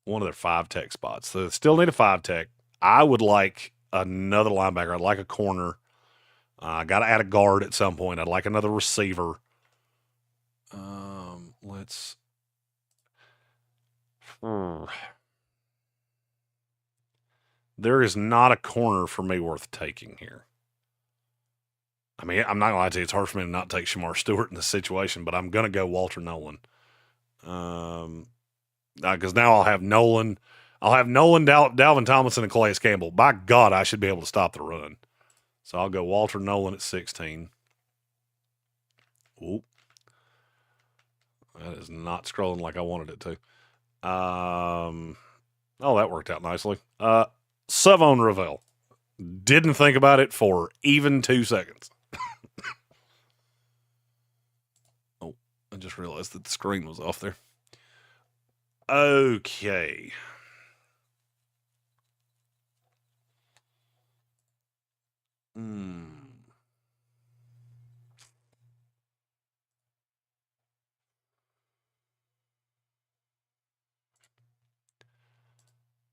one of their 5-tech spots. So they still need a 5-tech. I would like another linebacker. I'd like a corner. I got to add a guard at some point. I'd like another receiver. There is not a corner for me worth taking here. I mean, I'm not going to lie to you. It's hard for me to not take Shamar Stewart in this situation, but I'm going to go Walter Nolan. Because now I'll have Nolan. Dalvin Tomlinson, and Calais Campbell. By God, I should be able to stop the run. So I'll go Walter Nolan at 16. Oop. That is not scrolling like I wanted it to. Oh, that worked out nicely. Savon Ravel. Didn't think about it for even 2 seconds. Oh, I just realized that the screen was off there. Okay.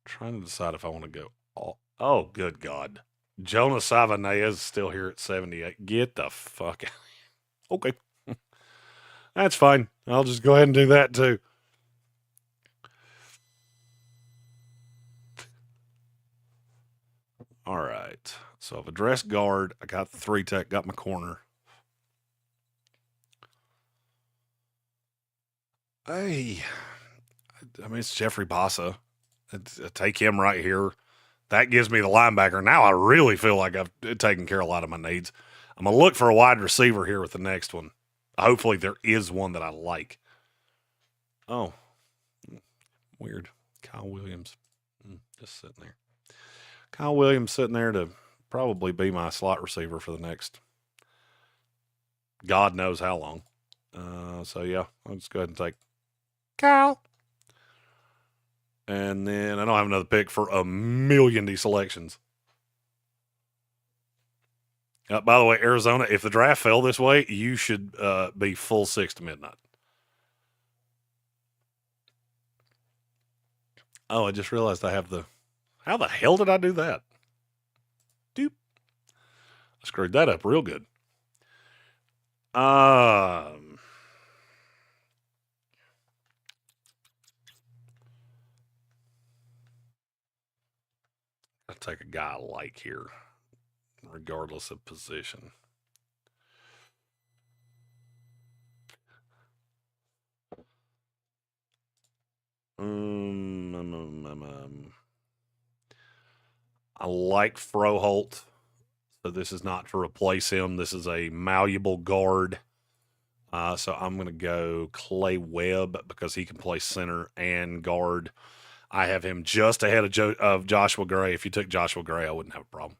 trying to decide if I want to go. Oh, good God. Jonas Savanea is still here at 78. Get the fuck out. Okay. That's fine. I'll just go ahead and do that too. All right. So I've addressed guard. I got the 3-tech, got my corner. Hey, I mean, it's Jeffrey Bassa. I take him right here. That gives me the linebacker. Now I really feel like I've taken care of a lot of my needs. I'm going to look for a wide receiver here with the next one. Hopefully there is one that I like. Oh, weird. Kyle Williams. Just sitting there. Kyle Williams sitting there to probably be my slot receiver for the next God knows how long. So, yeah, I'll just go ahead and take Kyle. And then I don't have another pick for a million deselections. By the way, Arizona, if the draft fell this way, you should be full 6 to midnight. Oh, I just realized I have the... How the hell did I do that? Doop. I screwed that up real good. I'll take a guy I like here, regardless of position. I like Froholt, so this is not to replace him. This is a malleable guard. So I'm going to go Clay Webb because he can play center and guard. I have him just ahead of Joshua Gray. If you took Joshua Gray, I wouldn't have a problem.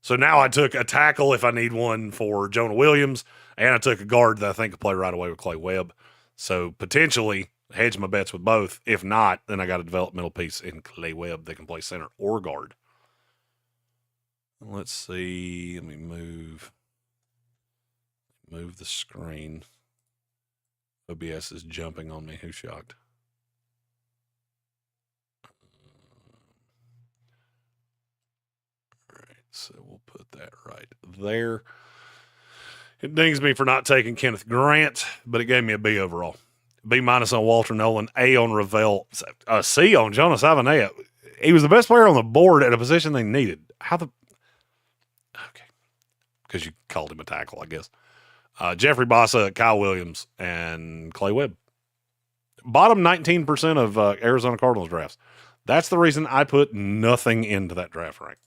So now I took a tackle if I need one for Jonah Williams, and I took a guard that I think could play right away with Clay Webb. So potentially hedge my bets with both. If not, then I got a developmental piece in Clay Webb that can play center or guard. Let's see. Let me move the screen. OBS is jumping on me. Who's shocked? All right, so we'll put that right there. It dings me for not taking Kenneth Grant, but it gave me a B overall. B- on Walter Nolan, A on Ravel, a C on Jonas Avenea. He was the best player on the board at a position they needed. Okay. Because you called him a tackle, I guess. Jeffrey Bassa, Kyle Williams, and Clay Webb. Bottom 19% of Arizona Cardinals drafts. That's the reason I put nothing into that draft rank.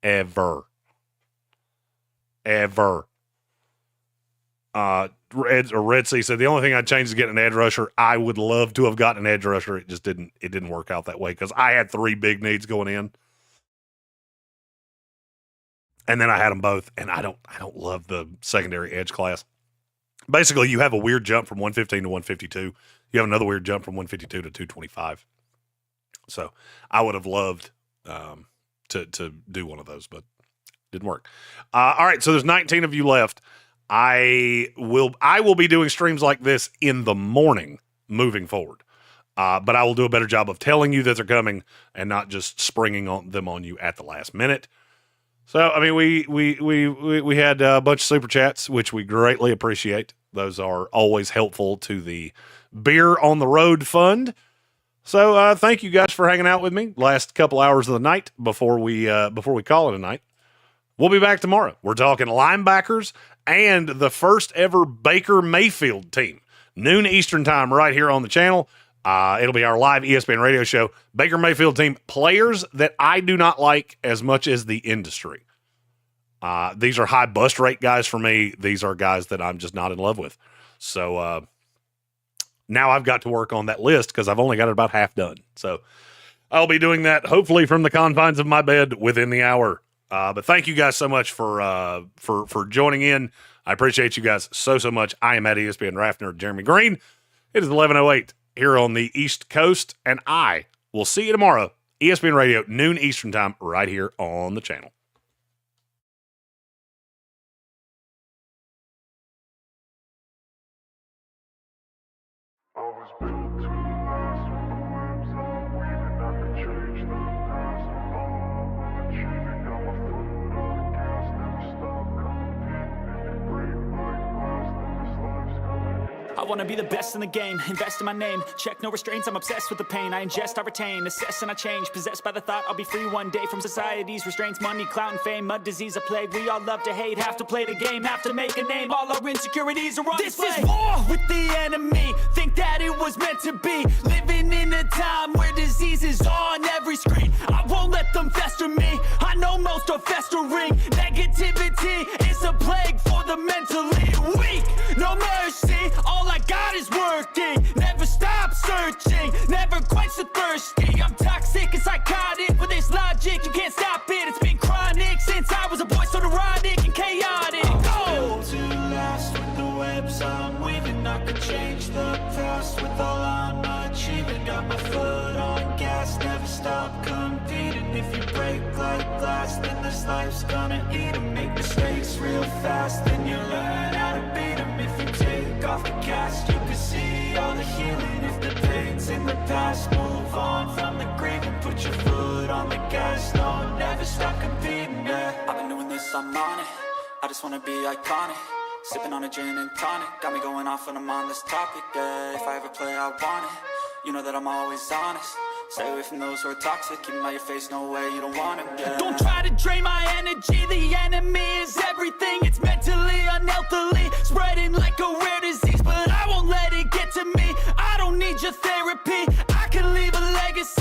Ever. Red Sea said the only thing I'd change is getting an edge rusher. I would love to have gotten an edge rusher. It just didn't work out that way because I had 3 big needs going in. And then I had them both, and I don't love the secondary edge class. Basically, you have a weird jump from 115 to 152. You have another weird jump from 152 to 225. So I would have loved to do one of those, but didn't work. All right, so there's 19 of you left. I will be doing streams like this in the morning moving forward. But I will do a better job of telling you that they're coming and not just springing them on you at the last minute. So, I mean, we had a bunch of super chats, which we greatly appreciate. Those are always helpful to the Beer on the Road Fund. So, thank you guys for hanging out with me last couple hours of the night before we call it a night. We'll be back tomorrow. We're talking linebackers and the first ever Baker Mayfield team. Noon Eastern time right here on the channel. It'll be our live ESPN radio show. Baker Mayfield team, players that I do not like as much as the industry. These are high bust rate guys for me. These are guys that I'm just not in love with. So now I've got to work on that list because I've only got it about half done. So I'll be doing that hopefully from the confines of my bed within the hour. But thank you guys so much for joining in. I appreciate you guys so much. I am at ESPN Draft Nerd Jeremy Green. It is 11:08 here on the East Coast, and I will see you tomorrow, ESPN Radio, noon Eastern time, right here on the channel. I was built to last, with the webs I'm weaving, I could trade I wanna be the best in the game, invest in my name. Check no restraints, I'm obsessed with the pain. I ingest, I retain, assess and I change. Possessed by the thought I'll be free one day from society's restraints. Money, clout and fame, mud, disease, a plague. We all love to hate, have to play the game, have to make a name. All our insecurities are on display. This is war with the enemy, think that it was meant to be. Living in a time where disease is on every screen. I won't let them fester me, I know most are festering. Negativity is a plague for the mentally weak. No mercy, all I got is working. Never stop searching, never quench the thirsty. I'm toxic and psychotic, with this logic you can't stop it. It's been chronic since I was a boy, so neurotic and chaotic. Built to last with the webs I'm weaving. I could change the past with all I'm achieving. Got my foot on gas, never stop competing. If you break like glass, then this life's gonna eat 'em. Make mistakes real fast, then you learn how to beat 'em. If you take off the cast, you can see all the healing. If the pain's in the past, move on from the grieving. Put your foot on the gas, no, never stop competing, yeah. I've been doing this, I'm on it. I just wanna be iconic. Sipping on a gin and tonic, got me going off when I'm on this topic, yeah. If I ever play, I want it. You know that I'm always honest. Stay away from those who are toxic. Keep them out your face, no way, you don't want them, yeah. Don't try to drain my energy. The enemy is everything. It's mentally, unhealthily, spreading like a rare disease. But I won't let it get to me. I don't need your therapy, I can leave a legacy.